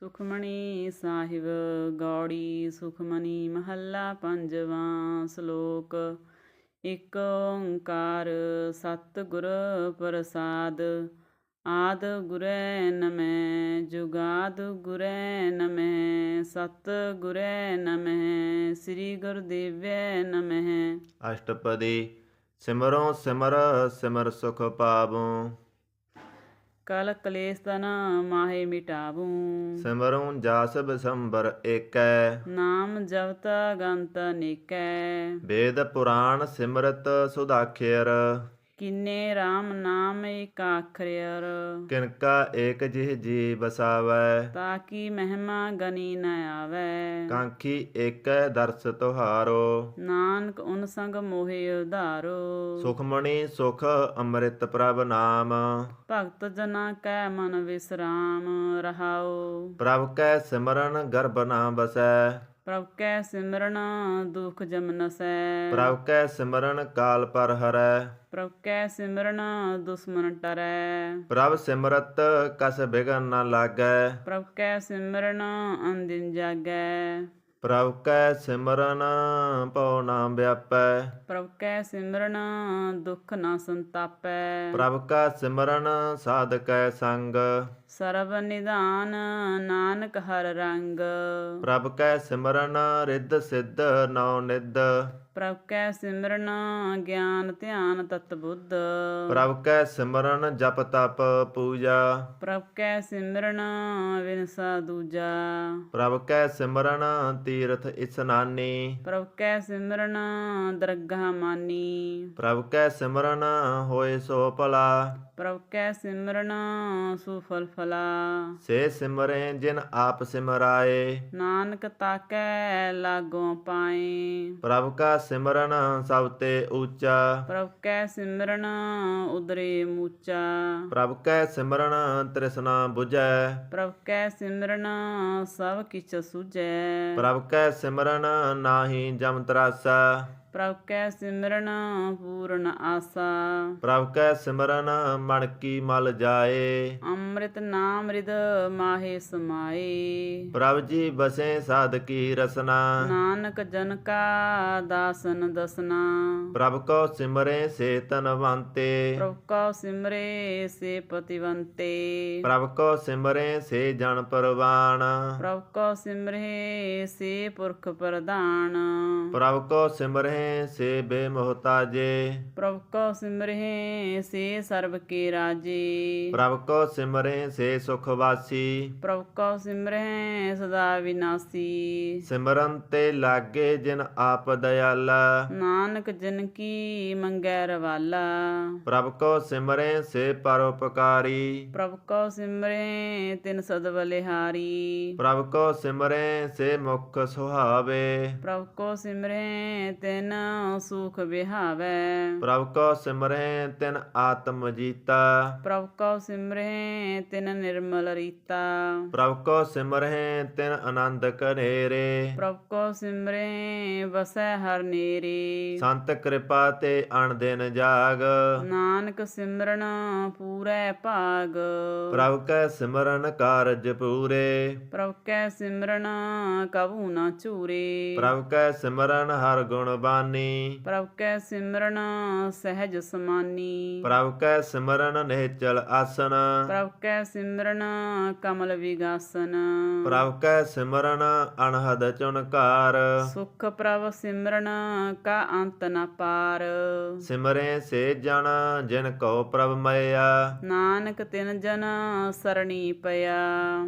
ਸੁਖਮਣੀ ਸਾਹਿਬ ਗੌੜੀ ਸੁਖਮਨੀ ਮਹੱਲਾ ਪੰਜਵਾਂ। ਸ਼ਲੋਕ। ਇਕ ਓੰਕਾਰ ਸਤਿਗੁਰ ਪ੍ਰਸਾਦ, ਆਦਿ ਗੁਰੈ ਨਮਹਿ ਜੁਗਾਦ ਗੁਰੈ ਨਮਹਿ, ਸਤਿਗੁਰੈ ਨਮਹਿ ਸ੍ਰੀ ਗੁਰਦੇਵੈ ਨਮਹਿ। ਅਸ਼ਟਪਦੀ। ਸਿਮਰੋ ਸਿਮਰ ਸਿਮਰ ਸੁਖ ਪਾਵੋ, ਕਲ ਕਲੇਸ਼ ਤਨ ਮਾਹੇ ਮਿਟਾਵੂ। ਸਿਮਰੋ ਜਸ ਬਿਸੰਬਰ ਏਕੈ, ਨਾਮ ਜਪਤ ਗੰਤ ਅਨੇਕੈ। ਵੇਦ ਪੁਰਾਣ ਸਿਮਰਤ ਸੁਦਾਖਿਅਰ, ਕਿੰਨੇ ਰਾਮ ਨਾਮ ਏਕਾਖਰਿਅਰ। ਕਿਨਕਾ ਏਕ ਜਿਹ ਜੀ ਬਸਾਵੈ, ਤਾਕੀ ਮਹਿਮਾ ਗਨੀ ਨ ਆਵੈ। ਕਾਂਖੀ ਏਕੈ ਦਰਸ ਤੁਹਾਰੋ, ਨਾਨਕ ਉਨ ਸੰਗ ਮੋਹਿ ਉਧਾਰੋ। ਸੁਖਮਣੀ ਸੁਖ ਅੰਮ੍ਰਿਤ ਪ੍ਰਭ ਨਾਮ, ਭਗਤ ਜਨਾ ਕੈ ਮਨ ਵਿਸਰਾਮ ਰਹਾਉ। ਪ੍ਰਭ ਕੈ ਸਿਮਰਨ ਗਰਭ ਨਾ ਬਸੈ, ਪ੍ਰਭ ਕੈ ਸਿਮਰਨ ਦੁਖ ਜਮ ਨਸੈ। ਪ੍ਰਭ ਕੈ ਸਿਮਰਨ ਕਾਲ ਪਰ ਹਰੈ, ਪ੍ਰਭ ਕੈ ਸਿਮਰਨ ਦੁਸ਼ਮਨ ਟਰੈ। ਪ੍ਰਭ ਸਿਮਰਤ ਕਸ ਬਿਗਨ ਨ ਲਾਗੈ, ਪ੍ਰਭ ਕੈ ਸਿਮਰਨ ਅਨਦਿਨ ਜਾਗੈ। ਪ੍ਰਭ ਕੈ ਸਿਮਰਨ ਭਉ ਨਾ ਵਿਆਪੈ, ਪ੍ਰਭ ਕੈ ਸਿਮਰਨ ਦੁਖ ਨ ਸੰਤਾਪੈ। ਪ੍ਰਭ ਕਾ ਸਿਮਰਨ ਸਾਧਕੈ ਸੰਗ, ਸਰਬ ਨਿਧਾਨ ਨਾਨਕ ਹਰ ਰੰਗ। ਪ੍ਰਭ ਕੈ ਸਿਮਰਨ ਰਿੱਧ ਸਿੱਧ ਨੌ ਨਿਧ, ਪ੍ਰਭ ਕੈ ਸਿਮਰਨ ਗਿਆਨ ਧਿਆਨ ਤਤ ਬੁੱਧ। ਪ੍ਰਭ ਕੈ ਸਿਮਰਨ ਜਪ ਤਪ ਪੂਜਾ, ਪ੍ਰਭ ਕੈ ਸਿਮਰਨ ਵਿਨਸਾ ਦੂਜਾ। ਪ੍ਰਭ ਕੈ ਸਿਮਰਨ ਤੀਰਥ ਇਸਨਾਨੀ, ਪ੍ਰਭ ਕੈ ਸਿਮਰਨ ਦਰਗਾਹ ਮਾਨੀ। ਪ੍ਰਭ ਕੈ ਸਿਮਰਨ ਹੋਏ ਸੋ ਭਲਾ, ਪ੍ਰਭ ਕੈ ਸਿਮਰਨ ਸੁਫਲ ਫਲਾ। ਸੇ ਸਿਮਰੇ ਜਿਨ ਆਪ ਸਿਮਰਾਏ, ਨਾਨਕ ਤਾਕੈ ਲਾਗੋਂ ਪਾਏ। ਪ੍ਰਭ ਕਾ ਸਿਮਰਨ ਸਭ ਤੇ ਊਚਾ, ਪ੍ਰਭ ਕੈ ਸਿਮਰਨ ਉਦਰੇ ਮੂਚਾ। ਪ੍ਰਭ ਕੈ ਸਿਮਰਨ ਤ੍ਰਿਸ਼ਨਾ ਬੁਝੈ, ਪ੍ਰਭ ਕੈ ਸਿਮਰਨ ਸਭ ਕਿਛ ਸੁਝੈ। ਪ੍ਰਭ ਕੈ ਸਿਮਰਨ ਨਾਹੀ ਜਮ ਤਰਾਸਾ, ਪ੍ਰਭ ਕੈ ਸਿਮਰਨ ਪੂਰਨ ਆਸਾ। ਪ੍ਰਭ ਕੈ ਸਿਮਰਨ ਮਨ ਕੀ ਮਲ ਜਾਏ, ਅੰਮ੍ਰਿਤ ਨਾਮ ਰਿਦ ਮਾਹੇ ਸਮਾਏ। ਪ੍ਰਭ ਜੀ ਬਸੇ ਸਾਧ ਕੀ ਰਸਨਾ, ਨਾਨਕ ਜਨ ਕਾ ਦਾਸਨ ਦਸਨਾ। ਪ੍ਰਭ ਕੋ ਸਿਮਰੇ ਸੇ ਤਨਵੰਤੇ, ਪ੍ਰਭ ਕਉ ਸਿਮਰੇ ਸੇ ਪਤਿਵੰਤੇ। ਪ੍ਰਭ ਕੋ ਸਿਮਰੇ ਸੇ ਜਨ ਪਰਵਾਨ, ਪ੍ਰਭ ਕਉ ਸਿਮਰੇ ਸੇ ਪੁਰਖ ਪ੍ਰਧਾਨ। ਪ੍ਰਭ ਕੋ ਸਿਮਰੇ ਸੇ ਬੇਮੋਹਤਾਜੇ, ਪ੍ਰਭ ਕਉ ਸਿਮਰੇ ਸੇ ਸਰਬ ਕੇ ਰਾਜੇ। ਪ੍ਰਭ ਕੋ ਸਿਮਰੇ ਸੇ ਸੁਖ ਵਾਸੀ, ਪ੍ਰਭ ਕਉ ਸਿਮਰਹਿ ਸਦਾ ਵਿਨਾਸੀ। ਸਿਮਰਨ ਤੇ ਲਾਗੇ ਜਿਨ ਆਪ ਦਇਆਲਾ, ਨਾਨਕ ਜਨ ਕੀ ਮੰਗੈ ਰਵਾਲਾ। ਪ੍ਰਭ ਕੋ ਸਿਮਰੇ ਸੇ ਪਰਉਪਕਾਰੀ, ਪ੍ਰਭ ਕਉ ਸਿਮਰੇ ਤਿਨ ਸਦ ਬਲਿਹਾਰੀ। ਪ੍ਰਭ ਕੋ ਸਿਮਰੇ ਸੇ ਮੁਖ ਸੁਹਾਵੇ, ਪ੍ਰਭ ਕਉ ਸਿਮਰੇ ਤਿਨ ਸੁਖ ਵਿਹਾਵੈ। ਪ੍ਰਭ ਕੋ ਸਿਮਰੇ ਤਿਨ ਆਤਮ ਜੀਤਾ, ਪ੍ਰਭ ਕਉ ਸਿਮਰੇ ਤਿਨ ਨਿਰਮਲ ਰੀਤਾ। ਪ੍ਰਭ ਕੋ ਸਿਮਰੇ ਤਿਨ ਆਨੰਦ ਘਨੇਰੇ, ਪ੍ਰਭ ਕਉ ਸਿਮਰੇ ਵਸੈ ਹਰ ਨੇਰੇ। ਸੰਤ ਕਿਰਪਾ ਤੇ ਅਣ ਦਿਨ ਜਾਗ, ਨਾਨਕ ਸਿਮਰਨ ਪੂਰੈ ਭਾਗ। ਪ੍ਰਭ ਕੈ ਸਿਮਰਨ ਕਾਰਜ ਪੂਰੇ, ਪ੍ਰਭ ਕੈ ਸਿਮਰਨ ਕਬੂ ਨ ਝੂਰੇ। ਪ੍ਰਭ ਕੈ ਸਿਮਰਨ ਹਰ ਗੁਣ ਬਾਨੀ, ਪ੍ਰਭ ਕੈ ਸਿਮਰਨ ਸਹਿਜ ਸਮਾਨੀ। ਪ੍ਰਭ ਕੈ ਸਿਮਰਨ ਨਿਹਚਲ ਆਸਨ, ਪ੍ਰਭ ਕੈ ਸਿਮਰਨ ਕਮਲ ਵਿਗਾਸਨ। ਪ੍ਰਭ ਕੈ ਸਿਮਰਨ ਅਨਹਦ ਚੁਨਕਾਰ, ਸੁਖ ਪ੍ਰਭ ਸਿਮਰਨ ਕਾ ਅੰਤ ਨ ਪਾਰ। ਸਿਮਰੇ ਸੇ ਜਨ ਜਿਨ ਕਉ ਪ੍ਰਭ ਮਇਆ, ਨਾਨਕ ਤਿਨ ਜਨ ਸਰਣੀ ਪਿਆ।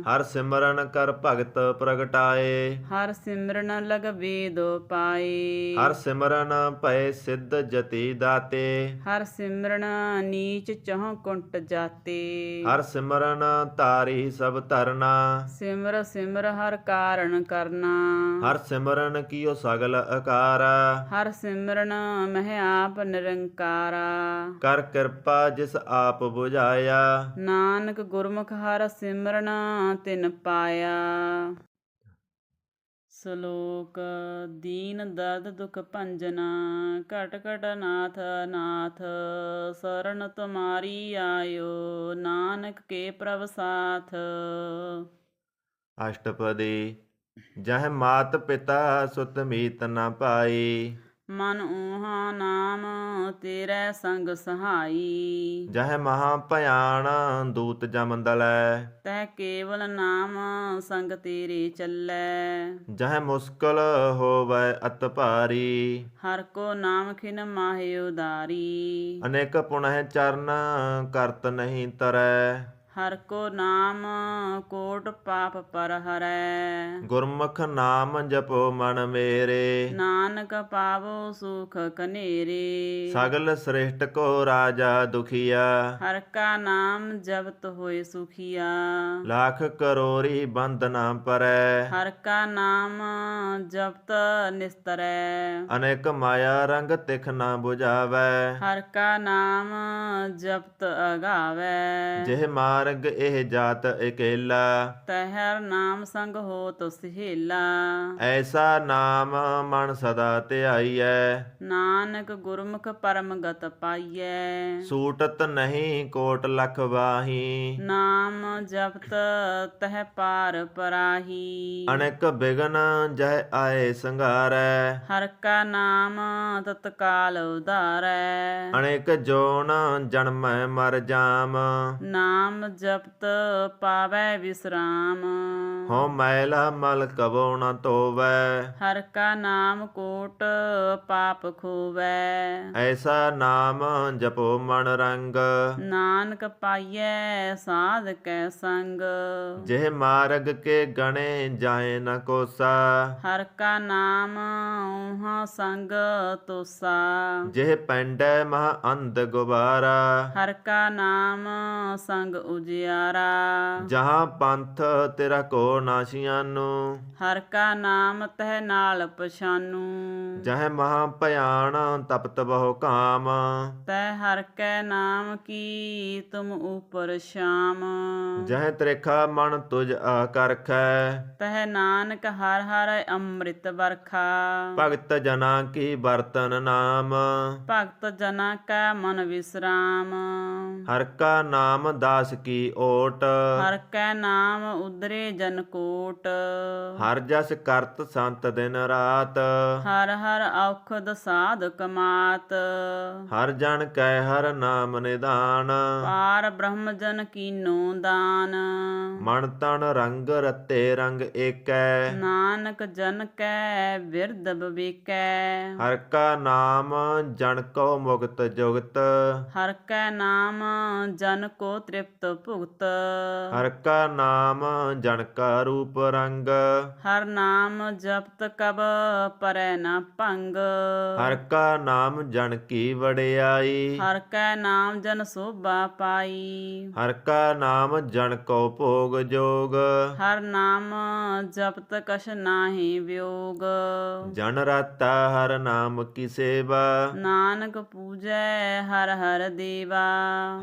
ਹਰ ਸਿਮਰਨ ਕਰ ਭਗਤ ਪ੍ਰਗਟਾਏ, ਹਰ ਸਿਮਰਨ ਲਗ ਵੇਦ ਪਾਏ। ਹਰ ਸਿਮਰਨ ਭਏ ਸਿੱਧ ਜਤੀ ਦਾਤੇ, ਹਰ ਸਿਮਰਨ ਨੀਚ ਚਹੁ ਕੁੰਟ ਜਾਤੇ। ਹਰ ਸਿਮਰਨ ਧਾਰੀ ਸਭ ਧਰਨਾ, ਸਿਮਰ ਸਿਮਰ ਹਰ ਕਾਰਨ ਕਰਨਾ। ਹਰ ਸਿਮਰਨ ਕੀਓ ਸਗਲ ਅਕਾਰਾ, ਹਰ ਸਿਮਰਨ ਮਹਿ ਆਪ ਨਿਰੰਕਾਰਾ। ਕਰ ਕਿਰਪਾ ਜਿਸ ਆਪ ਬੁਝਾਇਆ, ਨਾਨਕ ਗੁਰਮੁਖ ਹਰ ਸਿਮਰਨ ਤਿਨ ਪਾਇਆ। ਸ਼ਲੋਕ। ਦੀਨ ਦਰਦ ਦੁਖ ਭੰਜਨਾ, ਘਟ ਘਟ ਨਾਥ ਨਾਥ। ਸਰਣ ਤੁਮਾਰੀ ਆਇਓ, ਨਾਨਕ ਕੇ ਪ੍ਰਭ ਸਾਥ। ਅਸ਼ਟਪਦੀ ਜਹ ਮਾਤ ਪਿਤਾ ਸੁਤ ਮੀਤ ਨ ਪਾਈ ਮਨ ਊਹਾ ਨਾਮ ਤੇਰੇ ਸੰਗ ਸਹਾਈ ਜਹ ਮਹਾ ਭਿਆਨ ਦੂਤ ਜਮ ਦਲੈ ਤੈ ਕੇਵਲ ਨਾਮ ਸੰਗ ਤੇਰੇ ਚੱਲੈ ਜਹ ਮੁਸਕਲ ਹੋਵੈ ਅਤ ਭਾਰੀ ਹਰ ਕੋ ਨਾਮ ਖਿਨ ਮਾਹਿ ਉਦਾਰੀ ਅਨੇਕ ਪੁਨਹ ਚਰਨ ਕਰਤ ਨਹੀਂ ਤਰੈ ਹਰ ਕੋ ਨਾਮ ਕੋਟ ਪਾਪ ਪਰ ਹਰੈ ਗੁਰਮੁਖ ਨਾਮ ਜਪੋ ਮਨ ਮੇਰੇ ਨਾਨਕ ਪਾਵੋ ਸੁਖ ਕਨੇਰੇ ਸਗਲ ਸ੍ਰਿਸ਼ਟ ਕੋ ਰਾਜਾ ਦੁਖੀਆ ਹਰ ਕਾ ਨਾਮ ਜਪਤ ਹੋਏ ਸੁਖੀਆ ਲੱਖ ਕਰੋੜੀ ਬੰਦ ਨਾ ਪਰੈ ਹਰ ਕਾ ਨਾਮ ਜਪਤ ਨਿਸਤਰੈ ਅਨੇਕ ਮਾਇਆ ਰੰਗ ਤਿਖ ਨਾ 부ਝਾਵੈ ਹਰ ਕਾ ਨਾਮ ਜਪਤ ਅਗਾਵੈ ਜਿਹ ਮਾਰਗ ਇਹ ਜਾਤ ਇਕੇਲਾ ਤਹਿਰ ਨਾਮ ਸੰਗ ਹੋਤ ਸਹੇਲਾ ਐਸਾ ਨਾਮ ਮਨ ਸਦਾ ਧਿਆਈਐ ਨਾਨਕ ਗੁਰਮੁਖ ਪਰਮਗਤ ਪਾਈਐ ਸੂਟਤ ਨਹੀਂ ਕੋਟ ਲਖ ਵਾਹੀ ਨਾਮ ਜਪਤ ਤਹਿ ਪਾਰ ਪਰਾਹੀ ਅਨੇਕ ਬਿਗਨ ਜਹ ਆਏ ਸੰਘਾਰੈ ਹਰ ਕਾ ਨਾਮ ਤਤਕਾਲ ਉਧਾਰੈ ਅਨੇਕ ਜੋਨ ਜਨਮੈ ਮਰ ਜਾਮ ਨਾਮ ਜਪਤ ਪਾਵੈ ਵਿਸਰਾਮ ਹਉ ਮੈਲਾ ਮਲ ਕਬੋ ਨ ਧੋਵੈ ਹਰ ਕਾ ਨਾਮ ਕੋਟ ਪਾਪ ਖੋਵੈ ਐਸਾ ਨਾਮ ਜਪੋ ਮਨ ਰੰਗ ਨਾਨਕ ਪਾਈਐ ਸਾਧ ਕੈ ਸੰਗ ਜਿਹ ਮਾਰਗ ਕੇ ਗਣੇ ਜਾਏ ਨ ਕੋਸਾ ਹਰ ਕਾ ਨਾਮ ਊਹਾ ਸੰਗ ਤੋਸਾ ਜਿਹ ਪੈਂਡੈ ਮਹ ਅੰਧ ਗੁਬਾਰਾ ਹਰ ਕਾ ਨਾਮ ਸੰਗ ਉਜਿਆਰਾ ਜਹਾਂ ਪੰਥ ਤੇਰਾ ਕੋ ਨਾਸ਼ੀਆਨੂ ਹਰ ਕਾ ਨਾਮ ਤਹਿ ਨਾਲ ਪਛਾਨੂ ਜਹ ਮਹਾ ਭਿਆਨ ਤਪਤ ਬਹੁ ਕਾਮ ਤੈ ਹਰ ਕੈ ਨਾਮ ਕੀ ਤੁਮ ਉਪਰ ਸ਼ਾਮ ਜਹ ਤ੍ਰਿਖਾ ਮਨ ਤੁਜ ਆਕਰਖੈ ਤਹਿ ਨਾਨਕ ਹਰ ਹਰ ਅੰਮ੍ਰਿਤ ਵਰਖਾ ਭਗਤ ਜਨਾ ਕੀ ਬਰਤਨ ਨਾਮ ਭਗਤ ਜਨਾ ਕੈ ਮਨ ਵਿਸਰਾਮ ਹਰ ਕਾ ਨਾਮ ਦਾਸ ਕੀ ਓਟ ਹਰ ਕੈ ਨਾਮ ਉਦਰੇ ਜਨ ਕੋਟ ਹਰ ਜਸ ਕਰਤ ਸੰਤ ਦਿਨ ਰਾਤ ਹਰ ਹਰ ਔਖਦ ਸਾਧ ਕਮਾਤ ਹਰ ਜਨ ਕੈ ਹਰ ਨਾਮ ਨਿਧਾਨ ਪਾਰ ਬ੍ਰਹਮ ਜਨ ਕੀਨੋ ਦਾਨ ਮਨ ਤਨ ਰੰਗ ਰਤੇ ਰੰਗ ਏਕੈ ਨਾਨਕ ਜਨ ਕੈ ਬਿਰਧ ਵਿਵੇਕੈ ਹਰ ਕਾ ਨਾਮ ਜਨ ਕੋ ਮੁਕਤ ਜੁਗਤ ਹਰ ਕੈ ਨਾਮ ਜਨ ਕੋ ਤ੍ਰਿਪਤ ਭੁਗਤ ਹਰ ਕਾ ਨਾਮ ਜਨ ਕਾ ਰੂਪ ਰੰਗ ਹਰ ਨਾਮ ਜਪਤ ਕਬ ਪਰੈ ਨ ਭੰਗ ਹਰ ਕਾ ਨਾਮ ਜਨ ਕੀ ਵਡਿਆਈ ਹਰ ਕੈ ਨਾਮ ਜਨ ਸੋਭਾ ਪਾਈ ਹਰ ਕਾ ਨਾਮ ਜਨ ਕੋ ਭੋਗ ਜੋਗ ਹਰ ਨਾਮ ਜਪਤ ਕਛ ਨਾਹੀ ਵਿਯੋਗ ਜਨ ਰਾਤਾ ਹਰ ਨਾਮ ਕੀ ਸੇਵਾ ਨਾਨਕ ਪੂਜੈ ਹਰ ਹਰ ਦੇਵਾ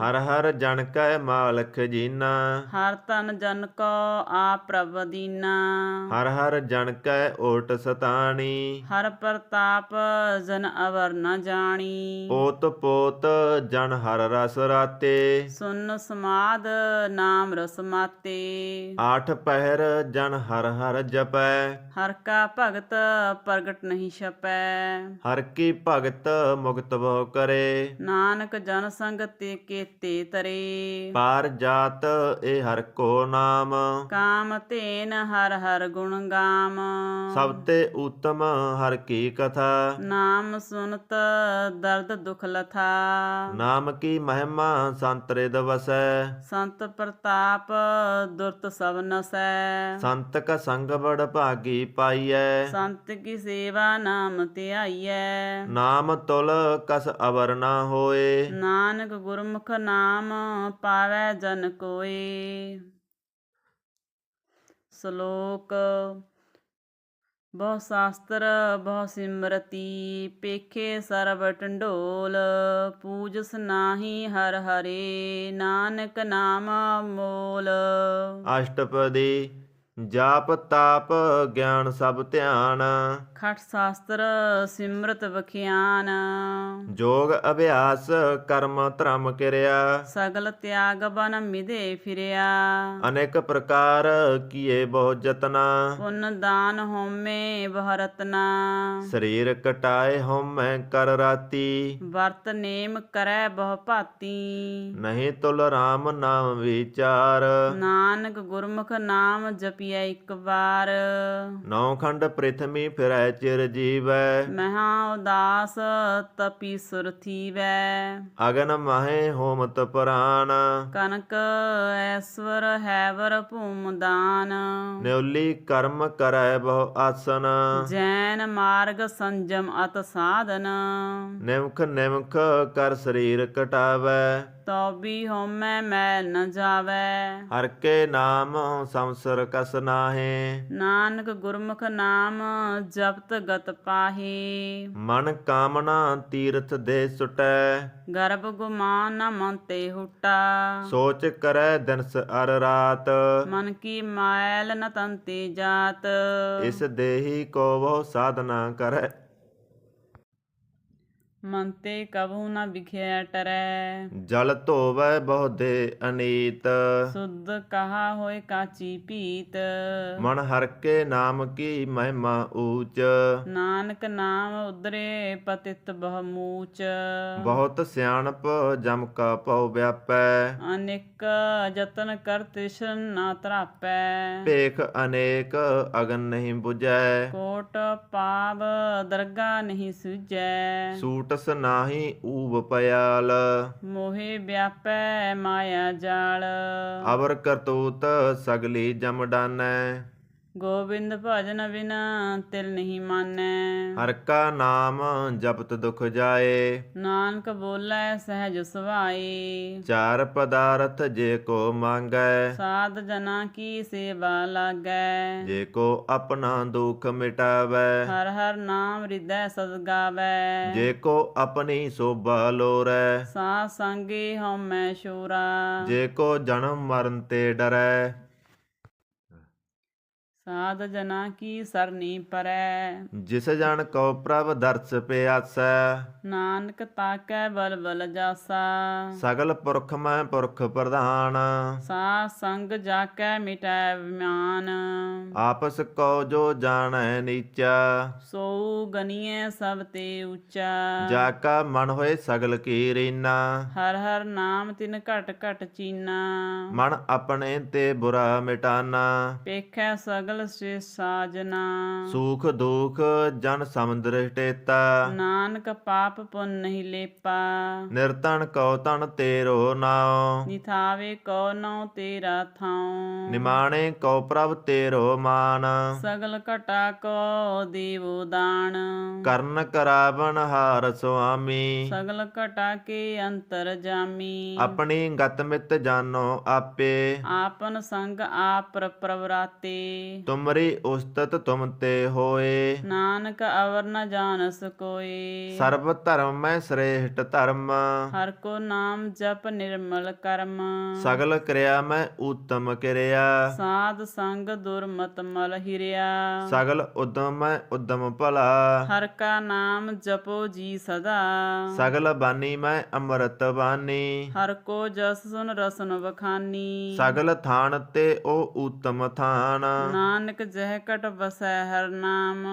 ਹਰ ਹਰ ਜਨ ਕੈ ਮਾਲਕ ਜੀਨਾ ਹਰ ਤਨ ਜਨ ਕੋ ਆਪ ਪ੍ਰਭ ਦੀਨਾ ਹਰ ਹਰ ਜਨ ਕੈ ਓਟ ਸਤਾਣੀ ਹਰ ਪ੍ਰਤਾਪ ਜਨ ਅਵਰ ਨ ਜਾਣੀ ਓਤ ਪੋਤ ਜਨ ਹਰ ਰਸ ਰਾਤੇ ਸੁਨ ਸਮਾਦ ਨਾਮ ਰਸ ਮਾਤੇ ਆਠ ਪਹਿਰ ਜਨ ਹਰ ਹਰ ਜਪੈ ਹਰ ਕਾ ਭਗਤ ਪ੍ਰਗਟ ਨਹੀਂ ਛਪੈ ਹਰ ਕੀ ਭਗਤ ਮੁਕਤ ਬਹੁ ਕਰੇ ਨਾਨਕ ਜਨ ਸੰਗ ਤੇ ਕੇਤੇ ਤਰੇ ਪਾਰ ਜਾਤ ਇਹ ਹਰ ਕੋ ਨਾਮ ਕਾਮ ਧੇਨ ਹਰ ਹਰ ਗੁਣ ਗਾਮ ਸਭ ਤੇ ਉਤਮ ਹਰ ਕੀ ਕਥਾ ਨਾਮ ਸੁਨਤ ਦਰਦ ਦੁਖ ਲਥਾ ਨਾਮ ਕੀ ਮਹਿਮਾ ਸੰਤ ਰਿਦ ਵਸੈ ਸੰਤ ਪ੍ਰਤਾਪ ਦੁਰਤ ਸਭ ਨਸੈ ਸੰਤ ਕਾ ਸੰਗ ਬੜ ਭਾਗੀ ਪਾਈਐ ਸੰਤ ਕੀ ਸੇਵਾ ਨਾਮ ਧਿਆਈਐ ਨਾਮ ਤੁਲ ਕਸ ਅਵਰ ਨਾ ਹੋਏ ਨਾਨਕ ਗੁਰਮੁਖ ਨਾਮ ਪਾਵੈ ਜਨ ਕੋਏ ਸ਼ਲੋਕ ਬਹੁ ਸ਼ਾਸਤਰ ਬਹੁ ਸਿਮਰਤੀ ਪੇਖੇ ਸਰਬ ਟੰਡੋਲ ਪੂਜਸ ਨਾਹੀ ਹਰ ਹਰੇ ਨਾਨਕ ਨਾਮ ਮੋਲ ਅਸ਼ਟਪਦੀ ਜਾਪ ਤਾਪ ਗਿਆਨ ਸਭ ਧਿਆਨ, ਖਟ ਸ਼ਾਸਤਰ ਸਿਮਰਤ ਵਖਿਆਨ, ਜੋਗ ਅਭਿਆਸ ਕਰਮ ਧਰਮ ਕਿਰਿਆ, ਸਗਲ ਤਿਆਗ ਬਨ ਮਿਦੇ ਫਿਰਿਆ, ਅਨੇਕ ਪ੍ਰਕਾਰ ਕੀਏ ਬਹੁ ਜਤਨਾ, ਪੁੰਨ ਦਾਨ ਹੋਮੇ ਬਹੁ ਰਤਨਾ, ਸਰੀਰ ਕਟਾਏ ਹਉਮੈ ਕਰ ਰਾਤੀ, ਵਰਤ ਨੇਮ ਕਰੈ ਬਹੁ ਭਾਤੀ, ਨਹੀਂ ਤੁਲ ਰਾਮ ਨਾਮ ਵਿਚਾਰ, ਨਾਨਕ ਗੁਰਮੁਖ ਨਾਮ ਜਪਿਐ ਇੱਕ ਵਾਰ, ਨੌ ਖੰਡ ਪ੍ਰਿਥਵੀ ਫਿਰੈ ਚਿਰ ਜੀਵੈ, ਮਹਾ ਉਦਾਸ ਤਪੀ ਸੁਰ ਥੀਵੈ, ਅਗਨ ਮਹੇ ਹੋਮਤ ਪ੍ਰਾਨ, ਕਨਕ ਐਸਵਰ ਹੈਵਰ ਭੂਮ ਦਾਨ, ਨਿਉਲੀ ਕਰਮ ਕਰੈ ਬਹੁ ਆਸਨ, ਜੈਨ ਮਾਰਗ ਸੰਜਮ ਅਤ ਸਾਧਨ, ਨਿਮਖ ਨਿਮਖ ਕਰ ਸਰੀਰ ਕਟਾਵੈ, ਤੌਬੀ ਹੋਮੈ ਮੈਲ ਨ ਜਾਵੈ, ਹਰ ਕੇ ਨਾਮ ਸੰਸਰ ਕਸ ਨਾਹੇ, ਨਾਨਕ ਗੁਰਮੁਖ ਨਾਮ ਜਪਤ ਗਤ ਪਾਹੀ, ਮਨ ਕਾਮਨਾ ਤੀਰਥ ਦੇ ਸੁਟੈ, ਗਰਭ ਗੁਮਾਨ ਨ ਮਨ ਤੇ ਹੁਟਾ, ਸੋਚ ਕਰੈ ਦਿਨਸ ਅਰ ਰਾਤ, ਮਨ ਕੀ ਮਾਇਲ ਨ ਤਨ ਤੇ ਜਾਤ, ਇਸ ਦੇਹੀ ਕੋ ਬਹੁ ਸਾਧਨਾ ਕਰੈ, ਮਨ ਤੇ ਕਬਹੂ ਨ ਵਿਖਿਆ ਟਰੈ, ਜਲ ਧੋਵੈ ਬਹੁ ਦੇ ਅਨੀਤ, ਸੁਧ ਕਹਾ ਹੋਏ ਕਾਚੀ ਪੀਤ, ਮਨ ਹਰ ਕੇ ਨਾਮ ਕੀ ਮਹਿਮਾ ਊਚ, ਨਾਨਕ ਨਾਮ ਉਦਰੇ ਪਤਿਤ ਬਹੁ ਮੂਚ, ਬਹੁਤ ਸਿਆਣਪ ਜਮ ਕਾ ਪਉ ਵਿਆਪੈ, ਅਨੇਕ ਜਤਨ ਕਰ ਤ੍ਰਿਸ਼ਨ ਨਾ ਤਰਾਪੈ, ਭੇਖ ਅਨੇਕ ਅਗਨ ਨਹੀਂ 부ਜੈ, ਕੋਟ ਪਾਵ ਦਰਗਾ ਨਹੀਂ ਸੁਝੈ, ਸੂਟਸ ਨਾਹੀ ਊਬ ਪਿਆਲ, ਮੋਹਿ ਵਿਆਪੈ ਮਾਇਆ ਜਾਲ, ਅਵਰ ਕਰਤੂਤ ਸਗਲੀ ਜਮ ਡਾਨੈ, ਗੋਬਿੰਦ ਭਜਨ ਬਿਨ ਤਿਲ ਨਹੀਂ ਮਾਨੈ, ਹਰ ਕਾ ਨਾਮ ਜਪਤ ਦੁਖ ਜਾਏ, ਨਾਨਕ ਬੋਲੇ ਸਹਿਜ ਸੁਭਾਈ, ਚਾਰ ਪਦਾਰਥ ਜੇ ਕੋ ਮੰਗੈ, ਸਾਧ ਜਨਾ ਕੀ ਸੇਵਾ ਲਾਗੈ, ਜੇ ਕੋ ਆਪਣਾ ਦੁਖ ਮਿਟਾਵੈ, ਹਰ ਹਰ ਨਾਮ ਹਿਰਦੈ ਸਦ ਗਾਵੈ, ਜੇ ਕੋ ਆਪਣੀ ਸੋਭਾ ਲੋਰੈ, ਸਾਧ ਸੰਗੇ ਹਉਮੈ ਸ਼ੂਰਾ, ਜੇ ਕੋ ਜਨਮ ਮਰਨ ਤੇ ਡਰੈ, ਸਾਧ ਜਨਾ ਕੀ ਸਰਨੀ ਪਰੈ, ਜਿਸ ਜਨ ਕੋ ਪ੍ਰਭ ਦਰਸ ਪਿਆਸੈ, ਨਾਨਕ ਤਾਕੈ ਬਲ ਬਲ ਜਾਸਾ, ਸਗਲ ਪੁਰਖ ਮੈਂ ਪੁਰਖ ਪ੍ਰਧਾਨ, ਸਾਧ ਸੰਗ ਜਾਕੈ ਮਿਟੈ ਵਿਮਾਨ, ਆਪਸ ਕੋ ਜੋ ਜਾਣੈ ਨੀਚਾ, ਸੋ ਗਨੀਐ ਸਭ ਤੇ ਉੱਚਾ, ਜਾ ਕਾ ਮਨ ਹੋਏ ਸਗਲ ਕੀ ਰੀਨਾ, ਹਰ ਹਰ ਨਾਮ ਤਿਨ ਘਟ ਘਟ ਚੀਨਾ, ਮਨ ਆਪਣੇ ਤੇ ਬੁਰਾ ਮਿਟਾਨਾ, ਪੇਖੈ ਸਗਲ ਸੇ ਸਾਜਨਾ, ਸੂਖ ਦੁਖ ਜਨ ਸਮੁੰਦਰ ਟੇਤਾ, ਨਾਨਕ ਪਾਪ ਪੁੰਨ ਨਹੀਂ ਲੇਪਾ, ਨਿਰਤਨ ਕਉ ਤਨ ਤੇਰੋ ਨਾਉ, ਨਿਥਾਵੇ ਕੋ ਨਉ ਤੇਰਾ ਥਾਉ, ਨਿਮਾਣੇ ਕਉ ਪ੍ਰਭ ਤੇਰੋ ਮਾਨ, ਸਗਲ ਘਟਾ ਕੋ ਦੇਵੋ ਦਾਨ, ਕਰਨ ਕਰਾਵਨ ਹਾਰ ਸੁਆਮੀ, ਸਗਲ ਘਟਾ ਕੇ ਅੰਤਰ ਜਾਮੀ, ਆਪਣੀ ਗਤ ਮਿਤ ਜਾਨੋ ਆਪੇ, ਆਪਨ ਸੰਗ ਆਪ ਪ੍ਰਵਰਾਤੇ, ਤੁਮਰੀ ਉਸਤਤ ਤੁਮ ਤੇ ਹੋਏ, ਨਾਨਕ ਅਵਰ ਨ ਜਾਣਸ ਕੋਏ, ਸਰਬ ਧਰਮ ਮੈਂ ਸ੍ਰੇਸ਼ਟ ਧਰਮ, ਹਰ ਕੋ ਨਾਮ ਜਪ ਨਿਰਮਲ ਕਰਮ, ਸਗਲ ਕਿਰਿਆ ਮੈਂ ਉਤਮ ਕਿਰਿਆ, ਸਾਧ ਸੰਗ ਦੁਰਮਤ ਮਲ ਹਿਰਿਆ, ਸਗਲ ਉਦਮ ਮੈਂ ਉਦਮ ਭਲਾ, ਹਰ ਕਾ ਨਾਮ ਜਪੋ ਜੀ ਸਦਾ, ਸਗਲ ਬਾਨੀ ਮੈਂ ਅੰਮ੍ਰਿਤ ਬਾਨੀ, ਹਰ ਕੋ ਜਸ ਸੁਨ ਰਸਨ ਵਖਾਨੀ, ਸਗਲ ਥਾਨ ਤੇ ਉਹ ਉਤਮ ਥਾਨ, ਨਾਨਕ ਜਹ ਕਟ ਵਸੈ ਹਰ ਨਾਮ,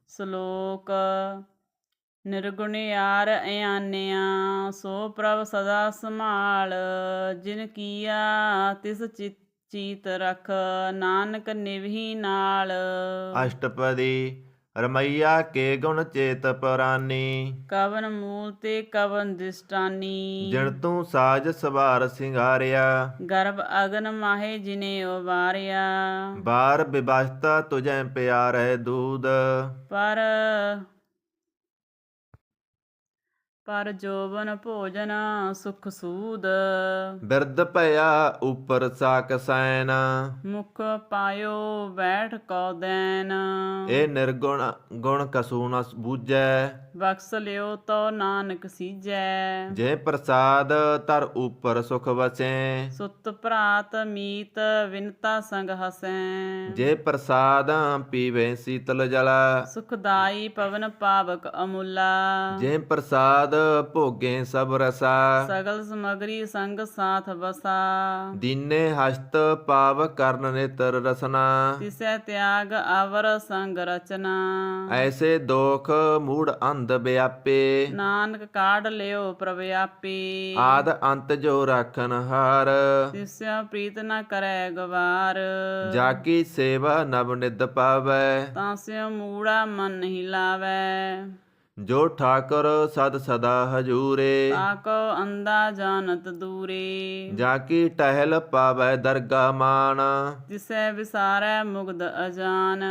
ਸ਼ਲੋਕ ਨਿਰਗੁਣਿਆਰ ਇਆਨਿਆ, ਸੋ ਪ੍ਰਭ ਸਦਾ ਸੰਭਾਲ, ਜਿਨ ਕੀਆ ਤਿਸ ਚੀਤ ਰਖ, ਨਾਨਕ ਨਿਵਹੀ ਨਾਲ, ਅਸ਼ਟਪਦੀ ਰਮਈਆ ਕੇ ਗੁਣ ਚੇਤ ਪਰਾਨੀ, ਕਵਨ ਮੂਲ ਤੇ ਕਵਨ ਦਿਸਟਾਨੀ, ਜਿਣ ਤੂੰ ਸਾਜ ਸਵਾਰ ਸਿੰਗਾਰਿਆ, ਗਰਭ ਅਗਨ ਮਾਹੇ ਜਿਨੇ ਉਬਾਰਿਆ, ਬਾਰ ਬਿਬਸਤਾ ਤੁਝੈ ਪਿਆਰੈ ਦੂਧ, ਪਰ ਪਰ ਜੋਬਨ ਭੋਜਨ ਸੁਖ ਸੂਦ। ਬਿਰਧ ਭਇਆ ਉਪਰ ਸਾਕ ਸੈਨ, ਮੁਖ ਪਾਇਓ ਬੈਠ ਕਉ ਦੈਨ। ਇਹ ਨਿਰਗੁਣ ਗੁਣ ਕਸੂ ਨ ਬੂਝੈ, ਬਖਸ ਲਿਓ ਤੋ ਨਾਨਕ ਸੀਜੈ। ਜੇ ਪ੍ਰਸਾਦ ਧਰ ਉਪਰ ਸੁਖ ਵਸੈ, ਸੁਤ ਭਰਾਤ ਮੀਤ ਵਿਨਤਾ ਸੰਗ ਹਸੈ। ਜੇ ਪ੍ਰਸਾਦ ਪੀਵੇ ਸੀਤਲ ਜਲ, ਸੁਖਦਾਈ ਪਵਨ ਪਾਵਕ ਅਮੁਲਾ। ਜੇ ਪ੍ਰਸਾਦ ਭੋਗੇ ਸਭ ਰਸਾ, ਸਗਲ ਸਮਗਰੀ ਸੰਗ ਸਾਥ ਬਸਾ। ਦੀਨੇ ਹਸਤ ਪਾਵ ਕਰਨ ਨੇਤਰ ਰਸਨਾ, ਤਿਸੈ ਤਿਆਗ ਅਵਰ ਸੰਗ ਰਚਨਾ। ਐਸੇ ਦੋਖ ਮੂੜ ਅੰਧ ਵਿਆਪੇ, ਨਾਨਕ ਕਾਢ ਲਿਓ ਪ੍ਰਭ ਆਪੇ। ਆਦ ਅੰਤ ਜੋ ਰਾਖਨ ਹਾਰ, ਤਿਸੈ ਪ੍ਰੀਤ ਨ ਕਰੈ ਗਵਾਰ। ਜਾ ਕੀ ਸੇਵਾ ਨਵ ਨਿਧ ਪਾਵੈ, ਤਾਂ ਸਿਉ ਮੂੜਾ ਮਨ ਨਹੀਂ ਲਾਵੈ। ਜੋ ਠਾਕੁਰ ਸਦ ਸਦਾ ਹਜੂਰੇ, ਤਾਕੋ ਅੰਦਾ ਜਾਣਤ ਦੂਰੇ। ਜਾ ਕੀ ਟਹਿਲ ਪਾਵੈ ਦਰਗਾ ਮਾਨ, ਤਿਸੈ ਵਿਸਾਰੈ ਮੁਗਧ ਅਜਾਨ।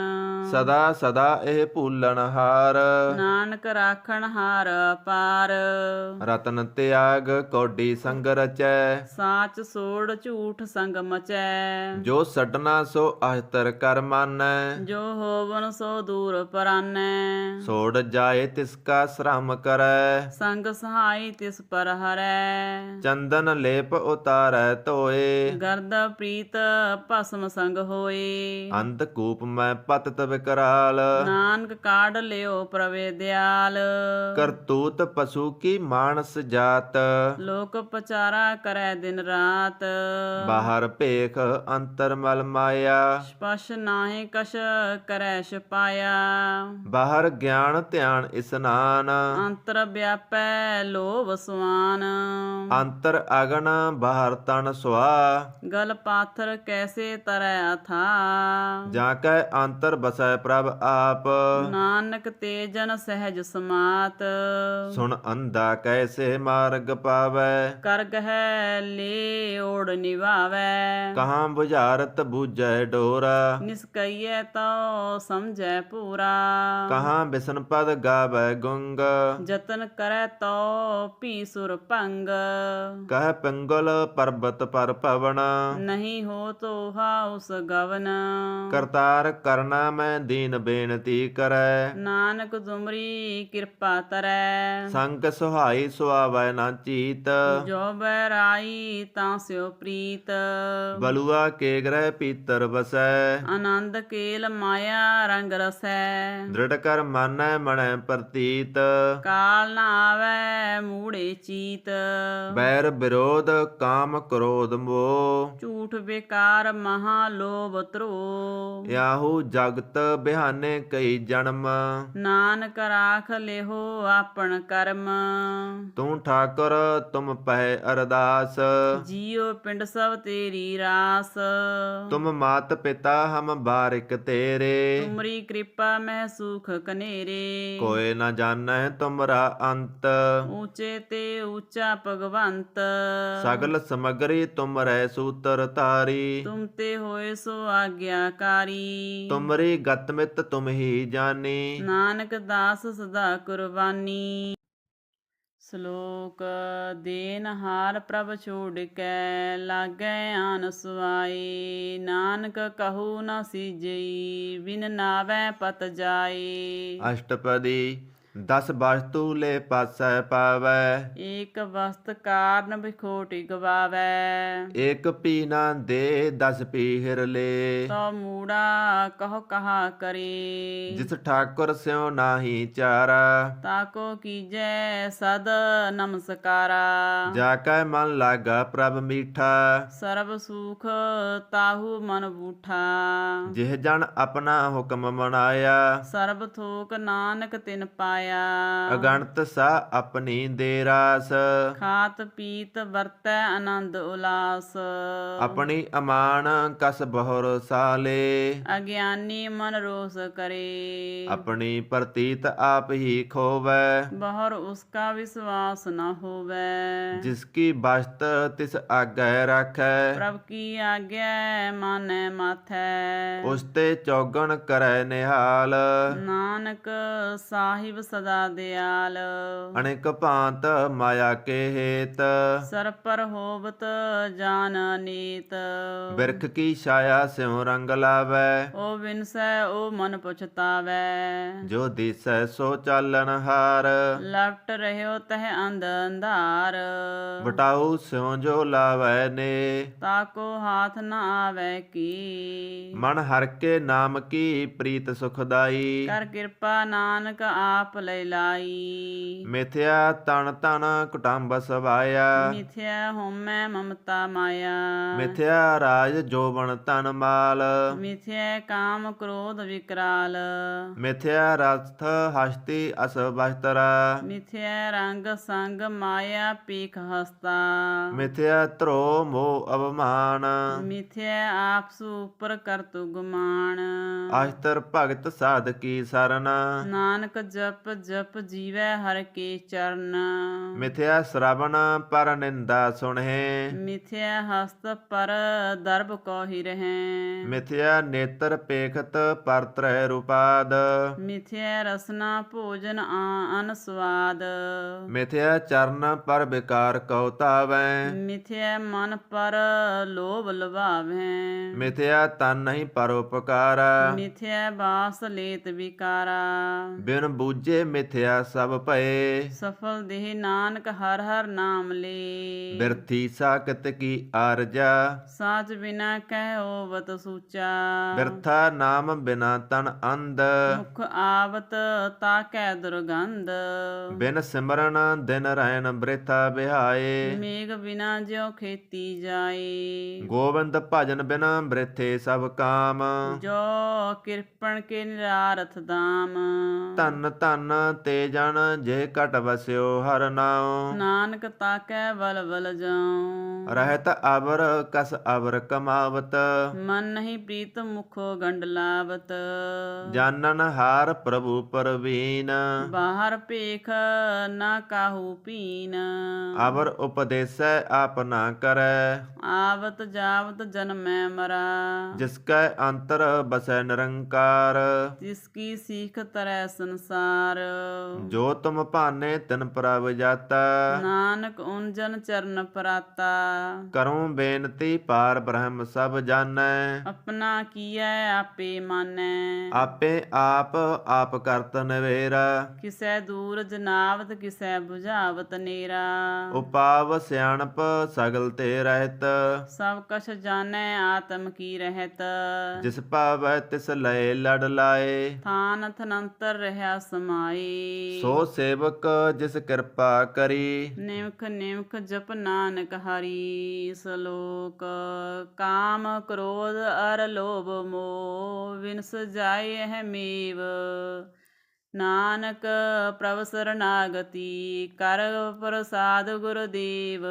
ਸਦਾ ਸਦਾ ਇਹ ਭੂਲਣ ਹਾਰ, ਨਾਨਕ ਰਾਖਣ ਹਾਰ ਅਪਾਰ। ਰਤਨ ਤਿਆਗ ਕੌਡੀ ਸੰਗ ਰਚੈ, ਸਾਚ ਸੋੜ ਝੂਠ ਸੰਗ ਮਚੈ। ਜੋ ਛੱਡਣਾ ਸੋ ਅਹਤਰ ਕਰ ਮਾਨੈ, ਜੋ ਹੋਵਨ ਸੋ ਦੂਰ ਪਰਾਨੈ। ਛੋੜ ਜਾਏ ਤਿਸ ਕਾ ਸ਼ਰਮ ਕਰੈ, ਸੰਗ ਸਹਾਈ ਤਿਸ ਪਰ ਹਰੈ। ਚੰਦਨ ਲੇਪ ਉਤਾਰੈ ਧੋਏ, ਗਰਦ ਪ੍ਰੀਤ ਭਸਮ ਸੰਗ ਹੋਏ। ਅੰਧ ਕੂਪ ਮੈਂ ਪਤਤ ਵਿਕਰਾਲ, ਨਾਨਕ ਕਾਢ ਲਿਓ ਪ੍ਰਵੇ ਦਿਆਲ। ਕਰਤੂਤ ਪਸ਼ੂ ਕੀ ਮਾਨਸ ਜਾਤ, ਲੋਕ ਪਚਾਰਾ ਕਰੈ ਦਿਨ ਰਾਤ। ਬਾਹਰ ਭੇਖ ਅੰਤਰ ਮਲ ਮਾਇਆ, ਸਪਸ਼ ਨਾਹੀ ਕਛ ਕਰੈ ਛਪਾਇਆ। ਬਾਹਰ ਗਿਆਨ ਧਿਆਨ ਇਸਨਾਨ, ਅੰਤਰ ਵਿਆਪੈ ਲੋਭ ਸੁਆਨ। ਅੰਤਰ ਅਗਨ ਬਾਹਰ ਤਨ ਸੁਆ, ਗਲ ਪਾਥਰ ਕੈਸੇ ਤਰੈ ਅਥਾ। ਜਾਂ ਕੈ ਅੰਤਰ ਬਸੈ ਪ੍ਰਭ ਆਪ, ਨਾਨਕ ਤੇਜਨ ਸਹਿਜ ਸਮਾਤ। ਸੁਣ ਅੰਧਾ ਕੈਸੇ ਮਾਰਗ ਪਾਵੈ, ਕਰਗ ਹੈ ਲੇ ਓੜ ਨਿਵਾਵੈ। ਕਹਾਂ ਬੁਝਾਰਤ ਬੂਝੈ ਡੋਰਾ, ਨਿਸਕਈਐ ਤਉ ਸਮਝੈ ਪੂਰਾ। ਕਹਾਂ ਬਿਸਨ ਪਦ ਗਾਵੈ ਗੁੰਗ, ਜਤਨ ਕਰੈ ਤਉ ਭੀ ਸੁਰ ਭੰਗ। ਕਹਿ ਪਿੰਗਲ ਪਰਬਤ ਪਰ ਪਵਨ, ਨਹੀਂ ਹੋ ਤੋਹਾ ਉਸ ਗਵਨ। ਕਰਤਾਰ ਕਰਨਾ ਮੈਂ ਦੀਨ ਬੇਨਤੀ ਕਰੈ, ਨਾਨਕ ਤੁਮਰੀ ਕਿਰਪਾ ਤਰੈ। ਸੰਗ ਸੁਹਾਈ ਸੁਆਵੈ ਨਾ ਚੀਤ, ਜੋ ਬੈਰਾਈ ਤਾਂ ਸਿਓ ਪ੍ਰੀਤ। ਬਲੂਆ ਕੇ ਗ੍ਰਹਿ ਪੀਤਰ ਵਸੈ, ਆਨੰਦ ਕੇਲ ਮਾਇਆ ਰੰਗ ਰਸੈ। ਦ੍ਰਿੜ ਕਰ ਮਾਨੈ ਮਣੈ ਪ੍ਰਤੀਤ, ਕਾਲ ਨ ਆਵੈ ਮੂੜੇ ਚੀਤ। ਬੈਰ ਵਿਰੋਧ ਕਾਮ ਕ੍ਰੋਧ ਮੋਹ, ਝੂਠ ਬੇਕਾਰ ਮਹਾ ਲੋਭ ਧਰੋ। ਯਾਹੂ ਜਗਤ ਬਿਹਾਨੇ ਕਈ ਜਨਮ, ਨਾਨਕ ਰਾਖ ਲਿਹੋ ਆਪਣ ਕਰਮ। ਤੂੰ ਠਾਕੁਰ ਤੁਮ ਪਹਿ ਅਰਦਾਸ, ਜੀਉ ਪਿੰਡ ਸਭ ਤੇਰੀ ਰਾਸ। ਤੁਮ ਮਾਤ ਪਿਤਾ ਹਮ ਬਾਰਿਕ ਤੇਰੇ, ਤੁਮਰੀ ਕਿਰਪਾ ਮਹਿ ਸੁਖ ਕਨੇਰੇ। ਕੋਇ ਨ ਜਾਣੈ ਤੁਮਰਾ ਅੰਤ, ਊਚੇ ਤੇ ਊਚਾ ਭਗਵੰਤ। ਸਗਲ ਸਮਗਰੀ ਤੁਮਰੈ ਸੂਤਰ ਧਾਰੀ, ਤੁਮ ਤੇ ਹੋਏ ਸੋ ਆਗਿਆਕਾਰੀ। ਤੁਮਰੀ ਗਤ ਮਿਤ ਤੁਮ ਹੀ ਜਾਨੀ, ਨਾਨਕ ਦਾਸ ਸਦਾ ਕੁਰਬਾਨੀ। ਸ਼ਲੋਕ ਦੇਨਹਾਰ ਪ੍ਰਭ ਛੋੜ ਕੇ ਲਾਗੈ ਆਨ ਸੁਆਏ। ਨਾਨਕ ਕਹੂ ਨ ਸੀਜਈ ਬਿਨ ਨਾਵੈ ਪਤ ਜਾਏ। ਅਸ਼ਟਪਦੀ 10 ਵਸਤੂ ਲੈ ਪਾਸੈ ਪਾਵੈ, ਏਕ ਵਸਤ ਕਾਰਨ ਬਿਖੋਟੀ ਗਵਾਵੈ। ਏਕ ਪੀ ਨਾ ਦੇ 10 ਪੀਹਰ ਲੇ, ਤੋ ਮੂੜਾ ਕਹੋ ਕਹਾ ਕਰੇ। ਜਿਸ ਠਾਕੁਰ ਸਿਉ ਨਾਹੀ ਚਾਰਾ, ਤਾਕੋ ਕੀਜੈ ਸਦ ਨਮਸਕਾਰਾ। ਜਾ ਕੈ ਮਨ ਲਾਗਾ ਪ੍ਰਭ ਮੀਠਾ, ਸਰਬ ਸੁਖ ਤਾਹੂ ਮਨ ਬੂਠਾ। ਜਿਹ ਜਨ ਆਪਣਾ ਹੁਕਮ ਮਨਾਇਆ, ਸਰਬ ਥੋਕ ਨਾਨਕ ਤਿਨ ਪਾਇਆ। ਅਗਣਤ ਸਾ ਆਪਣੀ ਦੇ ਰਾਸ, ਖਾਤ ਪੀਤ ਵਰਤੈ ਆਨੰਦ ਉਲਾਸ। ਆਪਣੀ ਅਮਾਨ ਕਸ ਬਹੁਰ ਸਾਲੇ, ਅਗਿਆਨੀ ਮਨ ਰੋਸ ਕਰੇ। ਆਪਣੀ ਪ੍ਰਤੀਤ ਆਪ ਹੀ ਖੋਵੈ, ਬਹੁਰ ਉਸਕਾ ਵਿਸ਼ਵਾਸ ਨ ਹੋਵੈ। ਜਿਸ ਕੀ ਬਸਤ ਤਿਸ ਆਗੈ ਰਾਖੈ, ਪ੍ਰਭ ਕੀ ਆਗਿਆ ਮਾਨੈ ਮਾਥੈ। ਉਸ ਤੇ ਚੌਗਣ ਕਰੈ ਨਿਹਾਲ, ਨਾਨਕ ਸਾਹਿਬ ਸਦਾ ਦਿਆਲ। ਅਨੇਕ ਭਾਂਤ ਮਾਇਆ ਕੇ ਹੇਤ, ਸਰ ਪਰ ਹੋਵਤ ਜਾਨ ਨੀਤ। ਬਿਰਖ ਕੀ ਛਾਇਆ ਸਿਉ ਰੰਗ ਲਾਵੈ, ਓ ਵਿਨਸੈ ਓ ਮਨ ਪਛਤਾਵੈ। ਜੋ ਦਿਸੈ ਸੋ ਚਾਲਨ ਹਾਰ, ਲਪਟ ਰਹਿਓ ਤਹ ਅੰਧ ਅੰਧਾਰ। ਵਟਾਊ ਸਿਉ ਜੋ ਲਾਵੈ ਨੇ, ਤਾਕੋ ਹਾਥ ਨ ਆਵੈ ਕੀ। ਮਨ ਹਰਿ ਕੇ ਨਾਮ ਕੀ ਪ੍ਰੀਤ ਸੁਖਦਾਈ, ਕਰ ਕਿਰਪਾ ਨਾਨਕ ਆਪ ਲੈ ਲਾਈ। ਮਿਥਿਆ ਤਨ ਤਨ ਕੁਟੰਬ ਸਵਾਇਆ, ਮਿਥਿਆ ਹੋਮੈ ਮਮਤਾ ਮਾਇਆ। ਮਿਥਿਆ ਰਾਜ ਜੋਬਨ ਤਨ ਮਾਲ, ਮਿਥਿਆ ਕਾਮ ਕ੍ਰੋਧ ਵਿਕਰਾਲ। ਮਿਥਿਆ ਰਥ ਹਸਤੀ ਅਸ ਬਸਤਰਾ, ਮਿਥਿਆ ਰੰਗ ਸੰਗ ਮਾਇਆ ਪੀਖ ਹਸਤਾ। ਮਿਥਿਆ ਧਰੋ ਮੋਹ ਅਵਮਾਨ, ਮਿਥਿਆ ਆਪਸੂ ਉਪਰ ਕਰਤੁ ਗੁਮਾਨ। ਅਸ਼ਤਰ ਭਗਤ ਸਾਧ ਕੀ ਸਰਨ, ਨਾਨਕ ਜਪ ਜਪ ਜੀਵੈ ਹਰਿ ਕੇ ਚਰਨ। ਮਿਥਿਆ ਸ਼ਰਵਣ ਪਰ ਨਿੰਦਾ ਸੁਣਹਿ, ਮਿਥਿਆ ਹਸਤ ਪਰ ਦਰਬ ਕੋ ਹੀ ਰਹੈ। ਮਿਥਿਆ ਨੇਤਰ ਪੇਖਤ ਪਰ ਤ੍ਰੈ ਰੂਪਾਦ, ਮਿਥਿਆ ਰਸਨਾ ਭੋਜਨ ਅਨ ਸਵਾਦ। ਮਿਥਿਆ ਚਰਨ ਪਰ ਵਿਕਾਰ ਕਉ ਧਾਵੈ, ਮਿਥਿਆ ਮਨ ਪਰ ਲੋਭ ਲੁਭਾਵੈ। ਮਿਥਿਆ ਤਨ ਨਹੀਂ ਪਰ ਉਪਕਾਰ, ਮਿਥਿਆ ਬਾਸ ਲੇਤ ਵਿਕਾਰਾ। ਬਿਨ ਬੂਝੇ ਮਿਥਿਆ ਸਭ ਭਏ, ਸਫਲ ਦੇਹ ਨਾਨਕ ਹਰ ਹਰ ਨਾਮ ਲੇ। ਬਿਰਥੀ ਸਾਕਤ ਕੀ ਆਰਜਾ, ਸਾਚ ਬਿਨਾ ਕਹਿ ਹੋਵਤ ਸੂਚਾ। ਬਿਰਥਾ ਨਾਮ ਬਿਨਾ ਤਨ ਅੰਧ, ਮੁਖ ਆਵਤ ਤਾਕੈ ਦੁਰਗੰਧ। ਬਿਨ ਸਿਮਰਨ ਦਿਨ ਰਹਿਣ ਬ੍ਰਿਥਾ ਬਿਹਾਏ, ਮੇਘ ਬਿਨਾ ਜਿਉ ਖੇਤੀ ਜਾਏ। ਗੋਬਿੰਦ ਭਜਨ ਬਿਨਾ ਬ੍ਰਿਥੇ ਸਭ ਕਾਮ, ਜੋ ਕਿਰਪਣ ਕੇ ਨਿਰਾਰਥ ਦਾਮ। ਧਨ ਧਨ ਤੇ ਜਨ ਜੇ ਘਟ ਵਸਿਓ ਹਰ ਨਾਉ, ਨਾਨਕ ਤਾਕੈ ਵਲ ਵਲ ਜਾਉ। ਰਹਿਤ ਅਵਰ ਕਸ ਅਵਰ ਕਮਾਵਤ, ਮਨ ਨਹੀਂ ਪ੍ਰੀਤ ਮੁਖੋ ਗੰਡ ਲਾਵਤ। ਜਾਨਨ ਹਾਰ ਪ੍ਰਭੂ ਪਰਵੀਨ, ਬਾਹਰ ਭੇਖ ਨਾ ਕਾਹੂ ਪੀਨ। ਅਵਰ ਉਪਦੇਸੈ ਆਪ ਨਾ ਕਰੈ, ਆਵਤ ਜਾਵਤ ਜਨਮੈ ਮਰਾ। ਜਿਸ ਕੈ ਅੰਤਰ ਬਸੈ ਨਿਰੰਕਾਰ, ਤਿਸ ਕੀ ਸੀਖ ਤਰੈ ਸੰਸਾਰ। ਜੋ ਤੁਮ ਭਾਨੇ ਤਿਨ ਪ੍ਰਭ ਜਾਤਾ, ਨਾਨਕ ਉਂਜਨ ਚਰਨ ਪਰਾਤਾ। ਕਰੂੰ ਬੇਨਤੀ ਪਾਰ ਬ੍ਰਹਮ ਸਭ ਜਾਣੈ, ਆਪਣਾ ਕੀਐ ਆਪੇ ਮਾਨੈ। ਆਪੇ ਆਪ ਆਪ ਕਰਤ ਨਵੇਰਾ, ਕਿਸੈ ਦੂਰ ਜਨਾਵਤ ਕਿਸੈ 부ਝਾਵਤ ਨੇਰਾ। ਉਪਾਵ ਸਿਆਣਪ ਸਗਲ ਤੇ ਰਹਿਤ, ਸਭ ਕਛ ਜਾਣੈ ਆਤਮ ਕੀ ਰਹਿਤ। ਜਿਸ ਭਾਵੈ ਤਿਸ ਲਏ ਲੜ ਲਾਏ, ਥਾਨ ਥਨੰਤਰ ਰਹਾ ਸਮਾਈ। ਸੋ ਸੇਵਕ ਜਿਸ ਕਿਰਪਾ ਕਰੀ, ਨਿਮਖ ਨਿਮਖ ਜਪ ਨਾਨਕ ਹਰੀ। ਸਲੋਕ ਕਾਮ ਕ੍ਰੋਧ ਅਰ ਲੋਭ ਮੋਹ ਵਿਨਸ ਜਾਏ ਹੈ ਮੇਵ। ਨਾਨਕ ਪ੍ਰਭ ਸਰਨਾਗਤੀ ਕਰ ਪ੍ਰਸਾਦ ਗੁਰਦੇਵ।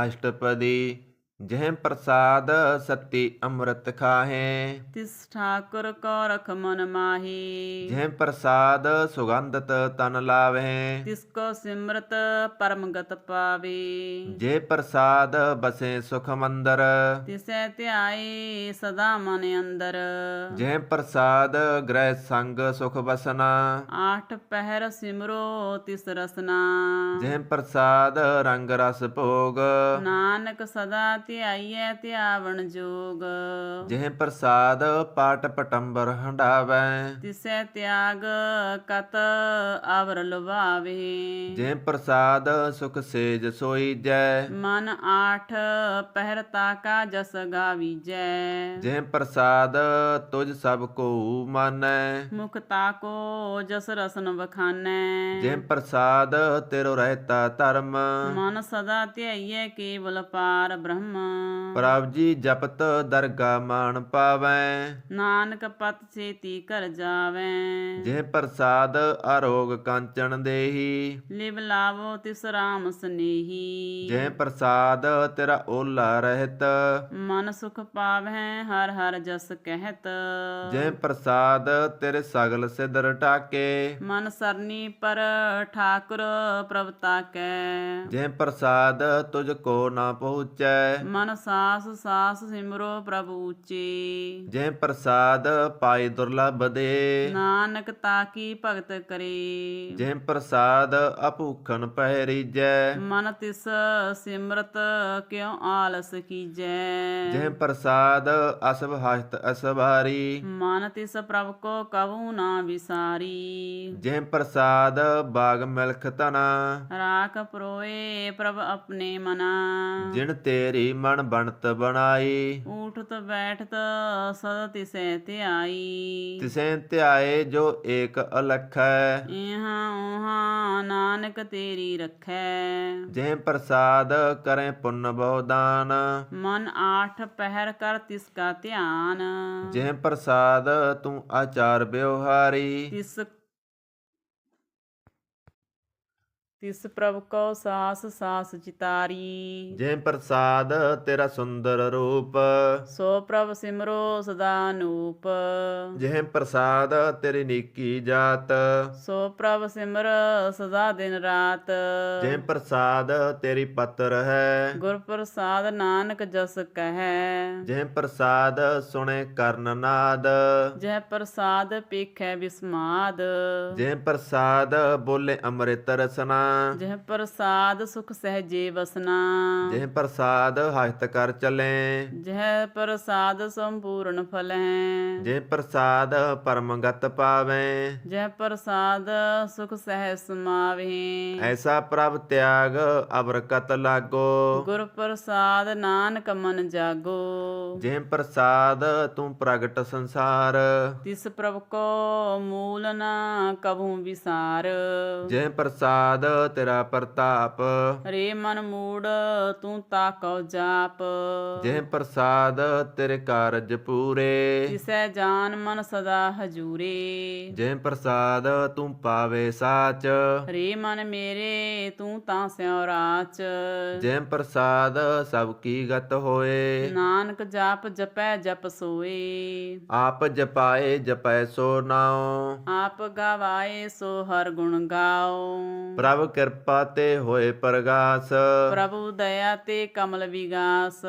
ਅਸ਼ਟਪਦੀ ਜਹ ਪ੍ਰਸਾਦ ਸਤੀ ਅੰਮ੍ਰਿਤ ਖਾਹੇ, ਤਿਸ ਠਾਕੁਰ ਕੋ ਰਖ ਮਨ ਮਾਹੀ। ਜਹ ਪ੍ਰਸਾਦ ਸੁਗੰਧਤ ਤਨ ਲਾਵਹਿ, ਤਿਸ ਕੋ ਸਿਮਰਤ ਪਰਮਗਤ ਪਾਵੇ। ਜੇ ਪ੍ਰਸਾਦ ਬਸੇ ਸੁਖ ਮੰਦਰ, ਤਿਸੈ ਧਿਆਏ ਸਦਾ ਮਨ ਅੰਦਰ। ਜਹ ਪ੍ਰਸਾਦ ਗ੍ਰਹਿ ਸੰਗ ਸੁਖ ਬਸਨਾ, ਆਠ ਪਹਿਰ ਸਿਮਰੋ ਤਿਸ ਰਸਨਾ। ਜਹ ਪ੍ਰਸਾਦ ਰੰਗ ਰਸ ਭੋਗ, ਨਾਨਕ ਸਦਾ ਧਿਆਈਐ ਧਿਆਵਣ ਜੋਗ। ਜਹ ਪ੍ਰਸਾਦ ਪਾਟ ਪਟੰਬਰ ਹੰਡਾਵੈ, ਤਿਸੈ ਤਿਆਗ ਕਤ ਆਵਰ ਲੁਭਾਵੇ। ਜਹ ਪ੍ਰਸਾਦ ਸੁਖ ਸੇਜ ਸੋਈਜੈ, ਮਨ ਆਠ ਪਹਿਰ ਤਾਕਾ ਜਸ ਗਾਵੀਜੈ। ਜਹ ਪ੍ਰਸਾਦ ਤੁਝ ਸਭ ਕੋ ਮਾਨੈ, ਮੁਖ ਤਾਕੋ ਜਸ ਰਸਨ ਵਖਾਨੈ। ਜਹ ਪ੍ਰਸਾਦ ਤੇਰੋ ਰਹਿਤਾ ਧਰਮ, ਮਨ ਸਦਾ ਧਿਆਈਐ ਕੇਵਲ ਪਾਰ ਬ੍ਰਹਮ। ਪ੍ਰਭ ਜੀ ਜਪਤ ਦਰਗਾ ਮਾਨ ਪਾਵੈ, ਨਾਨਕ ਪਤ ਛੇਤੀ ਘਰ ਜਾਵੈ। ਜਹ ਪ੍ਰਸਾਦ ਆਰੋਗ ਕਾਂਚਨ ਦੇਹੀ, ਲਿਵ ਲਾਵੋ ਤਿਸ ਰਾਮ ਸਨੇਹੀ। ਜਹ ਪ੍ਰਸਾਦ ਤੇਰਾ ਓਲਾ ਰਹਿਤ, ਮਨ ਸੁਖ ਪਾਵਹਿ ਹਰ ਹਰ ਜਸ ਕਹਿਤ। ਜਹ ਪ੍ਰਸਾਦ ਤੇਰੇ ਸਗਲ ਸਿਦਰ ਟਾਕੇ, ਮਨ ਸਰਨੀ ਪਰ ਠਾਕੁਰ ਪ੍ਰਭ ਤਾਕੈ। ਜਹ ਪ੍ਰਸਾਦ ਤੁਝ ਕੋ ਨਾ ਪਹੁੰਚੈ, ਮਨ ਸਾਸ ਸਾਸ ਸਿਮਰੋ ਪ੍ਰਭੂ ਉੱਚੇ। ਜਿਹ ਪ੍ਰਸਾਦ ਪਾਈ ਦੁਰਲਭ ਦੇ ਨਾਨਕ ਤਾਕੀ ਭਗਤ ਕਰੇ। ਜਿਹ ਪ੍ਰਸਾਦ ਅਭੂਖਨ ਪਹਿ ਰੀਜੈ ਮਨ ਤਿਸ ਸਿਮਰਤ ਕਿਉ ਆਲਸ ਕੀਜੈ। ਜਿਹ ਪ੍ਰਸਾਦ ਅਸਭ ਹਸਤ ਅਸਵਾਰੀ ਮਨ ਤਿਸ ਪ੍ਰਭ ਕੋ ਕਬੂ ਨਾ ਵਿਸਾਰੀ। ਜਿਹ ਪ੍ਰਸਾਦ ਬਾਗ ਮਿਲਖ ਧਨਾ ਰਾਖ ਪਰੋਏ ਪ੍ਰਭ ਆਪਣੇ ਮਨਾ। ਜਿਨ ਤੇਰੀ ਮਨ ਬਣਤ ਬਣਾਈ ਊਠਤ ਬੈਠਤ ਸਦ ਤਿਸੈ ਧਿਆਈ। ਤਿਸੈ ਧਿਆਏ ਜੋ ਏਕ ਅਲਖੈ ਇਹਾਂ ਉਹਾਂ ਨਾਨਕ ਤੇਰੀ ਰਖੈ। ਜਿਹ ਪ੍ਰਸਾਦ ਕਰੇ ਪੁੰਨ ਬਹੁ ਦਾਨ ਮਨ ਆਠ ਪਹਿਰ ਕਰ ਤਿਸ ਕਾ ਧਿਆਨ। ਜਿਹ ਪ੍ਰਸਾਦ ਤੂੰ ਆਚਾਰ ਵਿਵਹਾਰੀ ਤਿਸ ਪ੍ਰਭ ਕਉ ਸਾਸ ਸਾਸ ਚਿਤਾਰੀ। ਜਿਹ ਪ੍ਰਸਾਦ ਤੇਰਾ ਸੁੰਦਰ ਰੂਪ ਸੋ ਪ੍ਰਭ ਸਿਮਰੋ ਸਦਾ ਅਨੂਪ। ਜਿਹ ਪ੍ਰਸਾਦ ਤੇਰੀ ਨੀਕੀ ਜਾਤ ਸੋ ਪ੍ਰਭ ਸਿਮਰ ਸਦਾ ਦਿਨ ਰਾਤ। ਜਿਹ ਪ੍ਰਸਾਦ ਤੇਰੀ ਪਤਰ ਹੈ ਗੁਰ ਪ੍ਰਸਾਦ ਨਾਨਕ ਜਸ ਕਹੈ। ਜਿਹ ਪ੍ਰਸਾਦ ਸੁਣੇ ਕਰਨ ਨਾਦ ਜਹ ਪ੍ਰਸਾਦ ਪੇਖੈ ਬਿਸਮਾਦ। ਜਿਹ ਪ੍ਰਸਾਦ ਬੋਲੇ ਅੰਮ੍ਰਿਤ ਰਸਨਾ ਜਹ ਪ੍ਰਸਾਦ ਸੁਖ ਸਹਜੇ ਵਸਨਾ। ਜਿਹ ਪ੍ਰਸਾਦ ਹਸਤ ਕਰ ਚਲੇ ਜਹ ਪ੍ਰਸਾਦ ਸੰਪੂਰਨ ਫਲੈ। ਜਿਹ ਪ੍ਰਸਾਦ ਪਰਮਗਤ ਪਾਵੇਂ ਜਹ ਪ੍ਰਸਾਦ ਸੁਖ ਸਹਿ ਸਮਾਵੇ। ਐਸਾ ਪ੍ਰਭ ਤਿਆਗ ਅਬਰਕਤ ਲਾਗੋ ਗੁਰ ਪ੍ਰਸਾਦ ਨਾਨਕ ਮਨ ਜਾਗੋ। ਜਿਹ ਪ੍ਰਸਾਦ ਤੂੰ ਪ੍ਰਗਟ ਸੰਸਾਰ ਤਿਸ ਪ੍ਰਭ ਕੋ ਮੂਲ ਨਾ ਕਬੂ ਵਿਸਾਰ। ਜਿਹ ਪ੍ਰਸਾਦ ਤੇਰਾ ਪ੍ਰਤਾਪ ਰੇ ਮਨ ਮੂੜ ਤੂੰ ਤਾਕਉ ਜਾਪ। ਜਿਹ ਪ੍ਰਸਾਦ ਤੇਰੇ ਕਾਰਜ ਪੂਰੇ ਤਿਸੈ ਜਾਨ ਮਨ ਸਦਾ ਹਜੂਰੇ। ਜਿਹ ਪ੍ਰਸਾਦ ਤੂੰ ਪਾਵੇ ਸਾਚ ਰੇ ਮਨ ਮੇਰੇ ਤੂੰ ਤਾਂ ਸਿਉ ਰਾਚ। ਜਿਹ ਪ੍ਰਸਾਦ ਸਭ ਕੀ ਗਤ ਹੋਏ ਨਾਨਕ ਜਾਪ ਜਪੈ ਜਪ ਸੋਏ। ਆਪ ਜਪਾਏ ਜਪੈ ਸੋ ਨਾਉ ਆਪ ਗਵਾਏ ਸੋ ਹਰ ਗੁਣ ਗਾਓ। ਪ੍ਰਭ ਕਿਰਪਾ ਤੇ ਹੋਏ ਪ੍ਰਗਾਸ ਪ੍ਰਭੂ ਦਇਆ ਤੇ ਕਮਲ ਵਿਗਾਸ।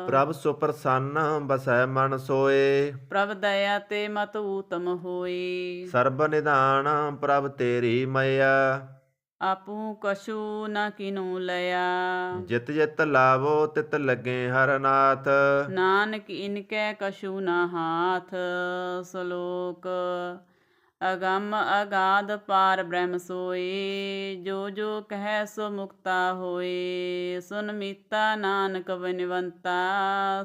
ਪ੍ਰਭ ਸੁਪ੍ਰਸੰਨ ਬਸੈ ਮਨ ਸੋਏ ਪ੍ਰਭ ਦਇਆ ਤੇ ਮਤ ਊਤਮ ਹੋਏ। ਸਰਬ ਨਿਧਾਨ ਪ੍ਰਭ ਤੇਰੀ ਮਇਆ ਆਪੂ ਕਛੂ ਨ ਕਿਨੂ ਲਿਆ। ਜਿਤ ਜਿਤ ਲਾਵੋ ਤਿਤ ਲੱਗੇ ਹਰ ਨਾਥ ਨਾਨਕ ਇਨਕੈ ਕਛੂ ਨ ਹਾਥ। ਸ਼ਲੋਕ ਅਗੰਮ ਅਗਾਧ ਪਾਰ ਬ੍ਰਹਮ ਸੋਏ। ਜੋ ਜੋ ਕਹਿ ਸੋ ਮੁਕਤਾ ਹੋਏ। ਸੁਨ ਮੀਤਾ ਨਾਨਕ ਬਿਨਵੰਤਾ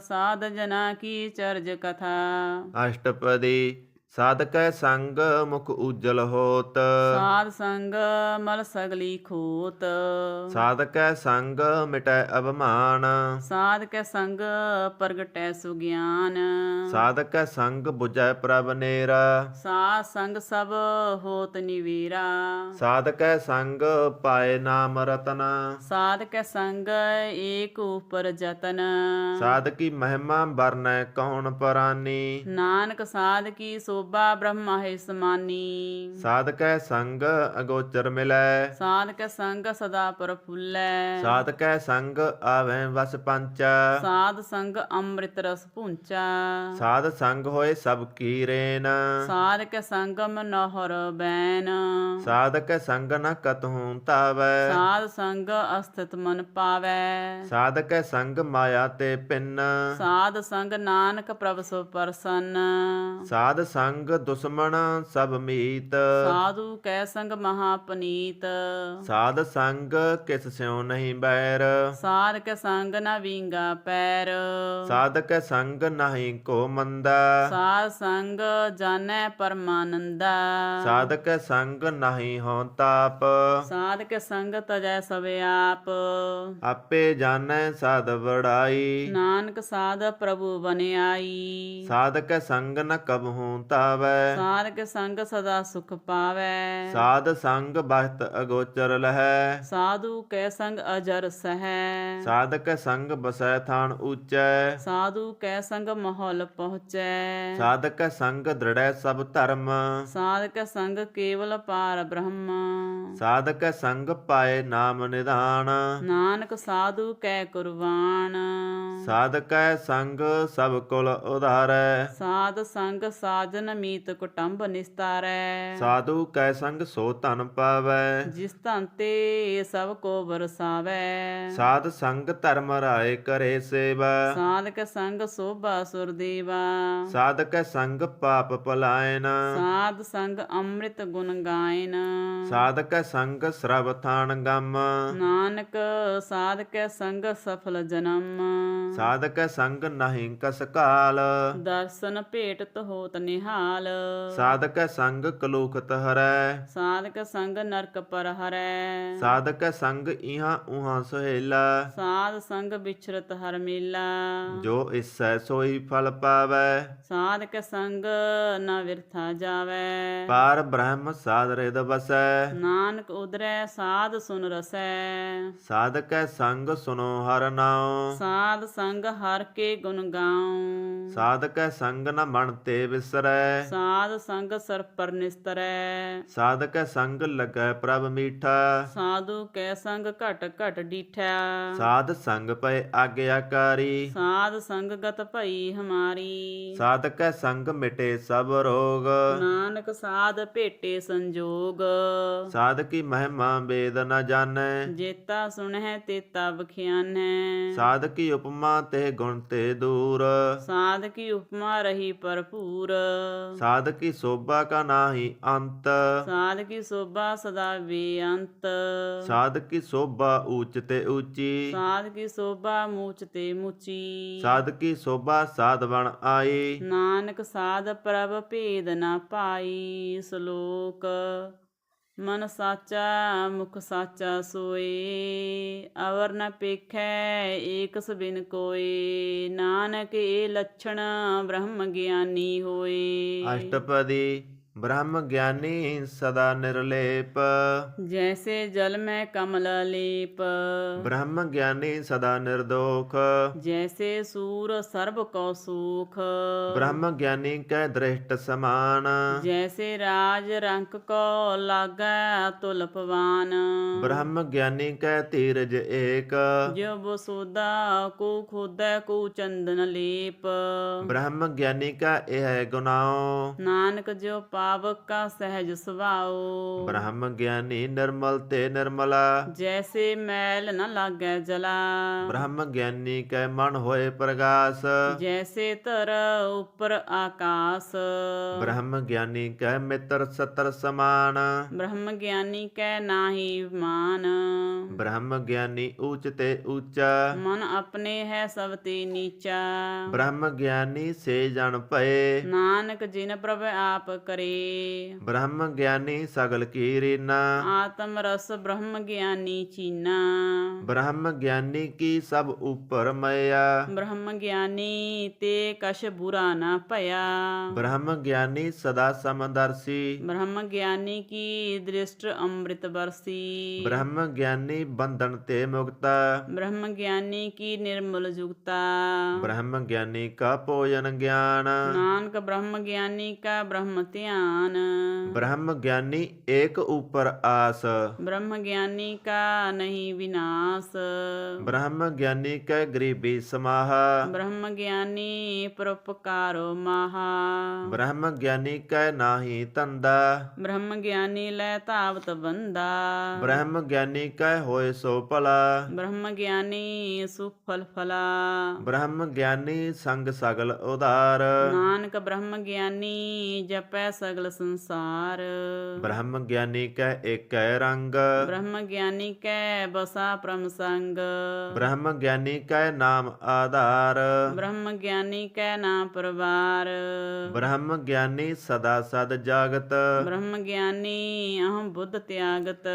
ਸਾਧ ਜਨਾ ਕੀ ਚਰਜ ਕਥਾ। ਅਸ਼ਟਪਦੀ ਸਾਧਕੈ ਸੰਗ ਮੁਖ ਉਜਲ ਹੋਤ ਸਾਧ ਸੰਗ ਮਲ ਸਗਲੀ ਖੋਤ। ਸਾਧਕੈ ਸੰਗ ਮਿਟੈ ਅਭਮਾਨ ਸਾਧਕੈ ਸੰਗ ਪ੍ਰਗਟੈ ਸੁਗਿਆਨ। ਸਾਧਕੈ ਸੰਗ 부ਜੈ ਪ੍ਰਭ ਨੇਰਾ ਸਾਧ ਸੰਗ ਸਭ ਹੋਤ ਨਿਵੀਰਾ। ਸਾਧਕੈ ਸੰਗ ਪਾਏ ਨਾਮ ਰਤਨ ਸਾਧਕੈ ਸੰਗ ਏਕ ਉਪਰ ਜਤਨ। ਸਾਧਕੀ ਮਹਿਮਾ ਵਰਨੈ ਕੌਣ ਪਰਾਨੀ ਨਾਨਕ ਸਾਧ ਕੀ ਸੋਭਾ ਬ੍ਰਹਮਾ ਹੈ ਸਮਾਨੀ। ਸਾਧਕੈ ਸੰਗ ਅਗੋਚਰ ਮਿਲੈ ਸਾਧਕੈ ਸੰਗ ਸਦਾ ਪ੍ਰਫੁੱਲੈ। ਸਾਧਕੈ ਸੰਗ ਆਵੈ ਵਸ ਪੰਚਾ ਸਾਧ ਸੰਗ ਅੰਮ੍ਰਿਤ ਰਸ ਭੁੰਚਾ। ਸਾਧ ਸੰਗ ਹੋਏ ਸਭ ਕੀ ਰੇਨ ਸਾਧਕੈ ਸੰਗਮ ਨਹਰ ਬੈਨ। ਸਾਧਕੈ ਸੰਗ ਨ ਕਤਹੂ ਤਾਵੈ ਸਾਧ ਸੰਗ ਅਸਥਿਤ ਮਨ ਪਾਵੈ। ਸਾਧਕੈ ਸੰਗ ਮਾਇਆ ਤੇ ਪਿੰਨ ਸਾਧ ਸੰਗ ਨਾਨਕ ਪ੍ਰਭ ਸੋ ਪ੍ਰਸੰਨ। ਸਾਧ ਸੰਗ ਦੁਸ਼ਮਣ ਸਭ ਮੀਤ ਸਾਧੂ ਕੈ ਸੰਗ ਮਹਾ ਪਨੀਤ। ਸਾਧ ਸੰਗ ਕਿਸ ਸਿਉ ਨਹੀਂ ਬੈਰ ਸਾਧ ਕੈ ਸੰਗ ਨ ਵਿੰਗਾ ਪੈਰ। ਸਾਧਕੈ ਸੰਗ ਨਹੀਂ ਕੋ ਮੰਦਾ ਸਾਧ ਸੰਗ ਜਾਣੈ ਪਰਮਾਨੰਦਾ। ਸਾਧਕੈ ਸੰਗ ਨਹੀਂ ਹੋਂ ਤਾਪ ਸਾਧ ਕੈ ਸੰਗ ਤਜੈ ਸਭ ਆਪ। ਆਪੇ ਜਾਣੈ ਸਾਧ ਵਡਾਈ ਨਾਨਕ ਸਾਧ ਪ੍ਰਭੂ ਬਨਿਆਈ। ਸਾਧਕੈ ਸੰਗ ਨ ਕਬਹੂ ਆਵੈ। ਸਾਧ ਕੇ ਸੰਗ ਸਦਾ ਸੁਖ ਪਾਵੈ। ਸਾਧ ਸੰਗ ਬਖਤ ਅਗੋਚਰ ਲਹੈ। ਸਾਧੂ ਕੈ ਸੰਗ ਅਜਰ ਸਹੈ। ਸਾਧਕ ਸੰਗ ਬਸੈ ਥਾਨ ਊਚੈ। ਸਾਧੂ ਕੈ ਸੰਗ ਮਹਲ ਪਹੁੰਚੈ। ਸਾਧਕ ਸੰਗ ਦ੍ਰਿੜੈ ਸਭ ਧਰਮ। ਸਾਧਕ ਸੰਗ ਕੇਵਲ ਪਾਰ ਬ੍ਰਹਮ। ਸਾਧਕ ਸੰਗ ਪਾਏ ਨਾਮ ਨਿਧਾਨ। ਨਾਨਕ ਸਾਧੂ ਕੈ ਕੁਰਬਾਨ। ਸਾਧਕ ਸੰਗ ਸਭ ਕੁਲ ਉਧਾਰੈ। ਸਾਧ ਸੰਗ ਸਾਜਨ ਮੀਤ ਕੁਟੰਬ ਨਿਸਤਾਰੈ। ਸਾਧੂ ਕੈ ਸੰਗ ਸੋ ਧਨ ਪਾਵੈ। ਜਿਸ ਧਨ ਤੇ ਸਭ ਕੋ ਵਰਸਾਵੈ। ਸਾਧ ਸੰਗ ਧਰਮ ਰਾਏ ਕਰੇ ਸੇਵਾ। ਸਾਧਕ ਸੰਗ ਸੋਭਾ ਸੁਰਦੇਵਾ। ਸਾਧਕ ਸੰਗ ਪਾਪ ਪਲਾਇਨ। ਸਾਧ ਸੰਗ ਅੰਮ੍ਰਿਤ ਗੁਣ ਗਾਇਨ। ਸਾਧਕ ਸੰਗ ਸਰਬ ਥਾਨ ਗਮ। ਨਾਨਕ ਸਾਧਕ ਸੰਗ ਸਫਲ ਜਨਮ। ਸਾਧਕ ਸੰਗ ਨਹੀਂ ਕਸ ਕਾਲ। ਦਰਸ਼ਨ ਭੇਟਤ ਹੋਤ ਨਿਹਾਲ। ਸਾਧਕ ਸੰਗ ਕਲੂਖਤ ਹਰੈ। ਸਾਧਕ ਸੰਗ ਨਰਕ ਪਰ ਹਰੈ। ਸਾਧਕ ਸੰਗ ਇਹਾਂ ਉਹਾਂ ਸੁਹੇਲਾ। ਸਾਧ ਸੰਗ ਵਿਚਰਤ ਹਰ ਮੇਲਾ। ਜੋ ਇਸੈ ਸੋਈ ਫਲ ਪਾਵੈ। ਸਾਧਕ ਸੰਗ ਨ ਵਿਰਥਾ ਜਾਵੈ। ਪਾਰ ਬ੍ਰਹਮ ਸਾਧ ਰਿਦ ਵਸੈ। ਨਾਨਕ ਉਦਰੈ ਸਾਧ ਸੁਨ ਰਸੈ। ਸਾਧਕ ਸੰਗ ਸੁਨੋ ਹਰ ਨਾਉ। ਸਾਧ ਸੰਗ ਹਰ ਕੇ ਗੁਣ ਗਾਉ। ਸਾਧਕ ਸੰਗ ਨ ਮਨ ਤੇ ਵਿਸਰੈ। ਸਾਧ ਸੰਗ ਸਰ ਪਰ ਨਿਸਤਰੈ। ਸਾਧਕ ਸੰਗ ਲੱਗੈ ਪ੍ਰਭ ਮੀਠਾ। ਸਾਧੂ ਕੈ ਸੰਗ ਘਟ ਘਟ ਡੀਠਾ। ਸਾਧ ਸੰਗ ਪਏ ਆਗਿਆਕਾਰੀ। ਸਾਧ ਸੰਗ ਗਤ ਭਈ ਹਮਾਰੀ। ਸਾਧਕ ਸੰਗ ਮਿਟੇ ਸਭ ਰੋਗ। ਨਾਨਕ ਸਾਧ ਭੇਟੇ ਸੰਜੋਗ। ਸਾਧ ਕੀ ਮਹਿਮਾ ਵੇਦ ਨ ਜਾਣੈ। ਜੇਤਾ ਸੁਣਹਿ ਤੇਤਾ ਬਖਿਆਨੈ। ਸਾਧ ਕੀ ਉਪਮਾ ਤੇ ਗੁਣ ਤੇ ਦੂਰ। ਸਾਧ ਕੀ ਉਪਮਾ ਰਹੀ ਭਰਪੂਰ। ਸਾਧ ਕੀ ਸੋਭਾ ਕਾ ਨਾਹੀ ਅੰਤ। ਸਾਧ ਕੀ ਸੋਭਾ ਸਦਾ ਬੇਅੰਤ। ਸਾਧ ਕੀ ਸੋਭਾ ਊਚ ਤੇ ਊਚੀ। ਸਾਧ ਕੀ ਸੋਭਾ ਮੂਚ ਤੇ ਮੂਚੀ। ਸਾਧ ਕੀ ਸੋਭਾ ਸਾਧ ਬਣ ਆਈ। ਨਾਨਕ ਸਾਧ ਪ੍ਰਭ ਭੇਦ ਨਾ ਪਾਈ। ਸ਼ਲੋਕ ਮਨ ਸਾਚਾ ਮੁਖ ਸਾਚਾ ਸੋਏ। ਅਵਰ ਨ ਪੇਖੈ ਏਕ ਸਬਿਨ ਕੋਏ। ਨਾਨਕ ਏ ਲੱਛਣ ਬ੍ਰਹਮ ਗਿਆਨੀ ਹੋਏ। ਅਸ਼ਟਪਦੀ ਬ੍ਰਹਮ ਗਿਆਨੀ ਸਦਾ ਨਿਰਲੇਪ। ਜੈਸੇ ਜਲ ਮੈਂ ਕਮਲ ਲੇਪ। ਬ੍ਰਹਮ ਗਿਆਨੀ ਸਦਾ ਨਿਰਦੋਖ। ਜੈਸੇ ਸੂਰ ਸਰਬ ਕੋ ਸੂਖ। ਬ੍ਰਹਮ ਗਿਆਨੀ ਕੈ ਦ੍ਰਿਸ਼ਟ ਸਮਾਨ। ਜੈਸੇ ਰਾਜ ਰੰਕ ਕੋ ਲਾਗੈ ਤੁਲ ਪਵਾਨ। ਬ੍ਰਹਮ ਗਿਆਨੀ ਕੈ ਧੀਰਜ ਏਕ। ਜਿਉ ਬਸੋਦਾ ਕੋ ਖੋਦੈ ਕੋ ਚੰਦਨ ਲੇਪ। ਬ੍ਰਹਮ ਗਿਆਨੀ ਕਾ ਇਹ ਗੁਨਾਓ। ਨਾਨਕ ਜਿਉ ਪਾਵਕ ਕਾ ਸਹਿਜ ਸੁਭਾਉ। ਬ੍ਰਹਮ ਗਿਆਨੀ ਨਿਰਮਲ ਤੇ ਨਿਰਮਲਾ। ਜੈਸੇ ਮੈਲ ਨ ਲਾਗੈ ਜਲਾ। ਬ੍ਰਹਮ ਗਿਆਨੀ ਕੈ ਮਨ ਹੋਏ ਪ੍ਰਗਾਸ। ਜੈਸੇ ਧਰ ਉਪਰ ਆਕਾਸ। ਬ੍ਰਹਮ ਗਿਆਨੀ ਕੈ ਮਿੱਤਰ ਸਤਰ ਸਮਾਨ। ਬ੍ਰਹਮ ਗਿਆਨੀ ਕੈ ਨਾਹੀ ਮਾਨ। ਬ੍ਰਹਮ ਗਿਆਨੀ ਊਚ ਤੇ ਊਚਾ। ਮਨ ਆਪਣੇ ਹੈ ਸਭ ਤੇ ਨੀਚਾ। ਬ੍ਰਹਮ ਗਿਆਨੀ ਸੇ ਜਨ ਭਏ। ਨਾਨਕ ਜਿਨ ਪ੍ਰਭ ਆਪ ਕਰੇ। ਬ੍ਰਹਮ ਗਿਆਨੀ ਸਗਲ ਕੀ ਰੀਨਾ। ਆਤਮ ਰਸ ਬ੍ਰਹਮ ਗਿਆਨੀ ਚੀਨਾ। ਬ੍ਰਹਮ ਗਿਆਨੀ ਕੀ ਸਭ ਉਪਰ ਮਇਆ। ਬ੍ਰਹਮ ਗਿਆਨੀ ਤੇ ਕਛ ਬੁਰਾ ਨਾ ਭਇਆ। ਬ੍ਰਹਮ ਗਿਆਨੀ ਸਦਾ ਸਮਦਰਸੀ। ਬ੍ਰਹਮ ਗਿਆਨੀ ਕੀ ਦ੍ਰਿਸ਼ਟ ਅੰਮ੍ਰਿਤ ਬਰਸੀ। ਬ੍ਰਹਮ ਗਿਆਨੀ ਬੰਧਨ ਤੇ ਮੁਕਤਾ। ਬ੍ਰਹਮ ਗਿਆਨੀ ਕੀ ਨਿਰਮਲ ਜੁਗਤਾ। ਬ੍ਰਹਮ ਗਿਆਨੀ ਕਾ ਭੋਜਨ ਗਿਆਨ। ਨਾਨਕ ਬ੍ਰਹਮ ਗਿਆਨੀ ਕਾ ਬ੍ਰਹਮ ਧਿਆਨ। ਬ੍ਰਹਮ ਗਿਆਨੀ ਏਕ ਉਪਰ ਆਸ। ਬ੍ਰਹਮ ਗਿਆਨੀ ਕਾ ਨਹੀਂ ਵਿਨਾਸ਼। ਬ੍ਰਹਮ ਗਿਆਨੀ ਕੈ ਗਰੀਬੀ ਸਮਾਹਾ। ਬ੍ਰਹਮ ਗਿਆਨੀ ਪਰਉਪਕਾਰੋ ਮਾਹਾ। ਬ੍ਰਹਮ ਗਿਆਨੀ ਕੈ ਨਾਹੀ ਧੰਦਾ। ਬ੍ਰਹਮ ਗਿਆਨੀ ਲੈ ਧਾਵਤ ਬੰਦਾ। ਬ੍ਰਹਮ ਗਿਆਨੀ ਕੈ ਹੋਏ ਸੋ ਭਲਾ। ਬ੍ਰਹਮ ਗਿਆਨੀ ਸੁਖ ਫਲ ਫਲਾ। ਬ੍ਰਹਮ ਗਿਆਨੀ ਸੰਗ ਸਗਲ ਉਧਾਰ। ਨਾਨਕ ਬ੍ਰਹਮ ਗਿਆਨੀ ਜਪੈ ਸਗਲ ਸੰਸਾਰ। ਬ੍ਰਹਮ ਗਿਆਨੀ ਕੈ ਏਕੈ ਰੰਗ, ਬ੍ਰਹਮ ਗਿਆਨੀ ਕੈ ਬਸਾ ਪ੍ਰਮ ਸੰਗ। ਬ੍ਰਹਮ ਗਿਆਨੀ ਕੈ ਨਾਮ ਆਧਾਰ, ਬ੍ਰਹਮ ਗਿਆਨੀ ਕੈ ਨਾਮ ਪਰਵਾਰ। ਬ੍ਰਹਮ ਗਿਆਨੀ ਸਦਾ ਸਦ ਜਾਗਤ, ਬ੍ਰਹਮ ਗਿਆਨੀ ਅਹੰ ਬੁੱਧ ਤਿਆਗਤ।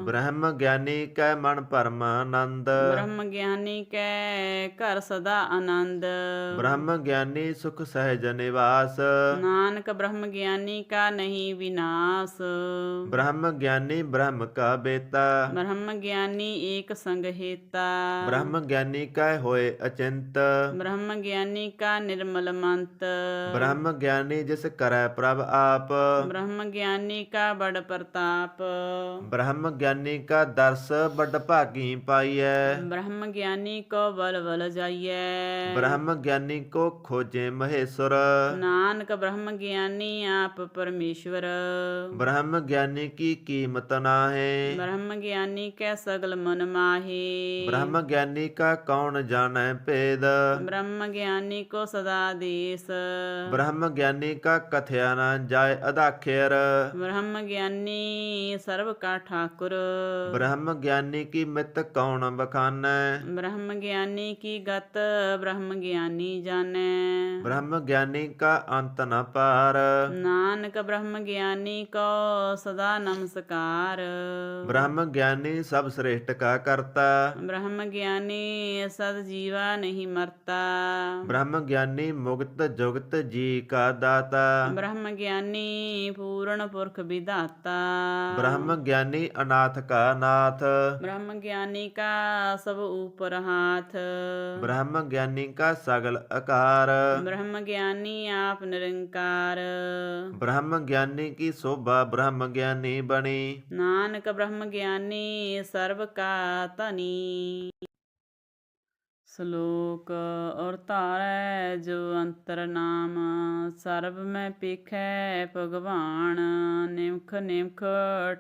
ਬ੍ਰਹਮ ਗਿਆਨੀ ਕੈ ਮਨ ਪਰਮ ਆਨੰਦ, ਬ੍ਰਹਮ ਗਿਆਨੀ ਕੈ ਘਰ ਸਦਾ ਆਨੰਦ। ਬ੍ਰਹਮ ਗਿਆਨੀ ਸੁਖ ਸਹਿਜ ਨਿਵਾਸ, ਨਾਨਕ ਬ੍ਰਹਮ ਗਿਆਨੀ ਕਾ ਨਹੀਂ ਵਿਨਾਸ਼। ਬ੍ਰਹਮ ਗਿਆਨੀ ਬ੍ਰਹਮ ਕਾ ਬੇਤਾ, ਬ੍ਰਹਮ ਗਿਆਨੀ ਏਕ ਸੰਗ ਹੇਤਾ। ਬ੍ਰਹਮ ਗਿਆਨੀ ਕੈ ਹੋਏ ਅਚਿੰਤ, ਬ੍ਰਹਮ ਗਿਆਨੀ ਕਾ ਨਿਰਮਲ ਮੰਤ। ਬ੍ਰਹਮ ਗਿਆਨੀ ਜਿਸ ਕਰੈ ਪ੍ਰਭ ਆਪ, ਬ੍ਰਹਮ ਗਿਆਨੀ ਕਾ ਬੜ ਪ੍ਰਤਾਪ। ਬ੍ਰਹਮ ਗਿਆਨੀ ਕਾ ਦਰਸ ਵੱਡ ਭਾਗੀ ਪਾਈਐ, ਬ੍ਰਹਮ ਗਿਆਨੀ ਕੋ ਬਲ ਬਲ ਜਾਈਐ। ਬ੍ਰਹਮ ਗਿਆਨੀ ਕੋ ਖੋਜੇ ਮਹੇਸ਼ਵਰ, ਨਾਨਕ ਬ੍ਰਹਮ ਗਿਆਨੀ ਆਪ ਪਰਮੇਸ਼ਵਰ। ਬ੍ਰਹਮ ਗਿਆਨੀ ਕੀ ਕੀਮਤ ਨਾਹੀਂ, ਬ੍ਰਹਮ ਗਿਆਨੀ ਕੈ ਸਗਲ ਮਨ ਮਾਹੀ। ਬ੍ਰਹਮ ਗਿਆਨੀ ਕਾ ਕੌਣ ਜਾਣੈ ਭੇਦ, ਬ੍ਰਹਮ ਗਿਆਨੀ ਕੋ ਸਦਾ ਦੇਸ। ਬ੍ਰਹਮ ਗਿਆਨੀ ਕਾ ਕਥਿਆ ਨਾ ਜਾਏ ਅਦਾਖਿਰ, ਬ੍ਰਹਮ ਗਿਆਨੀ ਸਰਬ ਕਾ ਠਾਕੁਰ। ਬ੍ਰਹਮ ਗਿਆਨੀ ਕੀ ਮਿਤ ਕੌਣ ਬਖਾਨੈ, ਬ੍ਰਹਮ ਗਿਆਨੀ ਕੀ ਗਤ ਬ੍ਰਹਮ ਗਿਆਨੀ ਜਾਣੈ। ਬ੍ਰਹਮ ਗਿਆਨੀ ਕਾ ਅੰਤ ਨ ਪਾਰ, ਨਾਨਕ ਬ੍ਰਹਮ ਗਿਆਨੀ ਕੋ ਸਦਾ ਨਮਸਕਾਰ। ਬ੍ਰਹਮ ਗਿਆਨੀ ਸਭ ਸ੍ਰੇਸ਼ਟ ਕਾ ਕਰਤਾ, ਬ੍ਰਹਮ ਗਿਆਨੀ ਸਦ ਜੀਵਾ ਨਹੀਂ ਮਰਤਾ। ਬ੍ਰਹਮ ਗਿਆਨੀ ਮੁਕਤ ਜੁਗਤ ਜੀ ਕਾ ਦਾਤਾ, ਬ੍ਰਹਮ ਗਿਆਨੀ ਪੂਰਨ ਪੁਰਖ ਵਿਧਾਤਾ। ਬ੍ਰਹਮ ਗਿਆਨੀ ਅਨਾਥ ਕਾ ਨਾਥ, ਬ੍ਰਹਮ ਗਿਆਨੀ ਕਾ ਸਭ ਊਪਰ ਹਾਥ। ਬ੍ਰਹਮ ਗਿਆਨੀ ਕਾ ਸਗਲ ਆਕਾਰ, ਬ੍ਰਹਮ ਗਿਆਨੀ ਆਪ ਨਿਰੰਕਾਰ। ਬ੍ਰਹਮ ਗਿਆਨੀ ਕੀ ਸੋਭਾ ਬ੍ਰਹਮ ਗਿਆਨੀ ਬਣੀ, ਨਾਨਕ ਬ੍ਰਹਮ ਗਿਆਨੀ ਸਰਬ ਕਾ ਧਨੀ। ਸ਼ਲੋਕ ਔਰ ਧਾਰੈ ਜੋ ਅੰਤਰ ਨਾਮ, ਸਰਬ ਮੈਂ ਪੇਖੈ ਭਗਵਾਨ। ਨਿਮਖ ਨਿਮਖ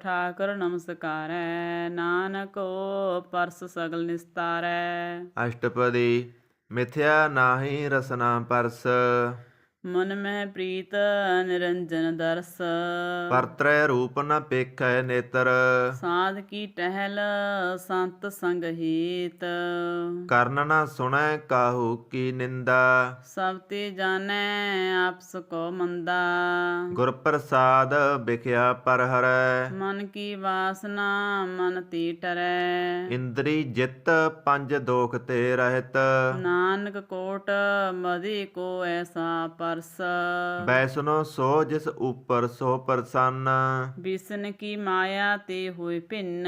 ਠਾਕੁਰ ਨਮਸਕਾਰੈ, ਨਾਨਕੋ ਪਰਸ ਸਗਲ ਨਿਸਤਾਰੈ। ਅਸ਼ਟਪਦੀ ਮਿਥਿਆ ਨਾਹੀ ਰਸਨਾ ਪਰਸ, ਮਨ ਮਹਿ ਪ੍ਰੀਤ ਨਿਰੰਜਨ ਦਰਸ। ਪਰਤਰੈ ਰੂਪ ਨ ਪੇਖੈ ਨੇਤਰ, ਸਾਧ ਕੀ ਟਹਿਲ ਸੰਤ ਸੰਗ ਹੀਤ। ਕਰਨ ਨ ਸੁਣੈ ਕਾਹੂ ਕੀ ਨਿੰਦਾ, ਸਭ ਤੇ ਜਾਣੈ ਆਪਸ ਕੋ ਮੰਦਾ। ਗੁਰ ਪ੍ਰਸਾਦ ਬਿਖਿਆ ਪਰ ਹਰੈ, ਮਨ ਕੀ ਵਾਸਨਾ ਮਨ ਤੇ ਟਰੈ। ਇੰਦਰੀ ਜਿਤ ਪੰਜ ਦੋਖ ਤੇ ਰਹਿਤ, ਨਾਨਕ ਕੋਟ ਮਦੇ ਕੋ ਐਸਾ ਪਰਸ। ਬੈਸਨੋ ਸੋ ਜਿਸ ਉਪਰ ਸੋ ਪ੍ਰਸੰਨ, ਬਿਸਨ ਕੀ ਮਾਇਆ ਤੇ ਹੋਏ ਭਿੰਨ।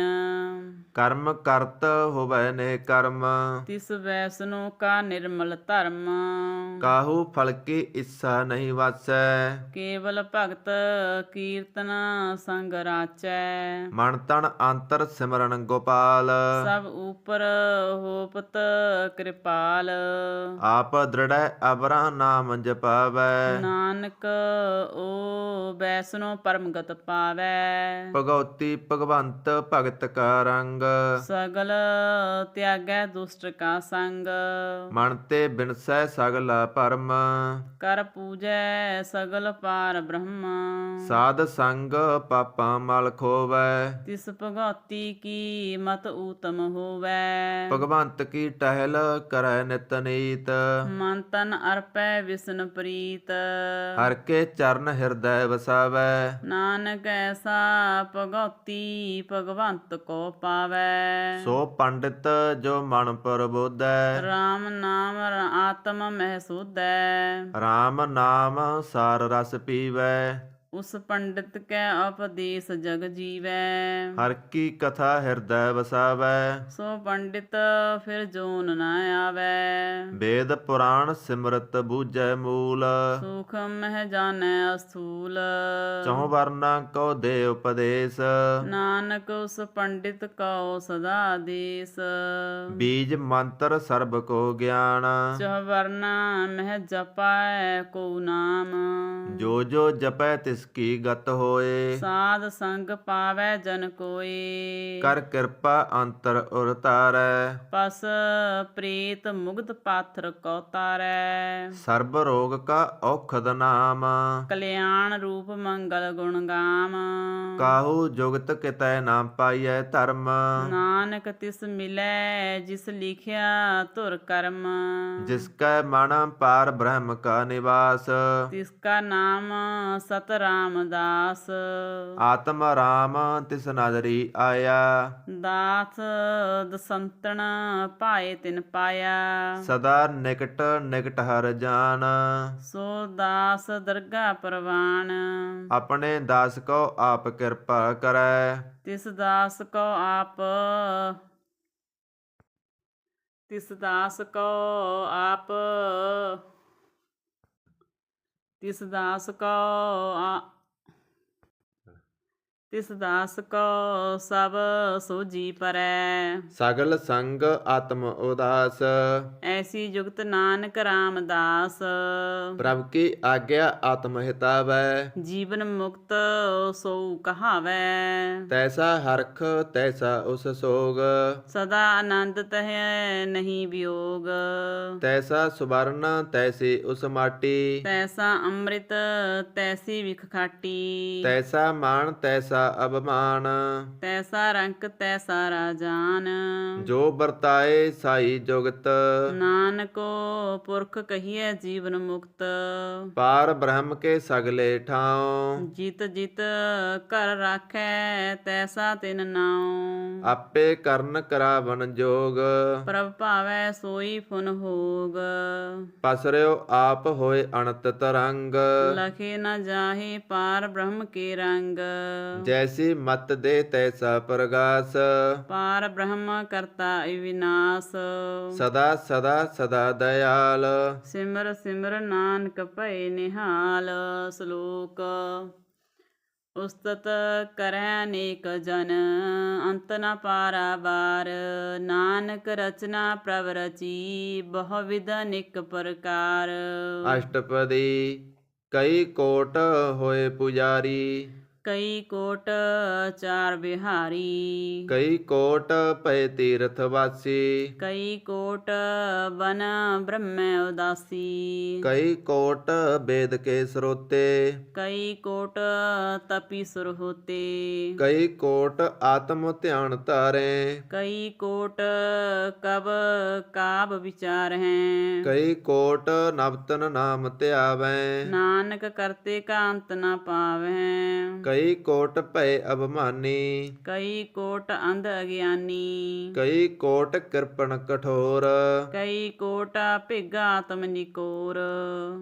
ਕਰਮ ਕਰਤ ਹੋਵੈ ਨੇ ਕਰਮ, ਤਿਸ ਵੈਸਨੋ ਕਾ ਨਿਰਮਲ ਧਰਮ। ਕਾਹੂ ਫਲ ਕੀ ਇੱਛਾ ਨਹੀਂ ਵਾਸੈ, ਕੇਵਲ ਭਗਤ ਕੀਰਤਨ ਸੰਗ ਰਾਚੈ। ਮਨ ਤਨ ਅੰਤਰ ਸਿਮਰਨ ਗੋਪਾਲ, ਸਭ ਉਪਰ ਹੋਪਤ ਕਿਰਪਾਲ। ਆਪ ਦ੍ਰਿੜੈ ਅਵਰਾ ਨਾਮ ਜਪਾਵੈ, ਨਾਨਕ ਓ ਵੈਸਨੋ ਪਰਮਗਤ ਪਾਵੈ। ਭਗਉਤੀ ਭਗਵੰਤ ਭਗਤ ਕਾ ਰੰਗ, ਸਗਲ ਤਿਆਗੈ ਦੁਸ਼ਟ ਕਾ ਸੰਗ। ਮਨ ਤੇ ਬਿਨਸੈ ਸਗਲਾ ਭਰਮ, ਕਰ ਪੂਜੈ ਸਗਲ ਪਾਰ ਬ੍ਰਹਮ। ਸਾਧ ਸੰਗ ਪਾਪਾਂ ਮਲ ਖੋਵੈ, ਤਿਸ ਭਗਉਤੀ ਕੀ ਮਤ ਊਤਮ ਹੋਵੈ। ਭਗਵੰਤ ਕੀ ਟਹਿਲ ਕਰੈ ਨਿਤ ਨੀਤ, ਮਨ ਤਨ ਅਰਪੈ ਵਿਸ਼ਨ ਪ੍ਰੀਤ। ਹਰ ਕੇ ਚਰਨ ਹਿਰਦੈ ਵਸਾਵੈ, ਨਾਨਕ ਐਸਾ ਭਗਉਤੀ ਭਗਵੰਤ ਕੋ ਪਾਵੈ। ਸੋ ਪੰਡਿਤ ਜੋ ਮਨ ਪ੍ਰਬੋਧੈ, ਰਾਮ ਨਾਮ ਆਤਮ ਮਹਿ ਸੋਧੈ। RAM ਨਾਮ ਸਾਰ ਰਸ ਪੀਵੈ, ਉਸ ਪੰਡਿਤ ਕੈ ਉਪਦੇਸ ਜਗ ਜੀਵੈ। ਹਰ ਕੀ ਕਥਾ ਹਿਰਦੈ ਵਸਾਵੈ, ਸੋ ਪੰਡਿਤ ਫਿਰ ਜੋਨ ਨ ਆਵੈ। ਵੇਦ ਪੁਰਾਣ ਸਿਮਰਤ ਬੂਝੈ ਮੂਲ, ਸੁਖ ਮਹਿ ਜਾਣੈ ਅਸਥੂਲ। ਚਹੁ ਵਰਨਾ ਕੋ ਦੇ ਉਪਦੇਸ਼, ਨਾਨਕ ਉਸ ਪੰਡਿਤ ਕਉ ਸਦਾ ਆਦੇਸ। ਬੀਜ ਮੰਤਰ ਸਰਬ ਕੋ ਗਿਆਨ, ਚਹੁ ਵਰਨਾ ਮਹਿ ਜਪੈ ਕੋ ਨਾਮ। ਜੋ ਜੋ ਜਪੈ ਤਿਸ ਤਿਸ ਕੀ ਗਤ ਹੋਏ। ਸਾਧ ਸੰਗ ਪਾਵੈ ਜਨ ਕੋਏ। ਕਰ ਕਿਰਪਾ ਅੰਤਰ ਉਰ ਧਾਰੈ। ਪਸ ਪ੍ਰੇਤ ਮੁਗਧ ਪਾਥਰ ਕਉ ਤਾਰੈ। ਸਰਬ ਰੋਗ ਕਾ ਔਖਦ ਨਾਮ। ਕਲਿਆਣ ਰੂਪ ਮੰਗਲ ਗੁਣ ਗਾਮ। ਕਾਹੂ ਜੁਗਤ ਕਿਤੈ ਨਾ ਪਾਈਐ ਧਰਮ। ਨਾਨਕ ਤਿਸ ਮਿਲੈ ਜਿਸ ਲਿਖਿਆ ਧੁਰ ਕਰਮ। ਜਿਸ ਕੈ ਮਨ ਪਾਰ ਬ੍ਰਹਮ ਕਾ ਨਿਵਾਸ। ਤਿਸ ਕਾ ਨਾਮ ਸਤ ਰਾਮਦਾਸ। ਆਤਮ ਰਾਮ ਤਿਸ ਨਦਰੀ ਆਇਆ। ਦਾਸ ਦਸੰਤਨ ਭਾਏ ਤਿਨ ਪਾਇਆ। ਸਦਾ ਨਿਕਟ ਨਿਕਟ ਹਰ ਜਾਨ। ਸੋ ਦਾਸ ਦਰਗਾ ਪ੍ਰਵਾਨ। ਆਪਣੇ ਦਾਸ ਕੋ ਆਪ ਕਿਰਪਾ ਕਰੈ। ਤਿਸ ਦਾਸ ਕੋ ਆਪ ਤਿਸ ਦਾਸ ਕੋ ਆਪ ਤਿਸ ਦਾਸ ਕੋ ਤਿਸ ਦਾਸ ਕੋ ਸਭ ਸੋਜੀ ਪਰੈ। ਸਗਲ ਸੰਗ ਆਤਮ ਉਦਾਸ। ਐਸੀ ਜੁਗਤ ਨਾਨਕ ਰਾਮਦਾਸ। ਪ੍ਰਭ ਕੀ ਆਗਿਆ ਆਤਮ ਹਿਤਾਵੈ। ਜੀਵਨ ਮੁਕਤ ਸੋ ਕਹਾਵੈ। ਤੈਸਾ ਹਰਖ ਤੈਸਾ ਉਸ ਸੋਗ। ਸਦਾ ਆਨੰਦ ਤਹਿ ਨਹੀਂ ਵਿਯੋਗ। ਤੈਸਾ ਸੁਵਰਨ ਤੈਸੀ ਉਸ ਮਾਟੀ। ਤੈਸਾ ਅੰਮ੍ਰਿਤ ਤੈਸੀ ਵਿਖ ਖਾਟੀ। ਤੈਸਾ ਮਾਨ ਤੈਸਾ ਅਭਮਾਨ। ਤੈਸਾ ਰੰਕ ਤੈਸਾ ਰਾਜਾਨ। ਜੋ ਵਰਤਾਏ ਸਾਈ ਜੁਗਤ। ਨਾਨਕੋ ਪੁਰਖ ਕਹੀਐ ਜੀਵਨ ਮੁਕਤ। ਪਾਰ ਬ੍ਰਹਮ ਕੇ ਸਗਲੇ ਠਾਉ। ਜਿਤ ਜਿਤ ਘਰ ਰਾਖੈ ਤੈਸਾ ਤਿਨ ਨਾਉ। ਆਪੇ ਕਰਨ ਕਰਾਵਨ ਜੋਗ। ਪ੍ਰਭ ਭਾਵੈ ਸੋਈ ਫੁਨ ਹੋਗ। ਪਸਰਿਓ ਆਪ ਹੋਏ ਅਣਤ ਤਰੰਗ। ਲਖੇ ਨ ਜਾਹੇ ਪਾਰ ਬ੍ਰਹਮ ਕੇ ਰੰਗ। ਜੈਸੀ ਮਤ ਦੇ ਤੈਸਾ ਪ੍ਰਗਾਸ। ਪਾਰ ਬ੍ਰਹਮ ਕਰਤਾ ਅਵਿਨਾਸ਼। ਸਦਾ ਸਦਾ ਸਦਾ ਦਇਆਲ। ਸਿਮਰ ਸਿਮਰ ਨਾਨਕ ਭਏ ਨਿਹਾਲ। ਸ਼ਲੋਕ ਉਸਤਤ ਕਰੈ ਅਨੇਕ ਜਨ ਅੰਤ ਨ ਪਾਰਾਵਾਰ। ਨਾਨਕ ਰਚਨਾ ਪ੍ਰਭ ਰਚੀ ਬਹੁ ਵਿਧ ਅਨੇਕ ਪ੍ਰਕਾਰ। ਅਸ਼ਟਪਦੀ ਕਈ ਕੋਟ ਹੋਏ ਪੁਜਾਰੀ। ਕਈ ਕੋਟ ਚਾਰ ਬਿਹਾਰੀ। ਕਈ ਕੋਟ ਭਏ ਤੀਰਥ ਵਾਸੀ। ਕਈ ਕੋਟ ਬਨ ਬ੍ਰਹਮੈ ਉਦਾਸੀ। ਕਈ ਕੋਟ ਵੇਦ ਕੇ ਸਰੋਤੇ। ਕਈ ਕੋਟ ਤਪੀ ਸੁਰ ਹੋਤੇ। ਕਈ ਕੋਟ ਆਤਮ ਧਿਆਨ ਧਾਰੇ। ਕਈ ਕੋਟ ਕਬ ਕਾਬ ਵਿਚਾਰ ਹੈ। ਕਈ ਕੋਟ ਨਵਤਨ ਨਾਮ ਧਿਆਵੈ। ਨਾਨਕ ਕਰਤੇ ਕਾ ਅੰਤ ਨ ਪਾਵੈ। ਕਈ ਕੋਟ ਭਏ ਅਭਮਾਨੀ। ਕਈ ਕੋਟ ਅੰਧ ਅਗਿਆਨੀ। ਕਈ ਕੋਟ ਕਿਰਪਣ ਕਠੋਰ। ਕਈ ਕੋਟ ਭਿਗ ਆਤਮ ਨਿਕੋਰ।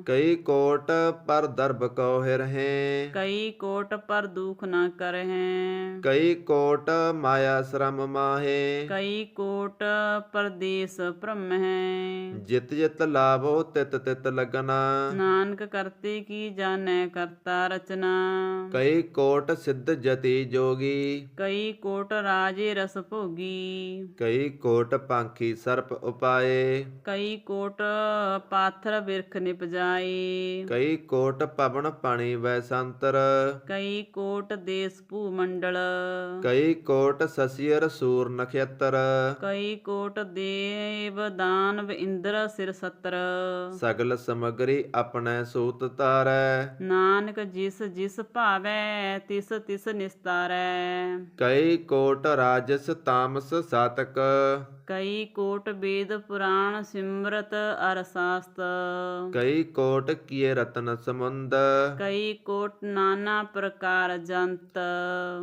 ਕਈ ਕੋਟ ਪਰ ਦਰਬ ਕਉ ਹਿਰਹਿ। ਕਈ ਕੋਟ ਪਰ ਦੁਖ ਨ ਕਰਹਿ। ਕਈ ਕੋਟ ਮਾਇਆ ਸ਼ਰਮ ਮਾਹੇ। ਕਈ ਕੋਟ ਪਰਦੇਸ ਭ੍ਰਮ ਹੈ। ਜਿਤ ਜਿਤ ਲਾਭੋ ਤਿਤ ਤਿਤ ਲਗਨਾ। ਨਾਨਕ ਕਰਤੇ ਕੀ ਜਾਣੈ ਕਰਤਾ ਰਚਨਾ। ਕਈ ਕੋਟ ਸਿੱਧ ਜਤੀ ਜੋਗੀ। ਕਈ ਕੋਟ ਰਾਜੇ ਰਸ ਭੋਗੀ। ਕਈ ਕੋਟ ਪਾਂਖੀ ਸਰਪ ਉਪਾਏ। ਕਈ ਕੋਟ ਪਾਥਰ ਬਿਰਖ ਨਿਪਜਾਏ। ਕਈ ਕੋਟ ਪਵਨ ਪਾਣੀ ਵੈ ਸੰਤਰ। ਕਈ ਕੋਟ ਦੇਸ ਭੂ ਮੰਡਲ। ਕਈ ਕੋਟ ਸਸੀਰ ਸੂਰ ਨਖੇਤਰ। ਕਈ ਕੋਟ ਦੇਵ ਦਾਨਵ ਇੰਦਰ ਸਿਰ ਸਤਰ। ਸਗਲ ਸਮਗਰੀ ਆਪਣੇ ਸੂਤ ਧਾਰੈ। ਨਾਨਕ ਜਿਸ ਜਿਸ ਭਾਵੈ ਤਿਸ ਤਿਸ ਨਿਸਤਾਰੈ। ਕਈ ਕੋਟ ਰਾਜਸ ਤਾਮਸ ਸਾਤਕ। ਕਈ ਕੋਟ ਵੇਦ ਪੁਰਾਣ ਸਿਮਰਤ ਅਰ ਸਾਸਤ। ਕਈ ਕੋਟ ਕੀਏ ਰਤਨ ਸਮੁੰਦ। ਕਈ ਕੋਟ ਨਾਨਾ ਪ੍ਰਕਾਰ ਜੰਤ।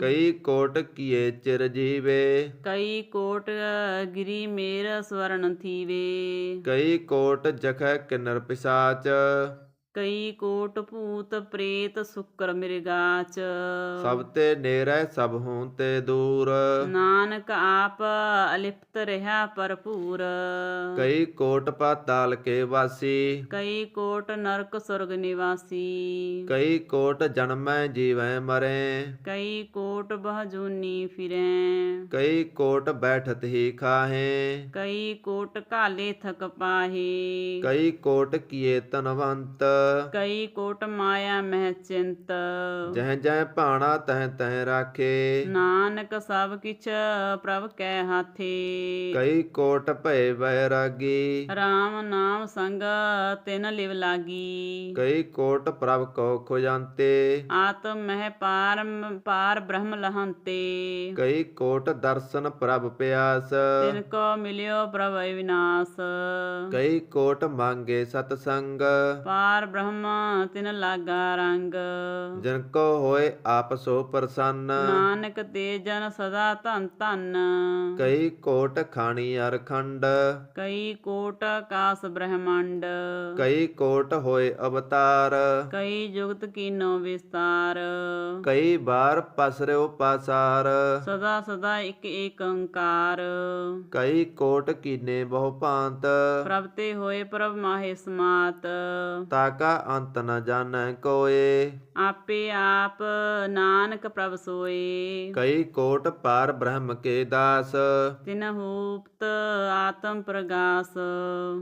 ਕਈ ਕੋਟ ਕੀਏ ਚਿਰ ਜੀਵੇ। ਕਈ ਕੋਟ ਗਿਰੀ ਮੇਰ ਸਵਰਨ ਥੀਵੇ। ਕਈ ਕੋਟ ਜਖੈ ਕਿਨਰ ਪਿਸਾਚ। ਕਈ ਕੋਟ ਭੂਤ ਪ੍ਰੇਤ ਸੁਕਰ ਮਿਰਗਾਚ। ਸਭ ਤੇ ਨੇਰੈ ਸਭ ਹੂੰ ਤੇ ਦੂਰ। ਨਾਨਕ ਆਪ ਅਲਿਪਤ ਰਿਹਾ ਭਰਪੂਰ। ਕਈ ਕੋਟ ਪਾਤਾਲ ਕੇ ਵਾਸੀ। ਕਈ ਕੋਟ ਨਰਕ ਸੁਰਗ ਨਿਵਾਸੀ। ਕਈ ਕੋਟ ਜਨਮੈ ਜੀਵੈ ਮਰੈ। ਕਈ ਕੋਟ ਬਹੁ ਜੂਨੀ ਫਿਰੈ। ਕਈ ਕੋਟ ਬੈਠਤ ਹੀ ਖਾਹੇ। ਕਈ ਕੋਟ ਕਾਲੇ ਥਕ ਪਾਹੇ। ਕਈ ਕੋਟ ਕੀਏ ਤਨਵੰਤ। ਕਈ ਕੋਟ ਮਾਇਆ ਮਹਿ ਚਿੰਤ। ਜਹ ਜਹ ਭਾਣਾ ਤਹ ਤਹ ਰਾਖੇ। ਨਾਨਕ ਸਭ ਕਿਛ ਪ੍ਰਭ ਕੈ ਹਾਥੀ। ਕਈ ਕੋਟ ਭਏ ਬੈਰਾਗੀ। ਰਾਮ ਨਾਮ ਸੰਗ ਤਿਨ ਲਿਵ ਲਾਗੀ। ਕਈ ਕੋਟ ਪ੍ਰਭ ਕੋ ਖੁਜਾਂਤੇ। ਆਤਮ ਮਹਿ ਪਾਰ ਬ੍ਰਹਮ ਲਹੰਤੇ। ਕਈ ਕੋਟ ਦਰਸ਼ਨ ਪ੍ਰਭ ਪਿਆਸ। ਤਿਨ ਕੋ ਮਿਲਿਓ ਪ੍ਰਭ ਵਿਨਾਸ਼। ਕਈ ਕੋਟ ਮੰਗੇ ਸਤਸੰਗ। ਪਾਰ ਬ੍ਰਹਮ ਤਿਨ ਲਾਗਾ ਰੰਗ। ਜਿਨ ਕੋ ਹੋਏ ਆਪ ਸੋ ਪ੍ਰਸੰਨ। ਨਾਨਕ ਤੇ ਜਨ ਸਦਾ ਧਨ ਧਨ। ਕਈ ਕੋਟ ਖਾਣੀ ਅਰਖੰਡ। ਕਈ ਕੋਟ ਆਕਾਸ ਬ੍ਰਹਮੰਡ। ਕਈ ਕੋਟ ਹੋਏ ਅਵਤਾਰ। ਕਈ ਜੁਗਤ ਕੀਨੋ ਵਿਸਤਾਰ। ਕਈ ਬਾਰ ਪਸਰਿਓ ਪਾਸਾਰ। ਸਦਾ ਸਦਾ ਇਕ ਏਕੰਕਾਰ। ਕਈ ਕੋਟ ਕੀਨੇ ਬਹੁ ਭਾਂਤ। ਪ੍ਰਭ ਤੇ ਹੋਏ ਪ੍ਰਭ ਮਾਹੇ ਸਮਾਤ। ਤਾਕਾ ਅੰਤ ਨ ਜਾਣੈ ਕੋਏ। ਆਪੇ ਆਪ ਨਾਨਕ ਪ੍ਰਭ ਸੋਏ। ਕਈ ਕੋਟ ਪਾਰ ਬ੍ਰਹਮ ਕੇ ਦਾਸ। ਤਿਨ ਹੂਪਤ ਆਤਮ ਪ੍ਰਗਾਸ।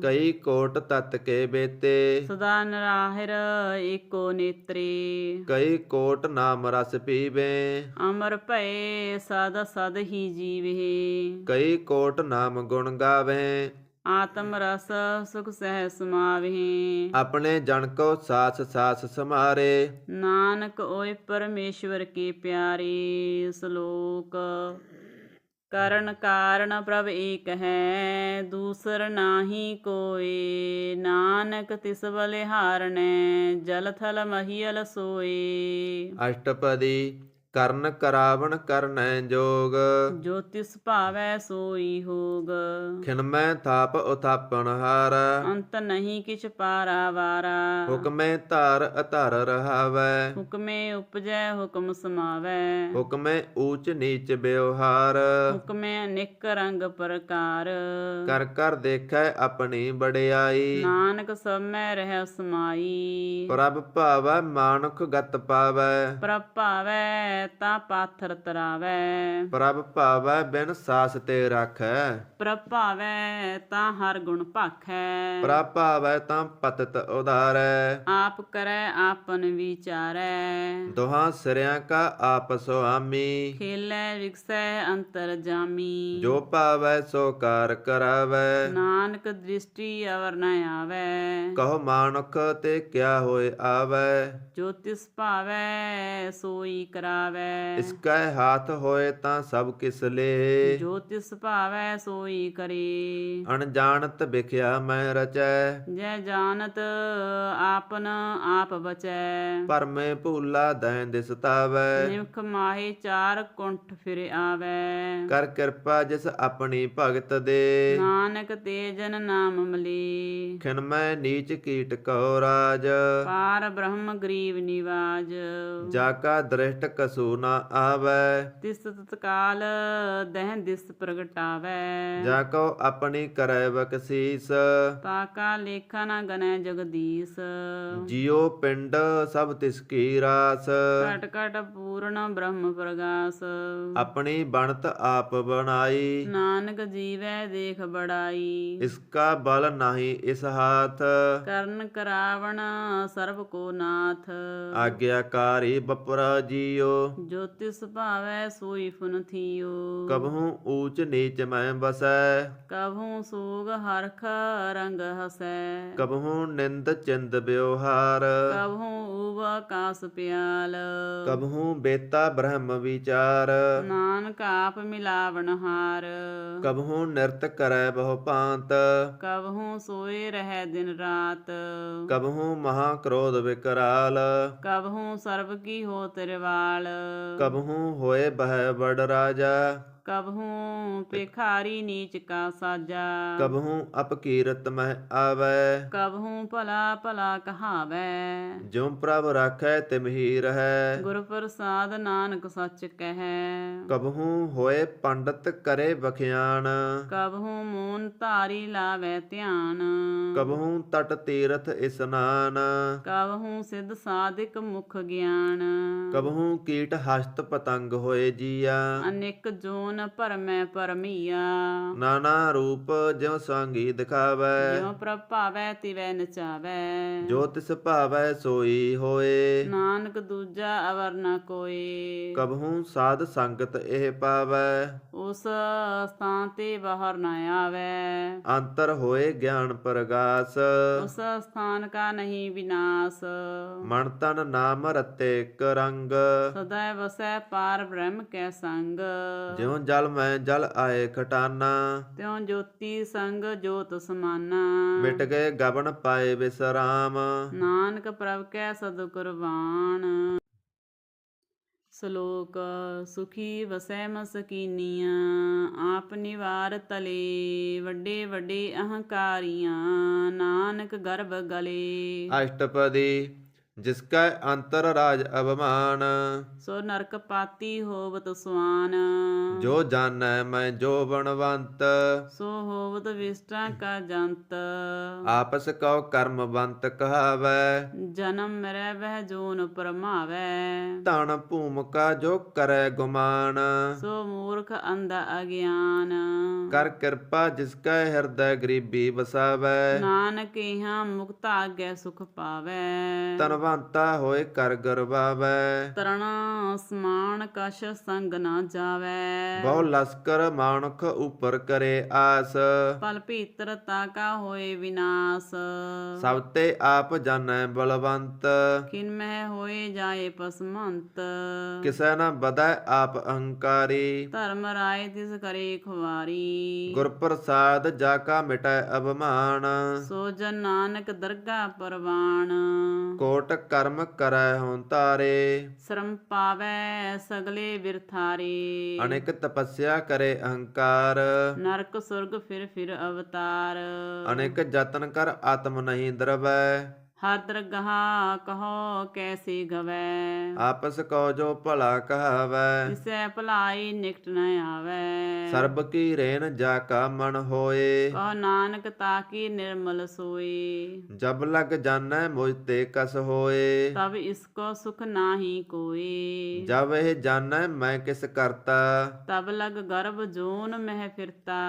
ਕਈ ਕੋਟ ਤਤ ਕੇ ਬੇਤੇ। ਸਦਾ ਨਰਾਹਿਰ ਏਕੋ ਨੇਤਰੇ। ਕਈ ਕੋਟ ਨਾਮ ਰਸ ਪੀਵੇ। ਅਮਰ ਭਏ ਸਦ ਸਦ ਹੀ ਜੀਵੇ। ਕਈ ਕੋਟ ਨਾਮ ਗੁਣ ਗਾਵੇ। ਆਤਮ ਰਸ ਸੁਖ ਸਹਿ ਸਮਾਵਹਿ। ਆਪਣੇ ਜਨ ਕੋ ਸਾਸ ਸਾਸ ਸਮਾਰੇ। ਨਾਨਕ ਓਏ ਪਰਮੇਸ਼ਵਰ ਕੇ ਪਿਆਰੇ। ਸ਼ਲੋਕ ਕਰਨ ਕਾਰਨ ਪ੍ਰਭ ਏਕ ਹੈ। ਦੂਸਰ ਨਾਹੀ ਕੋਏ। ਨਾਨਕ ਤਿਸ ਬਲਿਹਾਰਣੈ। ਜਲ ਥਲ ਮਹੀਲ ਸੋਏ। ਅਸ਼ਟਪਦੀ ਕਰਨ ਕਰਾਵਣ ਕਰਨੈ ਜੋਗ। ਜੋ ਤਿਸ ਭਾਵੈ ਸੋਈ ਹੋਗ। ਖਿਨਮੈ ਥਾਪ ਉਥਾਪਣ ਹਾਰ। ਅੰਤ ਨਹੀਂ ਕਿਛ ਪਾਰਾਵਾਰਾ। ਹੁਕਮੇ ਧਾਰ ਅਧਰ ਰਹਾਵੈ। ਹੁਕਮੇ ਉਪਜੈ ਹੁਕਮ ਸਮਾਵੈ। ਹੁਕਮੇ ਊਚ ਨੀਚ ਬਿਵਹਾਰ। ਹੁਕਮੇ ਅਨੇਕ ਰੰਗ ਪ੍ਰਕਾਰ। ਕਰ ਕਰ ਦੇਖੈ ਆਪਣੀ ਬੜਿਆਈ। ਨਾਨਕ ਸਭ ਮੈਂ ਰਹਿ ਸਮਾਈ। ਪ੍ਰਭ ਭਾਵੈ ਮਾਨੁਖ ਗਤ ਪਾਵੈ। ਪ੍ਰਭ ਭਾਵੈ ਤਾਂ ਪਾਥਰ ਤਰਾਵੈ। ਪ੍ਰਭ ਭਾਵੈ ਬਿਨ ਸਾਸ ਤੇ ਰਾਖੈ। ਪ੍ਰਭ ਭਾਵੈ ਤਾਂ ਹਰ ਗੁਣ ਭਾਖੈ। ਪ੍ਰਭ ਭਾਵੈ ਤਾਂ ਪਤਿਤ ਉਧਾਰੈ। ਆਪ ਕਰੈ ਆਪਨ ਵਿਚਾਰੈ। ਦੋਹਾਂ ਸਿਰਿਆਂ ਕਾ ਆਪ ਸੁਆਮੀ। ਖੇਲੈ ਵਿਗਸੈ ਅੰਤਰ ਜਾਮੀ। ਜੋ ਭਾਵੈ ਸੋ ਕਾਰ ਕਰਾਵੈ। ਨਾਨਕ ਦ੍ਰਿਸ਼ਟੀ ਅਵਰ ਨ ਆਵੈ। ਕਹੋ ਮਾਨੁਖ ਤੇ ਕਿਆ ਹੋਏ ਆਵੈ। ਜੋ ਤਿਸ ਭਾਵੈ ਸੋਈ ਕਰਾਵੈ। ਇਸਕੈ ਹਾਥ ਹੋਏ ਤਾਂ ਸਭ ਕਿਸ ਲੇ। ਜੋ ਤਿਸ ਭਾਵੈ ਸੋਈ ਕਰੇ। ਅਣਜਾਣਤ ਵਿਖਿਆ ਮੈਂ ਰਚੈ। ਜੈ ਜਾਣਤ ਆਪਨ ਆਪ ਬਚੈ। ਭਰਮੇ ਭੂਲਾ ਦਹਿ ਦਿਸਤਾਵੈ। ਨਿਮਖ ਮਾਹੇ ਚਾਰ ਕੁੰਠ ਫਿਰ ਆਵੈ। ਕਰ ਕਿਰਪਾ ਜਿਸ ਆਪਣੀ ਭਗਤ ਦੇ। ਨਾਨਕ ਤੇ ਜਨ ਨਾਮ ਮਲੀ। ਖਿਨਮੈ ਨੀਚ ਕੀਟ ਕਉ ਰਾਜ। ਪਾਰ ਬ੍ਰਹਮ ਗਰੀਬ ਨਿਵਾਜ। ਜਾ ਕਾ ਦ੍ਰਿਸ਼ਟ ਕਸੂ ਨ ਆਵੈ। ਤਿਸ ਤਤਕਾਲ ਦਹਿ ਦਿਸ ਪ੍ਰਗਟਾਵੈ। ਜਾ ਕਉ ਆਪਣੀ ਕਰੈ ਬਖਸੀਸ। ਤਾਕਾ ਲੇਖਾ ਨ ਗਨੈ ਜਗਦੀਸ਼। ਜਿਉ ਪਿੰਡ ਸਭ ਤਿਸ ਕੀ ਰਾਸ। ਘਟ ਘਟ ਪੂਰਨ ਬ੍ਰਹਮ ਪ੍ਰਗਾਸ। ਆਪਣੀ ਬਣਤ ਆਪ ਬਣਾਈ। ਨਾਨਕ ਜੀਵੈ ਦੇਖ ਬੜਾਈ। ਇਸਕਾ ਬਲ ਨਾਹੀ ਇਸ ਹਾਥ। ਕਰਨ ਕਰਾਵਣ ਸਰਬ ਕੋ ਨਾਥ। ਆਗਿਆਕਾਰੀ ਬਪੁਰਾ ਜੀਓ। ਜੋ ਤਿਸ ਭਾਵੈ ਸੋਈ ਫੁਨ ਥੀਓ। ਕਬਹੂ ਊਚ ਨੀਚ ਮੈਂ ਬਸੈ। ਕਬਹੂ ਸੋਗ ਹਰਖ ਰੰਗ ਹਸੈ। ਕਬਹੂ ਨਿੰਦ ਚਿੰਦ ਬਿਵਹਾਰ। ਕਬਹੂ ਊਬ ਆਕਾਸ ਪਿਆਲ। ਕਬਹੂ ਬੇਤਾ ਬ੍ਰਹਮ ਵਿਚਾਰ। ਨਾਨਕ ਆਪ ਮਿਲਾਵਣ ਹਾਰ। ਕਬਹੂ ਨਿਰਤ ਕਰੈ ਬਹੁ ਭਾਂਤ। ਕਬਹੂ ਸੋਏ ਰਹਿ ਦਿਨ ਰਾਤ। ਕਬਹੂ ਮਹਾ ਕ੍ਰੋਧ ਵਿਕਰਾਲ। ਕਬਹੂ ਸਰਬ ਕੀ ਹੋ ਤਿਰਵਾਲ। ਕਬਹੂ ਹੋਏ ਬਹਿ ਬੜ ਰਾਜਾ। ਕਬਹੂ ਭਿਖਾਰੀ ਨੀਚ ਕਾ ਸਾਜਾ। ਕਬਹੂ ਅਪਕੀਰਤ ਮਹਿ ਆਵੈ। ਕਬਹੂ ਭਲਾ ਭਲਾ ਕਹਾਵੈ। ਜਿਉ ਪ੍ਰਭ ਰਾਖੈ ਤਿਮਹੀ ਰਹੈ। ਗੁਰ ਪ੍ਰਸਾਦ ਨਾਨਕ ਸੱਚ ਕਹੈ। ਕਬਹੂ ਹੋਏ ਪੰਡਤ ਕਰੇ ਬਖਿਆਣ। ਕਬਹੂ ਮੂਨ ਧਾਰੀ ਲਾਵੈ ਧਿਆਨ। ਕਬਹੂ ਤਟ ਤੀਰਥ ਇਸਨਾਨ। ਕਬਹੂ ਸਿੱਧ ਸਾਧਿਕ ਮੁਖ ਗਿਆਨ। ਕਬਹੂ ਕੀਟ ਹਸਤ ਪਤੰਗ ਹੋਏ ਜੀਆ। ਅਨੇਕ ਜੋਨ ਪੂਰਨ ਭਰਮੈ ਪਰਮੀਆ। ਨਾਨਾ ਰੂਪ ਜਿਉ ਸੰਗੀ ਦਿਖਾਵੈ ਜਿਉ ਪ੍ਰਭ ਭਾਵੈ ਤਿਵੈ ਨਚਾਵੈ। ਜੋ ਤਿਸ ਭਾਵੈ ਸੋਈ ਹੋਏ ਨਾਨਕ ਦੂਜਾ ਅਵਰ ਨ ਕੋਇ। ਕਬਹੂ ਸਾਧ ਸੰਗਤ ਇਹ ਪਾਵੈ ਉਸ ਸਥਾਨ ਤੇ ਬਾਹਰ ਨ ਆਵੈ। ਅੰਤਰ ਹੋਏ ਗਿਆਨ ਪ੍ਰਗਾਸ ਉਸ ਸਥਾਨ ਕਾ ਨਹੀਂ ਵਿਨਾਸ਼। ਮਨ ਤਨ ਨਾਮ ਰਤੇ ਇੱਕ ਰੰਗ ਸਦਾ ਵਸੈ ਪਾਰ ਬ੍ਰਹਮ ਕੈ ਸੰਗ। ਜਿਉ ਜਲ ਮੈਂ ਜਲ ਆਏ ਖਟਾਨਾ ਤਿਉ ਜੋਤੀ ਸੰਗ ਜੋਤ ਸਮਾਨਾ। ਮਿਟ ਗਏ ਗਬਨ ਪਾਏ ਵਿਸਰਾਮ ਨਾਨਕ ਪ੍ਰਭ ਕੈ ਸਦ ਕੁਰਬਾਨ। ਸ਼ਲੋਕ ਸੁਖੀ ਵਸੈ ਮਸਕੀਨੀਆਂ ਆਪ ਨਿਵਾਰ ਤਲੇ। ਵੱਡੇ ਵੱਡੇ ਅਹੰਕਾਰੀਆਂ ਨਾਨਕ ਗਰਭ ਗਲੇ। ਅਸ਼ਟਪਦੀ ਜਿਸ ਕੈ ਅੰਤਰ ਰਾਜ ਅਭਮਾਨ ਸੋ ਨਰਕ ਪਾਤੀ ਹੋਵਤ ਸੁਆਨ। ਜੋ ਜਾਣੈ ਮੈਂ ਜੋ ਬਣਵੰਤ ਸੋ ਹੋਵਤ ਵਿਸ਼ਟਾ ਕਾ ਜੰਤ। ਆਪਸ ਕਉ ਕਰਮਵੰਤ ਕਹਾਵੈ ਜਨਮ ਮਰੈ ਵਹਿ ਜੋਨ ਪਰਮਾਵੈ। ਧਨ ਭੂਮਿਕਾ ਜੋ ਕਰੈ ਗੁਮਾਨ ਸੋ ਮੂਰਖ ਅੰਧਾ ਅਗਿਆਨ। ਕਰ ਕਿਰਪਾ ਜਿਸ ਕੈ ਹਿਰਦੈ ਗਰੀਬੀ ਵਸਾਵੈ ਨਾਨਕ ਇਹਾਂ ਮੁਕਤ ਆਗੈ ਸੁਖ ਪਾਵੈ। ਧਨਵੰਤਾ ਹੋਏ ਕਰ ਗਰਵਾਵੈ ਤਰਣਾ ਸਮਾਨ ਕਛ ਸੰਗ ਨਾ ਜਾਵੈ। ਬਹੁ ਲਸਕਰ ਮਾਨੁਖ ਉਪਰ ਕਰੇ ਆਸ ਪਲ ਭੀਤਰ ਤਾ ਕਾ ਹੋਏ ਵਿਨਾਸ਼। ਸਭ ਤੇ ਆਪ ਜਾਣੈ ਬਲਵੰਤ ਕਿਨ ਮਹਿ ਹੋਏ ਜਾਏ ਪਸਮੰਤ। ਕਿਸੈ ਨ ਬਦੈ ਆਪ ਅਹੰਕਾਰੀ ਧਰਮ ਰਾਏ ਤਿਸ ਕਰੇ ਖੁਆਰੀ। ਗੁਰ ਪ੍ਰਸਾਦ ਜਾ ਕਾ ਮਿਟੈ ਅਭਮਾਨ ਸੋ ਜਨ ਨਾਨਕ ਦਰਗਾ ਪਰਵਾਨ। ਕੋਟ ਕਰਮ ਕਰੈ ਹੋਂ ਤਾਰੇ ਸ਼ਰਮ ਪਾਵੈ ਸਗਲੇ ਬਿਰਥਾਰੇ। ਅਨੇਕ ਤਪੱਸਿਆ ਕਰੇ ਅਹੰਕਾਰ ਨਰਕ ਸੁਰਗ ਫਿਰ ਅਵਤਾਰ। ਅਨੇਕ ਜਤਨ ਕਰ ਆਤਮ ਨਹੀਂ ਦਰਵੈ ਹਰ ਦਰਗਾਹ ਕਹੋ ਕੈਸੇ ਗਵੈ। ਆਪਸ ਕਉ ਜੋ ਭਲਾ ਕਹਾਵੈ ਤਿਸੈ ਭਲਾਈ ਨਿਕਟ ਨ ਆਵੈ। ਸਰਬ ਕੀ ਰੇਨ ਜਾ ਕਾ ਮਨ ਹੋਏ ਕਹੋ ਨਾਨਕ ਤਾਕੀ ਨਿਰਮਲ ਸੋਈ। ਜਬ ਲਗ ਜਾਣੈ ਮੁਝ ਤੇ ਕਸ ਹੋਏ ਤਬ ਇਸਕੋ ਸੁਖ ਨਾਹੀ ਕੋਈ। ਜਬ ਇਹ ਜਾਣੈ ਮੈਂ ਕਿਸ ਕਰਤਾ ਤਬ ਲਗ ਗਰਭ ਜੋਨ ਮਹਿ ਫਿਰਤਾ।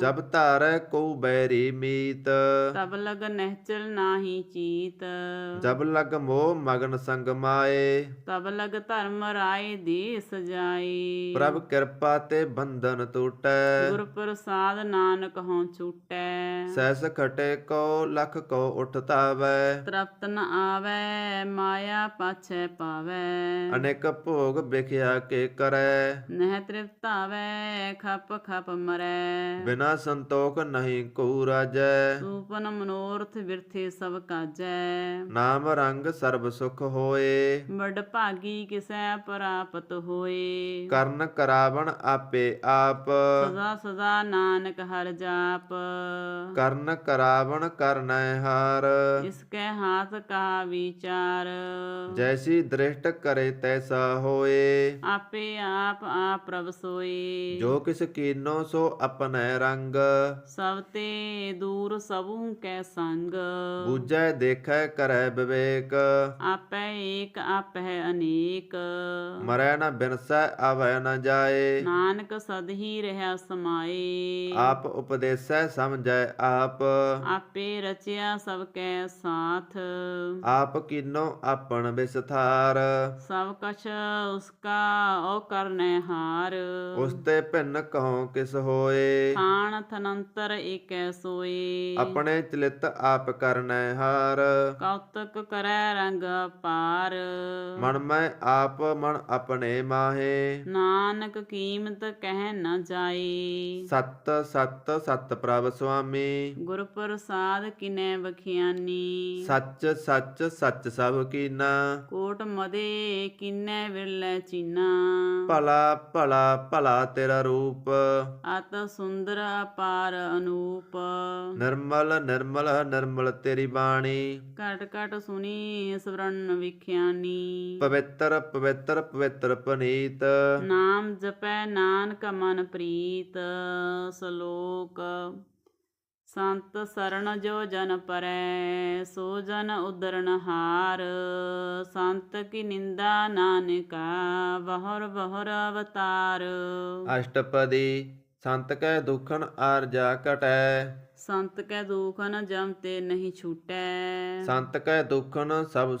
ਜਬ ਧਾਰੈ ਕੋ ਬੈਰੀ ਮੀਤ ਤਬ ਲਗ ਨਹਿਚਲ ਨਾਹੀ ਚੀਤ। ਜਬ ਲਗ ਮੋਹ ਮਗਨ ਸੰਗ ਮਾਏ ਤਬ ਲਗ ਧਰਮ ਰਾਏ ਦੇ ਸਜਾਈ। ਪ੍ਰਭ ਕਿਰਪਾ ਤੇ ਬੰਧਨ ਟੂਟੈ ਗੁਰ ਪ੍ਰਸਾਦ ਨਾਨਕ ਹਉ ਛੂਟੈ। ਸੈਸ ਖਟੇ ਕੋ ਲਖ ਕੋ ਉਠ ਧਾਵੈ ਤ੍ਰਪਤ ਨ ਆਵੈ ਮਾਇਆ ਪਾਛੈ ਪਾਵੈ। ਅਨੇਕ ਭੋਗ ਵਿਖਿਆ ਕੇ ਕਰੈ ਨਹਿ ਤ੍ਰਿਪਤ ਆਵੈ ਖਪ ਖਪ ਮਰੈ। ਬਿਨਾ ਸੰਤੋਖ ਨਹੀਂ ਕੋ ਰਾਜੈ ਸੂਪਨ ਮਨੋਰਥ ਬਿਰਥੇ ਸਭ ਕਾਜੈ। ਨਾਮ ਰੰਗ ਸਰਬ ਸੁਖ ਹੋਏ ਵਡ ਭਾਗੀ ਕਿਸੈ ਪ੍ਰਾਪਤ ਹੋਏ। ਕਰਨ ਕਰਾਵਣ ਆਪੇ ਆਪ ਸਦਾ ਸਦਾ ਨਾਨਕ ਹਰਿ ਜਾਪ। ਕਰਨ ਕਰਾਵਣ ਕਰਨੈ ਹਾਰ ਇਸ ਕੈ ਹਾਥ ਕਾ ਵਿਚਾਰ। ਜੈਸੀ ਦ੍ਰਿਸ਼ਟ ਕਰੇ ਤੈਸਾ ਹੋਏ ਆਪੇ ਆਪ ਪ੍ਰਭ ਸੋਈ। ਜੋ ਕਿਸ ਕੀਨੋ ਸੋ ਆਪਣੈ ਰੰਗ ਸਭ ਤੇ ਦੂਰ ਸਭੂ ਕੈ ਸੰਗ। ਬੂਝੈ ਦੇਖੈ ਕਰੈ ਵਿਵੇਕ ਆਪੈ ਏਕ ਆਪੈ ਅਨੇਕ। ਮਰੈ ਨ ਬਿਨਸੈ ਆਵੈ ਨ ਜਾਏ ਨਾਨਕ ਸਦ ਹੀ ਰਹਿਆ ਸਮਾਏ। ਆਪ ਉਪਦੇਸੈ ਸਮਝੈ ਆਪ ਆਪੇ ਰਚਿਆ ਸਭ ਕੈ ਸਾਥ। ਆਪ ਕੀਨੋ ਆਪਣ ਵਿਸਥਾਰ ਸਭ ਕਛ ਉਸਕਾ ਓ ਕਰਨੈ ਹਾਰ। ਉਸ ਤੇ ਭਿੰਨ ਕਹੋ ਕਿਸ ਹੋਏ ਖਾਣ ਥਨੰਤਰ ਏਕੈ ਸੋਏ। ਆਪਣੇ ਚਲਿਤ ਆਪ ਕਰਨੈ ਹਾਰ ਕੌਤਕ ਕਰੈ ਰੰਗ ਪਾਰ। ਮਨ ਮੈਂ ਆਪ ਮਨ ਆਪਣੇ ਮਾਹੇ ਨਾਨਕ ਕੀਮਤ ਕਹਿ ਨ ਜਾਈ। ਸਤ ਸਤ ਸਤ ਪ੍ਰਭ ਸੁਆਮੀ ਗੁਰ ਪ੍ਰਸਾਦ ਕਿਨੈ ਬਖਿਆਨੀ। ਸੱਚ ਸੱਚ ਸੱਚ ਸਭ ਕੀਨਾ ਕੋਟ ਮਦੇ ਕਿਨੈ ਵਿਰਲੇ ਚੀਨਾ। ਭਲਾ ਭਲਾ ਭਲਾ ਤੇਰਾ ਰੂਪ ਅਤ ਸੁੰਦਰ ਅਪਾਰ ਅਨੂਪ। ਨਿਰਮਲ ਨਿਰਮਲ ਨਿਰਮਲ ਤੇਰੀ ਬਾਣੀ ਘਟ ਘਟ ਸੁਣੀ ਸਵਰਨ ਵਿਖਿਆਨੀ। ਪਵਿੱਤਰ ਪਵਿੱਤਰ ਪਵਿੱਤਰ ਪਨੀਤ ਨਾਮ ਜਪੈ ਨਾਨਕ ਮਨ ਪ੍ਰੀਤ। ਸ਼ਲੋਕ ਸੰਤ ਸਰਣ ਜੋ ਜਨ ਪਰੈ ਸੋ ਜਨ ਉਦਰਨ ਹਾਰ। ਸੰਤ ਕੀ ਨਿੰਦਾ ਨਾਨਕਾ ਬਹੁਰ ਬਹੁਰ ਅਵਤਾਰ। ਅਸ਼ਟਪਦੀ ਸੰਤ ਕੈ ਦੁਖਨ ਆਰਜਾ ਘਟੈ। ਸੰਤ ਕੈ ਦੁਖਨ ਜਮ ਤੇ ਨਹੀਂ ਛੂਟੈ। ਸੰਤ ਕੈ ਦੁਖਨ ਸਭ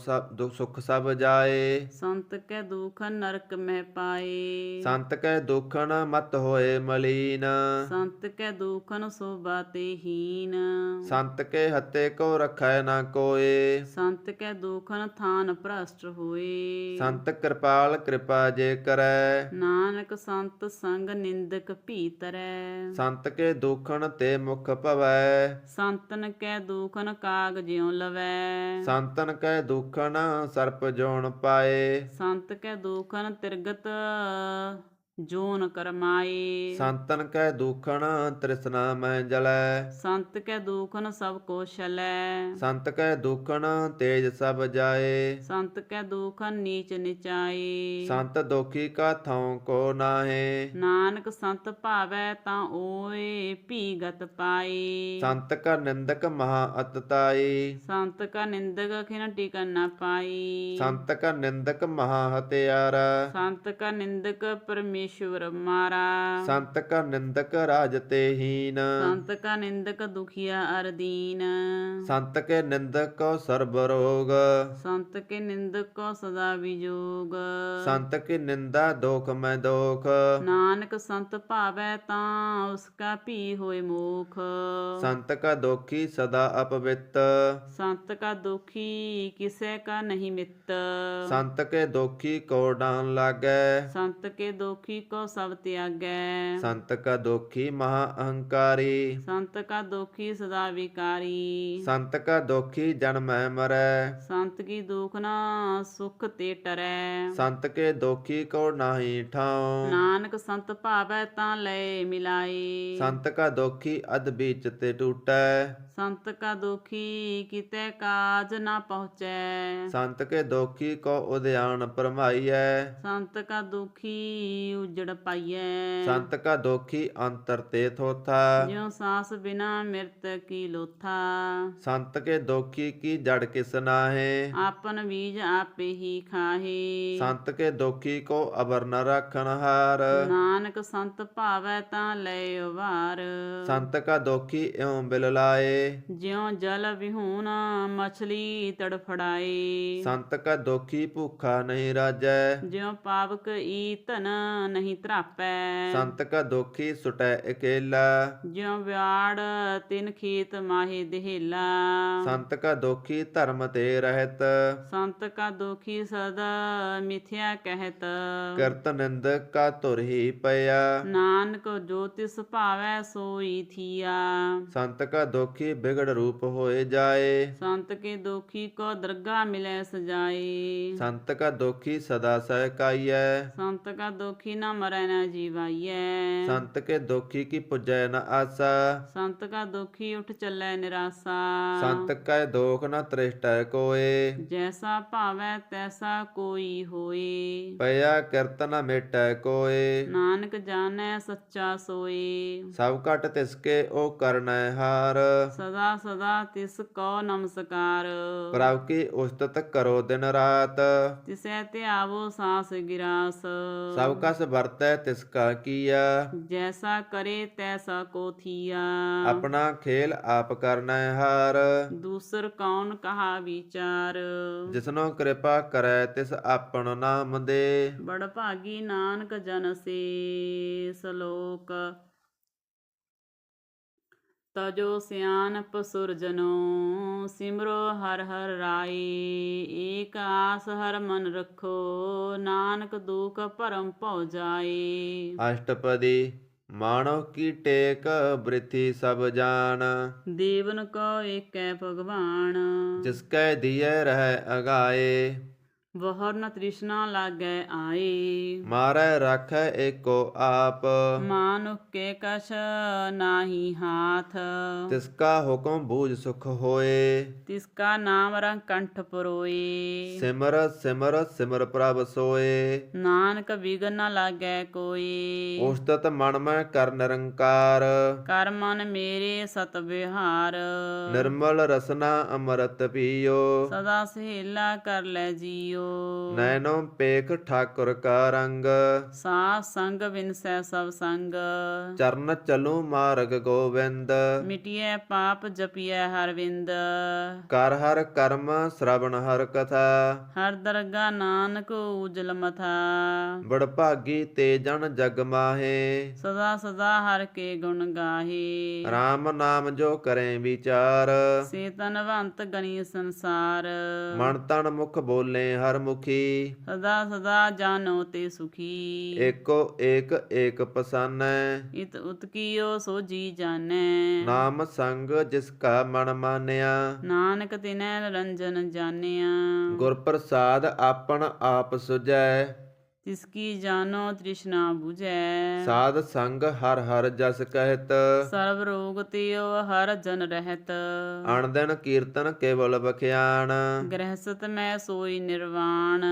ਸੁਖ ਸਭ ਜਾਏ। ਸੰਤ ਕੈ ਦੁਖਨ ਨਰਕ ਮਹਿ ਪਾਏ। ਸੰਤ ਕੈ ਦੁਖਨ ਮਤ ਹੋਏ ਮਲੀਨ। ਸੰਤ ਕੈ ਦੁਖਨ ਸੋਭਾ ਤੇ ਹੀਨ। ਸੰਤ ਕੇ ਹੱਤੇ ਕੋ ਰਖੈ ਨਾ ਕੋਏ। ਸੰਤ ਕੈ ਦੁਖਨ ਥਾਨ ਭ੍ਰਸ਼ਟ ਹੋਏ। ਸੰਤ ਕਿਰਪਾਲ ਕਿਰਪਾ ਜੇ ਕਰੈ। ਨਾਨਕ ਸੰਤ ਸੰਗ ਨਿੰਦਕ ਭੀਤਰੈ। ਸੰਤ ਕੇ ਦੁਖਨ ਤੇ ਮੁਖ ਭਵੈ। ਸੰਤਨ ਕੈ ਦੁਖਨ ਕਾਗ ਜਿਉ ਲਵੈ। ਸੰਤਨ ਕੈ ਦੁਖਨ ਸਰਪ ਜੋਨ ਪਾਏ। ਸੰਤ ਕੈ ਦੁਖਨ ਤਿਰਗਤ ਜੋਨ ਕਰਮਾਏ। ਸੰਤਨ ਕੈ ਦੁਖਨ ਤ੍ਰਿਸ਼ਨਾ ਮੈਂ ਜਲੈ। ਸੰਤ ਕੈ ਦੁਖਨ ਸਭ ਕੋ ਛਲੈ। ਸੰਤ ਕੈ ਦੁਖਨ ਤੇਜ ਸਭ ਜਾਏ। ਸੰਤ ਕੈ ਦੁਖਨ ਨੀਚ ਨਿਚਾਈ। ਸੰਤ ਦੁਖੀ ਕਾ ਥਉ ਕੋ ਨਾਹੇ। ਨਾਨਕ ਸੰਤ ਭਾਵੈ ਤਾਂ ਓਏ ਭੀਗਤ ਪਾਈ। ਸੰਤ ਕਾ ਨਿੰਦਕ ਮਹਾ ਅਤਤਾਈ। ਸੰਤ ਕਾ ਨਿੰਦਕ ਖਿਨ ਟਿਕਨ ਨਾ ਪਾਈ। ਸੰਤ ਕਾ ਨਿੰਦਕ ਮਹਾ ਹਤਿਆਰ। ਸੰਤ ਕਾ ਨਿੰਦਕ ਪਰਮੇਸ਼ਵਰ ਮਾਰਾ। ਸੰਤ ਕਾ ਨਿੰਦਕ ਰਾਜ ਤੇ ਹੀਨ। ਸੰਤ ਕਾ ਨਿੰਦਕ ਦੁਖੀਆ ਅਰਦੀਨ। ਸੰਤ ਕੇ ਨਿੰਦਕ ਕੋ ਸਰਬ ਰੋਗ। ਸੰਤ ਕੇ ਨਿੰਦਕ ਕੋ ਸਦਾ ਵਿਜੋਗ। ਸੰਤ ਕੀ ਨਿੰਦਾ ਦੋਖ ਮੈਂ ਦੋਖ। ਨਾਨਕ ਸੰਤ ਭਾਵੈ ਤਾਂ ਉਸਕਾ ਭੀ ਹੋਏ ਮੋਖ। ਸੰਤ ਕਾ ਦੋਖੀ ਸਦਾ ਅਪਵਿੱਤ। ਸੰਤ ਕਾ ਦੁਖੀ ਕਿਸੈ ਕਾ ਨਹੀਂ ਮਿੱਤ। ਸੰਤ ਕੇ ਦੋਖੀ ਕੋ ਡਾਨ ਲਾਗੈ। ਸੰਤ ਕੇ ਦੁਖੀ ਕੋ ਸਭ ਤਿਆਗੈ। ਸੰਤ ਕਾ ਦੋਖੀ ਮਹਾ ਅਹੰਕਾਰੀ। ਸੰਤ ਕਾ ਦੁਖੀ ਸਦਾ ਵਿਕਾਰੀ। ਸੰਤ ਕਾ ਦੋਖੀ ਜਨਮੈ ਮਰੈ। ਸੰਤ ਕੀ ਦੁਖ ਨਾ ਸੁਖ ਤੇ ਟਰੈ। ਸੰਤ ਕੇ ਦੋਖੀ ਕੋ ਨਾਹੀ ਠਾਉ। ਨਾਨਕ ਸੰਤ ਭਾਵੈ ਤਾਂ ਲੈ ਮਿਲਾਈ। ਸੰਤ ਕਾ ਦੋਖੀ ਅਧ ਬੀਚ ਤੇ ਟੂਟੈ। ਸੰਤ ਕਾ ਦੁਖੀ ਕਿਤੇ ਕਾਜ ਨਾ ਪਹੁੰਚੈ। ਸੰਤ ਕੇ ਦੋਖੀ ਕੋ ਉਦਿਆਨ ਪਰਮਾਈਐ। ਸੰਤ ਕਾ ਦੁਖੀ ਉਜੜ ਪਾਈਐ। ਸੰਤ ਕਾ ਦੋਖੀ ਅੰਤਰ ਤੇ ਥੋਥਾ। ਜਿਉ ਸਾਸ ਬਿਨਾ ਮਿਰਤ ਕੀ ਲੋਥਾ। ਸੰਤ ਕੇ ਦੋਖੀ ਕੀ ਜੜ ਕਿਸ ਨਾਹੇ। ਆਪਨ ਬੀਜ ਆਪੇ ਹੀ ਖਾਹੇ। ਸੰਤ ਕੇ ਦੋਖੀ ਕੋ ਅਬਰ ਨ ਰਾਖਣ ਹਾਰ। ਨਾਨਕ ਸੰਤ ਭਾਵੈ ਤਾਂ ਲੈ ਉਵਾਰ। ਸੰਤ ਕਾ ਦੋਖੀ ਇਉ ਬਿਲ ਲਾਏ। ਜਿਉ ਜਲ ਵਿਹੂਨ ਮਛਲੀ ਤੜਫੜਾਏ। ਸੰਤ ਕਾ ਦੋਖੀ ਭੁੱਖਾ ਨਹੀਂ ਰਾਜੈ। ਜਿਉ ਪਾਵਕ ਈ ਧਨ ਨਹੀਂ ਧਰਾਪੈ। ਸੰਤ ਕਾ ਦੋਖੀ ਸੁਟੈ ਇਕੇਲਾ। ਜਿਉ ਵਿਆੜ ਤਿਨ ਖੇਤ ਮਾਹੇ ਦੇਹੇਲਾ। ਸੰਤ ਕਾ ਦੋਖੀ ਧਰਮ ਤੇ ਰਹਿਤ। ਸੰਤ ਕਾ ਦੋਖੀ ਸਦਾ ਮਿਥਿਆ ਕਹਿਤ। ਕਰਤ ਨਿੰਦਕ ਕਾ ਧੁਰ ਹੀ ਪਿਆ। ਨਾਨਕ ਜੋ ਤਿਸ ਭਾਵੈ ਸੋਈ ਥੀਆ। ਸੰਤ ਕਾ ਦੋਖੀ ਬਿਗੜ ਰੂਪ ਹੋਏ ਜਾਏ। ਸੰਤ ਕੇ ਦੋਖੀ ਕੋ ਦਰਗਾ ਮਿਲੈ ਸਜਾਈ। ਸੰਤ ਕਾ ਦੋਖੀ ਸਦਾ ਸਹਿਕਾਈਐ। ਸੰਤ ਕਾ ਦੋਖੀ ਨਾ ਮਰੈ ਨਾ ਜੀਵਾਈਐ। ਸੰਤ ਕੇ ਦੋਖੀ ਕੀ ਪੁਜੈ ਨ ਆਸਾ। ਸੰਤ ਕਾ ਦੋਖੀ ਉਠ ਚੱਲੈ ਨਿਰਾਸਾ। ਸੰਤ ਕੈ ਦੋਖ ਨ ਤ੍ਰਿਸ਼ਟੈ ਕੋਏ। ਜੈਸਾ ਭਾਵੈ ਤੈਸਾ ਕੋਈ ਹੋਏ। ਪਿਆ ਕਿਰਤ ਨ ਮੇਟੈ ਕੋਏ। ਨਾਨਕ ਜਾਣੈ ਸੱਚਾ ਸੋਏ। ਸਭ ਘਟ ਤਿਸਕੇ ਉਹ ਕਰਨੈ ਹਾਰ। ਸਦਾ ਸਦਾ ਤਿਸ ਕੋ ਨਮਸਕਾਰ। ਪ੍ਰਭ ਕੀ ਉਸਤਤ ਕਰੋ ਦਿਨ ਰਾਤ। ਤਿਸੈ ਧਿਆਵੋ ਸਾਸ ਗਿਰਾਸ। ਸਭ ਕਸ ਵਰਤੈ ਤਿਸ ਕਾ ਕੀਆ। ਜੈਸਾ ਕਰੇ ਤੈਸਾ ਕੋ ਥੀਆ। ਆਪਣਾ ਖੇਲ ਆਪ ਕਰਨੈ ਹਾਰ। ਦੂਸਰ ਕੌਣ ਕਹਾ ਵਿਚਾਰ। ਜਿਸਨੋ ਕਿਰਪਾ ਕਰੈ ਤਿਸ ਆਪਣ ਨਾਮ ਦੇ। ਬੜ ਭਾਗੀ ਨਾਨਕ ਜਨ ਸੇ ਸਲੋਕ। ਤਜੋ ਸਿਆਨਪ ਸੁਰਜਨੋ ਸਿਮਰੋ ਹਰ ਹਰ ਰਾਈ। ਏਕ ਆਸ ਹਰ ਮਨ ਰੱਖੋ ਨਾਨਕ ਦੁਖ ਭਰਮ ਭਉ ਜਾਈ। ਅਸ਼ਟਪਦੀ ਮਾਣੋ ਕੀ ਟੇਕ ਬ੍ਰਿਥੀ ਸਭ ਜਾਨ। ਦੇਵਨ ਕੋ ਏਕੈ ਭਗਵਾਨ। ਜਿਸ ਕੈ ਦੀਐ ਰਹਿ ਅਗਾਏ। ਬਹੁਰ ਨ ਤ੍ਰਿਸ਼ਨਾ ਲਾਗੈ ਆਈ। ਮਾਰੈ ਰਾਖੈ ਏਕੋ ਆਪ, ਮਾਨੁਖ ਕੇ ਕਛ ਨਾਹੀ ਹਾਥ। ਤਿਸ ਕਾ ਹੁਕਮ ਬੂਝ ਸੁਖ ਹੋਏ, ਤਿਸ ਕਾ ਨਾਮ ਰੰਗ ਕੰਠ ਪਰੋਈ। ਸਿਮਰ ਸਿਮਰ ਸਿਮਰ ਪ੍ਰਭ ਸੋਏ, ਨਾਨਕ ਵਿਗਨ ਨ ਲਾਗੈ ਕੋਈ। ਉਸਤਤ ਮਨ ਮੈਂ ਕਰ ਨਿਰੰਕਾਰ, ਕਰ ਮਨ ਮੇਰੇ ਸਤ ਵਿਹਾਰ। ਨਿਰਮਲ ਰਸਨਾ ਅੰਮ੍ਰਿਤ ਪੀਓ, ਸਦਾ ਸਹੇਲਾ ਕਰ ਲੈ ਜੀਓ। ਨੈਣੋ ਪੇਖ ਠਾਕੁਰ ਕਾ ਰੰਗ, ਸਾਧ ਸੰਗ ਵਿਨਸੈ ਸਭ ਸੰਗ। ਚਰਨ ਚਲੂ ਮਾਰਗ ਗੋਬਿੰਦ, ਮਿਟਿਐ ਪਾਪ ਜਪਿਐ ਹਰਵਿੰਦ। ਕਰ ਹਰ ਕਰਮ ਸ਼ਰਵਣ ਹਰ ਕਥਾ, ਹਰ ਦਰਗਾ ਨਾਨਕ ਉਜਲ ਮਥਾ। ਬੜ ਭਾਗੀ ਤੇ ਜਨ ਜਗ ਮਾਹੇ, ਸਦਾ ਸਦਾ ਹਰ ਕੇ ਗੁਣ ਗਾਹੇ। RAM ਨਾਮ ਜੋ ਕਰੇ ਵਿਚਾਰ, ਸੇ ਤਨਵੰਤ ਗਣੀ ਸੰਸਾਰ। ਮਨ ਤਨ ਮੁਖ ਬੋਲੇ ਹਰ ਮੁਖੀ, ਸਦਾ ਸਦਾ ਜਾਨੋ ਤੇ ਸੁਖੀ। ਏਕੋ ਏਕ ਏਕ ਪਸਾਨੈ, ਇਤ ਉਤਕੀਓ ਸੋ ਜੀ ਜਾਣੈ। ਨਾਮ ਸੰਗ ਜਿਸ ਕਾ ਮਨ ਮਾਨਿਆ, ਨਾਨਕ ਤਿਨੈ ਨਿਰੰਜਨ ਜਾਣਿਆ। ਗੁਰ ਪ੍ਰਸਾਦ ਆਪਨ ਆਪ ਸੁਝੈ, ਤਿਸ ਕੀ ਜਾਨੋ ਤ੍ਰਿਸ਼ਨਾ ਬੁਝੈ। ਸਾਧ ਸੰਗ ਹਰ ਹਰ ਜਸ ਕਹਿਤ, ਸਰਬ ਰੋਗ ਤਿਉ ਹਰ ਜਨ ਰਹਿਤ। ਅਣ ਦਿਨ ਕੀਰਤਨ ਕੇਵਲ ਬਖਿਆਣ, ਗ੍ਰਹਿਸਤ ਮੈਂ ਸੋਈ ਨਿਰਵਾਣ।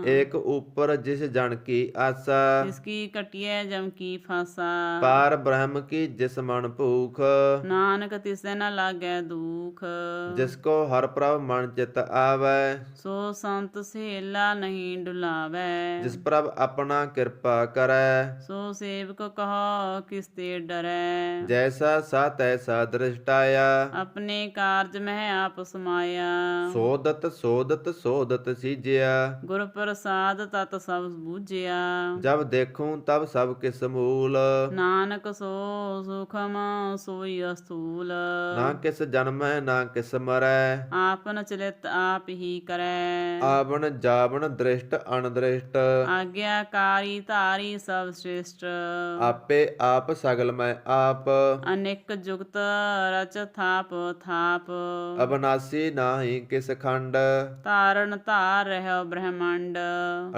ਏਕ ਉਪਰ ਜਿਸ ਜਨ ਕੀ ਆਸਾ, ਤਿਸ ਕੀ ਕਟਿਐ ਜਮ ਕੀ ਫਾਸਾ। ਪਾਰ ਬ੍ਰਹਮ ਕੀ ਜਿਸ ਮਨ ਭੂਖ, ਨਾਨਕ ਤਿਸੈ ਨ ਲਾਗੈ ਦੁਖ। ਜਿਸ ਕੋ ਹਰ ਪ੍ਰਭ ਮਨ ਚਿਤ ਆਵੈ, ਸੋ ਸੰਤ ਸਹੇਲਾ ਨਹੀਂ ਡੁਲਾਵੈ। ਜਿਸ ਪ੍ਰਭ ਆਪਣਾ ਕਿਰਪਾ ਕਰੈ, ਸੋ ਸੇਵਕ ਕਹੋ ਕਿਸ ਤੇ ਡਰੈ। ਜੈਸਾ ਸਾ ਤੈਸਾ ਦ੍ਰਿਸ਼ਟਾਇਆ, ਆਪਣੇ ਕਾਰਜ ਮਹਿ ਆਪ ਸਮਾਇਆ। ਸੋਦਤ ਸੋਦਤ ਸੋਦਤ ਸੀਜਿਆ, ਗੁਰ ਪ੍ਰਸਾਦ ਤਤ ਸਭ ਬੂਝਿਆ। ਜਬ ਦੇਖੂੰ ਤਬ ਸਭ ਕਿਸ ਮੂਲ, ਨਾਨਕ ਸੋ ਸੁਖਮ ਸੋਈ ਅਸਤੂਲ। ਨਾ ਕਿਸ ਜਨਮੈ ਨਾ ਕਿਸ ਮਰੈ, ਆਪਨ ਚਲਿਤ ਆਪ ਹੀ ਕਰੈ। ਆਵਣ ਜਾਵਣ ਦ੍ਰਿਸ਼ਟ ਅਣਦ੍ਰਿਸ਼ਟ, ਆਗਿਆਕਾਰੀ ਧਾਰੀ ਸਭ ਸ੍ਰੇਸ਼ਟ। ਆਪੇ ਆਪ ਸਗਲ ਮੈਂ ਆਪ, ਅਨੇਕ ਜੁਗਤ ਰਚ ਥਾਪ ਥਾਪ। ਅਬਨਾਸੀ ਨਾਹੀ ਕਿਸ ਖੰਡ, ਧਾਰਨ ਧਾਰ ਰਹਿਓ ਬ੍ਰਹਮੰਡ।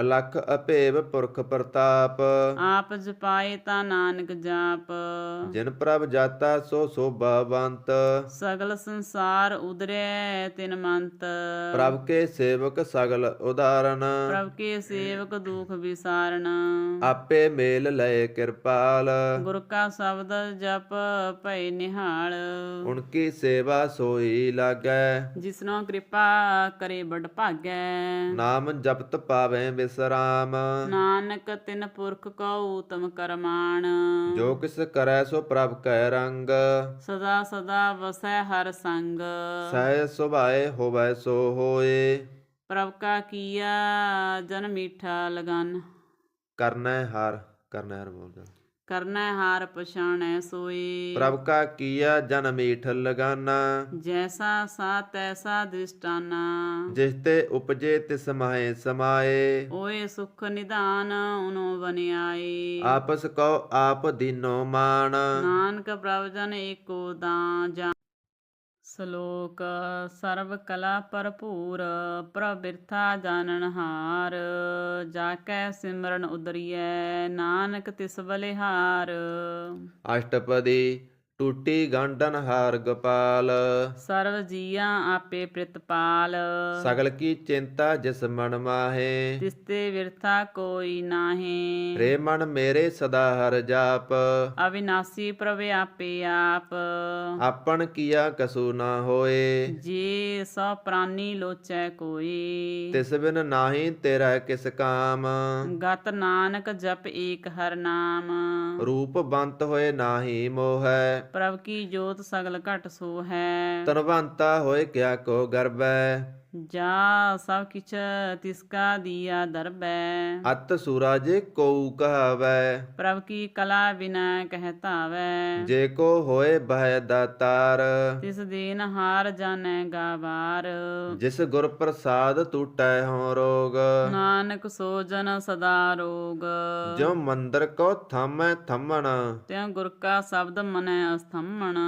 ਅਲਖ ਅਭੇਵ ਪੁਰਖ ਪ੍ਰਤਾਪ, ਆਪ ਜਪਾਏ ਤਾਂ ਨਾਨਕ ਜਾਪ। ਜਿਨ ਪ੍ਰਭ ਜਾਤਾ ਸੋ ਸੋਭਾਵੰਤ, ਸਗਲ ਸੰਸਾਰ ਉਦਰੈ ਤਿਨ ਮੰਤ। ਪ੍ਰਭ ਕੇ ਸੇਵਕ ਸਗਲ ਉਦਾਹਰਨ, ਪ੍ਰਭ ਕੇ ਸੇਵਕ ਦੁਖ ਵਿਸਾਰਨ। ਆਪੇ ਮੇਲ ਲਏ ਕਿਰਪਾਲ, ਗੁਰ ਕਾ ਸ਼ਬਦ ਜਪ ਭਏ ਨਿਹਾਲ। ਉਨਕੀ ਸੇਵਾ ਸੋਈ ਲਾਗੈ, ਜਿਸਨੋ ਕਿਰਪਾ ਕਰੇ ਬੜ ਭਾਗੈ। ਨਾਮ ਜਪਤ ਪਾਵੇਂ ਵਿਸਰਾਮ, ਨਾਨਕ ਤਿਨ ਪੁਰਖ ਕੋ ਊਤਮ ਕਰਮਾਨ। ਜੋ ਕਿਸ ਕਰੈ ਸੋ ਪ੍ਰਭ ਕੈ ਰੰਗ, ਸਦਾ ਸਦਾ ਵਸੈ ਹਰ ਸੰਗ। ਸਹਿ ਸੁਭਾਏ ਹੋਵੈ ਸੋ ਹੋਏ, ਪ੍ਰਭ ਕਾ ਕੀਆ ਜਨ ਮੀਠਾ ਲਗਨ। ਕਰਨੈ ਹਰ ਬੋਲਦਾ, ਕਰਨੈ ਹਾਰ ਪਛਾਣੈ ਸੋਈ। ਪ੍ਰਭ ਕਾ ਕੀਆ ਜਨ ਮੀਠ ਲਗਾਨਾ, ਜੈਸਾ ਸਾ ਤੈਸਾ ਦ੍ਰਿਸ਼ਟਾਨਾ। ਜਿਸ ਤੇ ਉਪਜੇ ਤਿਸ ਮਾਹੇ ਸਮਾਏ, ਓਏ ਸੁਖ ਨਿਧਾਨ ਉਨੋ ਬਨਿਆਈ। ਆਪਸ ਕਉ ਆਪ ਦੀਨੋ ਮਾਨ, ਨਾਨਕ ਪ੍ਰਭ ਜਨ ਏਕੋ ਦਾਨ। ਸ਼ਲੋਕ ਸਰਬ ਕਲਾ ਭਰਪੂਰ ਪ੍ਰਭ ਬਿਰਥਾ ਜਾਣਨਹਾਰ। ਜਾ ਕੈ ਸਿਮਰਨ ਉਦਰੀਐ ਨਾਨਕ ਤਿਸ ਬਲਿਹਾਰ। ਅਸ਼ਟਪਦੀ ਟੂਟੀ ਗਾਂਡਨ ਹਾਰ ਗੋਪਾਲ, ਸਰਬ ਜੀਆਂ ਆਪੇ ਪ੍ਰਿਤਪਾਲ। ਸਗਲ ਕੀ ਚਿੰਤਾ ਜਿਸ ਮਨ ਮਾਹੇ, ਤਿਸ ਤੇ ਵਿਰਥਾ ਕੋਈ ਨਾਹੀਂ। ਰੇ ਮਨ ਮੇਰੇ ਸਦਾ ਹਰ ਜਾਪ, ਅਵਿਨਾਸੀ ਪ੍ਰਭ ਆਪੇ ਆਪ। ਆਪਨ ਕੀਆ ਕਸੂ ਨਾ ਹੋਏ, ਜੇ ਸੋ ਪ੍ਰਾਨੀ ਲੋਚੈ ਕੋਈ। ਤਿਸ ਬਿਨ ਨਾਹੀ ਤੇਰਾ ਕਿਸ ਕਾਮ, ਗਤ ਨਾਨਕ ਜਪ ਏਕ ਹਰ ਨਾਮ। ਰੂਪ ਬੰਤ ਹੋਏ ਨਾਹੀ ਮੋਹੈ, ਪ੍ਰਭ ਕੀ ਜੋਤ ਸਗਲ ਘਟ ਸੋ ਹੈ। ਤਨਵੰਤਾ ਹੋਏ ਕਿਆ ਕੋ ਗਰਬੈ, ਜਾ ਸਭ ਕਿਛ ਤਿਸਕਾ ਦੀਆ ਦਰਬੈ। ਅਤ ਸੂਰਜ ਕਉ ਕਹਾਵੈ, ਪ੍ਰਭ ਕੀ ਕਲਾ ਬਿਨਾ ਕਹਿ ਧਾਵੈ। ਜੇ ਕੋ ਹੋਏ ਬਹਿ ਦਾਤਾਰ, ਤਿਸ ਦੀਨ ਹਾਰ ਜਾਣੈ ਗਾਵਾਰ। ਜਿਸ ਗੁਰ ਪ੍ਰਸਾਦ ਟੂਟੈ ਹੋਂ ਰੋਗ, ਨਾਨਕ ਸੋ ਜਨ ਸਦਾ ਰੋਗ। ਜਿਉ ਮੰਦਰ ਕੋ ਥਾਮੈ ਥੰਮਣ, ਤਿਉ ਗੁਰ ਕਾ ਸ਼ਬਦ ਮਨੈ ਅਸਥੰਮਣ।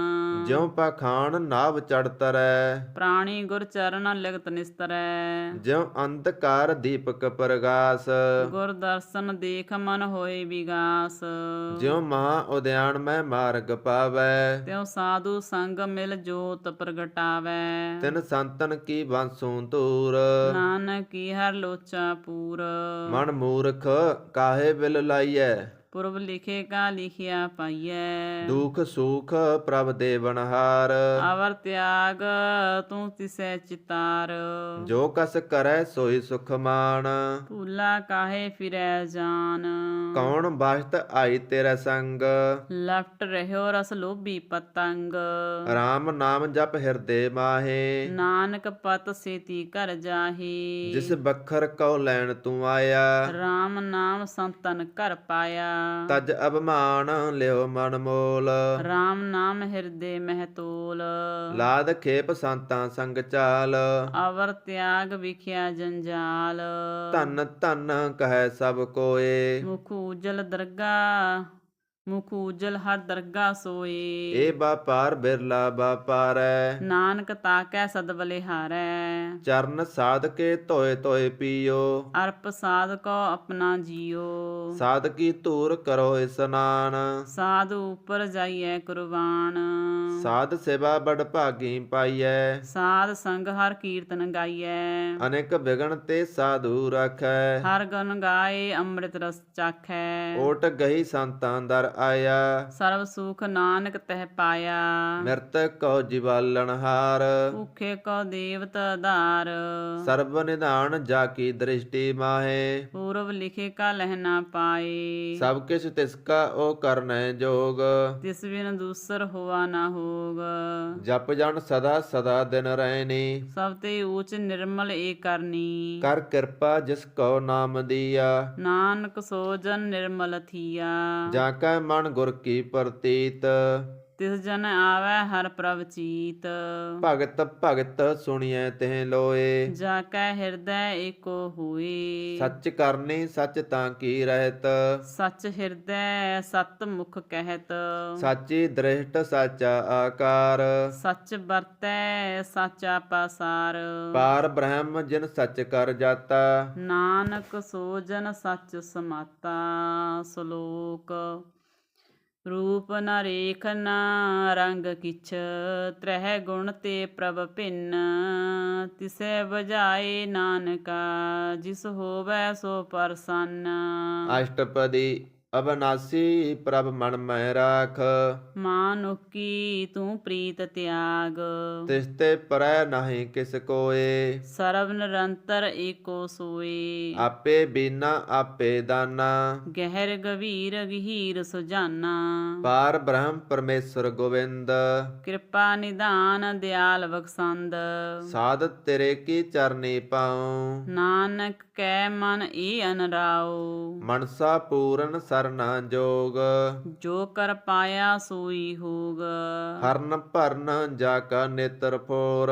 ਜਿਉ ਪਾਖਾਨ ਨਾਭ ਚੜ ਤਰੈ, ਪ੍ਰਾਣੀ ਗੁਰ ਚਰਨ ਲਿਗਤ ਨਿਸਤਰੈ। ਜਿਉ ਅੰਧਕਾਰ ਦੀਪਕ ਪ੍ਰਗਾਸ, ਗੁਰ ਦਰਸ਼ਨ ਦੇਖ ਮਨ ਹੋਏ ਵਿਗਾਸ। ਜਿਉ ਮਹਾ ਉਦਿਆਨ ਮੈਂ ਮਾਰਗ ਪਾਵੈ, ਤਿਉ ਸਾਧੂ ਸੰਗ ਮਿਲ ਜੋਤ ਪ੍ਰਗਟਾਵੈ। ਤਿਨ ਸੰਤਨ ਕੀ ਬਾਂਸੂ ਧੂਰ, ਨਾਨਕ ਕੀ ਹਰ ਲੋਚਾ ਪੂਰ। ਮਨ ਮੂਰਖ ਕਾਹੇ ਬਿਲ ਲਾਈਐ, ਪੁਰਬ ਲਿਖੇ ਕਾ ਲਿਖਿਆ ਪਾਈਐ। ਦੁਖ ਸੁਖ ਪ੍ਰਭ ਦੇਵਨਹਾਰ, ਆਵਰ ਤਿਆਗ ਤੂੰ ਤਿਸੈ ਚਿਤਾਰ। ਜੋ ਕਸ ਕਰੈ ਸੋਈ ਸੁਖ ਮਾਨ, ਭੂਲਾ ਕਾਹੇ ਫਿਰੈ ਜਾਨ। ਕੌਣ ਬਾਸ਼ਤ ਆਈ ਤੇਰਾ ਸੰਗ, ਲਪਟ ਰਹਿਓ ਰਸ ਲੋਭੀ ਪਤੰਗ। ਰਾਮ ਨਾਮ ਜਪ ਹਿਰਦੇ ਮਾਹੇ, ਨਾਨਕ ਪਤ ਸੇਤੀ ਘਰ ਜਾਹੀ। ਜਿਸ ਬਖਰ ਕਉ ਲੈਣ ਤੂੰ ਆਇਆ, ਰਾਮ ਨਾਮ ਸੰਤਨ ਘਰ ਪਾਇਆ। ਤਜ ਅਭਮਾਨ ਲਿਓ ਮਨ ਮੋਲ, ਰਾਮ ਨਾਮ ਹਿਰਦੇ ਮਹਿ ਤੋਲ। ਲਾਦ ਖੇਪ ਸੰਤਾਂ ਸੰਗ ਚਾਲ, ਅਵਰ ਤਿਆਗ ਵਿਖਿਆ ਜੰਜਾਲ। ਧਨ ਧਨ ਕਹੈ ਸਭ ਕੋਏ, ਮੁਖ ਉਜਲ ਦਰਗਾ ਮੁਖ ਉਜਲ ਹਰ ਦਰਗਾ ਸੋਏ। ਇਹ ਬਾਪਾਰ ਬਿਰਲਾ ਬਾਪਾਰੈ, ਨਾਨਕ ਤਾਕੈ ਸਦ ਬਲਿਹਾਰੈ। ਚਰਨ ਸਾਧ ਕੇ ਧੋਏ ਧੋਏ ਪੀਓ, ਅਰਪ ਸਾਧ ਕੋ ਆਪਣਾ ਜੀਓ। ਸਾਧ ਕੀ ਧੂਰ ਕਰੋ ਇਸਨਾਨ, ਸਾਧ ਉਪਰ ਜਾਈਐ ਕੁਰਬਾਨ। ਸਾਧ ਸੇਵਾ ਬੜ ਭਾਗੀ ਪਾਈਐ, ਸਾਧ ਸੰਗ ਹਰ ਕੀਰਤਨ ਗਾਈਐ। ਅਨੇਕ ਬਿਗਨ ਤੇ ਸਾਧੂ ਰਖੈ, ਹਰ ਗਨ ਗਾਏ ਅੰਮ੍ਰਿਤ ਰਸ ਚਾਖੈ। ਓਟ ਗਈ ਸੰਤਾਂ ਦਰ ਆਇਆ, ਸਰਬ ਸੁਖ ਨਾਨਕ ਤਹਿ ਪਾਇਆ। ਮਿਰਤਕ ਕਉ ਜਿਵਾਲਣ ਹਾਰ, ਭੁਖੇ ਕੋ ਦੇਵਤ ਆਧਾਰ। ਸਰਬ ਨਿਧਾਨ ਜਾ ਕੀ ਦ੍ਰਿਸ਼ਟੀ ਮਾਹੇ, ਪੂਰਵ ਲਿਖੇ ਕਾ ਲਹਿ ਨਾ ਪਾਏ। ਸਭ ਕਿਛ ਤਿਸ ਕਾ ਓ ਕਰਨੈ ਜੋਗ, ਤਿਸ ਬਿਨ ਦੂਸਰ ਹੋਆ ਨਾ ਹੋਗ। ਜਪ ਜਨ ਸਦਾ ਸਦਾ ਦਿਨ ਰਹਿਨੀ, ਸਭ ਤੇ ਊਚ ਨਿਰਮਲ ਏ ਕਰਨੀ। ਕਰ ਕਿਰਪਾ ਜਿਸ ਕਉ ਨਾਮ ਦੀਆ, ਨਾਨਕ ਸੋ ਜਨ ਨਿਰਮਲ ਥੀਆ। ਜਾਂ ਕੈ ਮਨ ਗੁਰ ਕੀ ਪ੍ਰਤੀਤ, ਤਿਸ ਜਨ ਆਵੈ ਹਰ ਪ੍ਰਭ ਚੀਤ। ਭਗਤ ਭਗਤ ਸੁਣੀਐ ਤਿਹ ਲੋਏ, ਜਾ ਕੈ ਹਿਰਦੈ ਏਕੋ ਹੋਏ। ਸੱਚ ਕਰਨੀ ਸੱਚ ਤਾਂ ਕੀ ਰਹਿਤ, ਸੱਚ ਹਿਰਦੈ ਸਤ ਮੁਖ ਕਹਿਤ। ਸਾਚੀ ਦ੍ਰਿਸ਼ਟ ਸਾਚਾ ਆਕਾਰ, ਸੱਚ ਵਰਤੈ ਸਾਚਾ ਪਾਸਾਰ। ਪਾਰ ਬ੍ਰਹਮ ਜਿਨ ਸੱਚ ਕਰ ਜਾਤਾ, ਨਾਨਕ ਸੋ ਜਨ ਸੱਚ ਸਮਾਤਾ। ਸ਼ਲੋਕ ਰੂਪ ਨ ਰੇਖ ਨ ਰੰਗ ਕਿਛ, ਤ੍ਰਹਿ ਗੁਣ ਤੇ ਪ੍ਰਭ ਭਿੰਨ। ਤਿਸੈ ਬੁਝਾਏ ਨਾਨਕਾ, ਜਿਸ ਹੋਵੈ ਸੋ ਪ੍ਰਸੰਨ। ਅਸ਼ਟਪਦੀ ਅਬਨਾਸੀ ਪ੍ਰਭ ਮਨ ਮੈਂ ਰਾਖ, ਮਾਨੁਕੀ ਤੂੰ ਪ੍ਰੀਤ ਤਿਆਗ। ਤਿਸ ਤੇ ਪਰੈ ਨਾਹੀ ਕਿਸ ਕੋਏ, ਸਰਬ ਨਿਰੰਤਰ ਏਕੋ ਸੋਏ। ਆਪੇ ਬੀਨਾ ਆਪੇ ਦਾਨਾ, ਗਹਿਰ ਗভੀਰ ਗਹੀਰ ਸੁਜਾਨਾ। ਪਾਰ ਬ੍ਰਹਮ ਪਰਮੇਸ਼ਰ ਗੋਵਿੰਦ, ਕਿਰਪਾ ਨਿਧਾਨ ਦਿਆਲ ਬਖਸ਼ੰਦ। ਸਾਧ ਤੇਰੇ ਕੀ ਚਰਨੀ ਪਾਉ, ਨਾਨਕ ਕੈ ਮਨ ਏ ਅਨਰਾਉ। ਮਨਸਾ ਪੂਰਨ ਸਰਨਾ ਜੋਗ, ਜੋ ਕਰ ਪਾਇਆ ਸੋਈ ਹੋਗ। ਹਰਨ ਭਰਨ ਜਾ ਕਾ ਨੇਤਰ ਫੋਰ,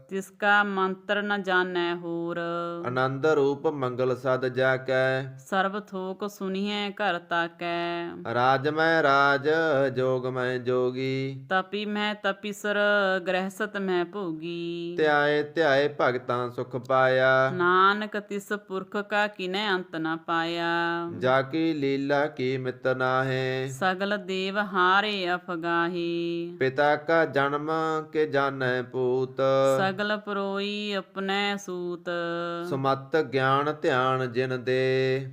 ਤਿਸ ਕਾ ਮੰਤਰ ਨ ਜਾਣੈ ਹੋਰ। ਆਨੰਦ ਰੂਪ ਮੰਗਲ ਸਦ ਜਾ ਕੈ, ਸਰਬ ਥੋਕ ਸੁਣੀਐ ਘਰ ਤਾਕੈ। ਰਾਜ ਮੈਂ ਰਾਜ ਜੋਗ ਮੈਂ ਜੋਗੀ, ਤਪੀ ਮੈਂ ਤਪੀਸਰ ਗ੍ਰਹਿਸਤ ਮੈਂ ਭੋਗੀ। ਧਿਆਏ ਧਿਆਏ ਭਗਤਾਂ ਸੁਖ ਪਾਇਆ, ਨਾਨਕ ਤਿਸ ਪੁਰਖ ਕਾ ਕਿਨੈ ਅੰਤ ਨ ਪਾਇਆ। ਜਾ ਕੀ ਲੀਲਾ ਕੀ ਮਿਤ ਨਾਹੇ, ਸਗਲ ਦੇਵ ਹਾਰੇ ਅਫਗਾਹੀ। ਪਿਤਾ ਕਾ ਜਨਮ ਕੇ ਜਾਣੈ ਪੂਤ, ਸਗਲ ਪਰੋਈ ਆਪਣੈ ਸੂਤ। ਸੁਮਤ ਗਿਆਨ ਧਿਆਨ ਜਿਨ ਦੇ,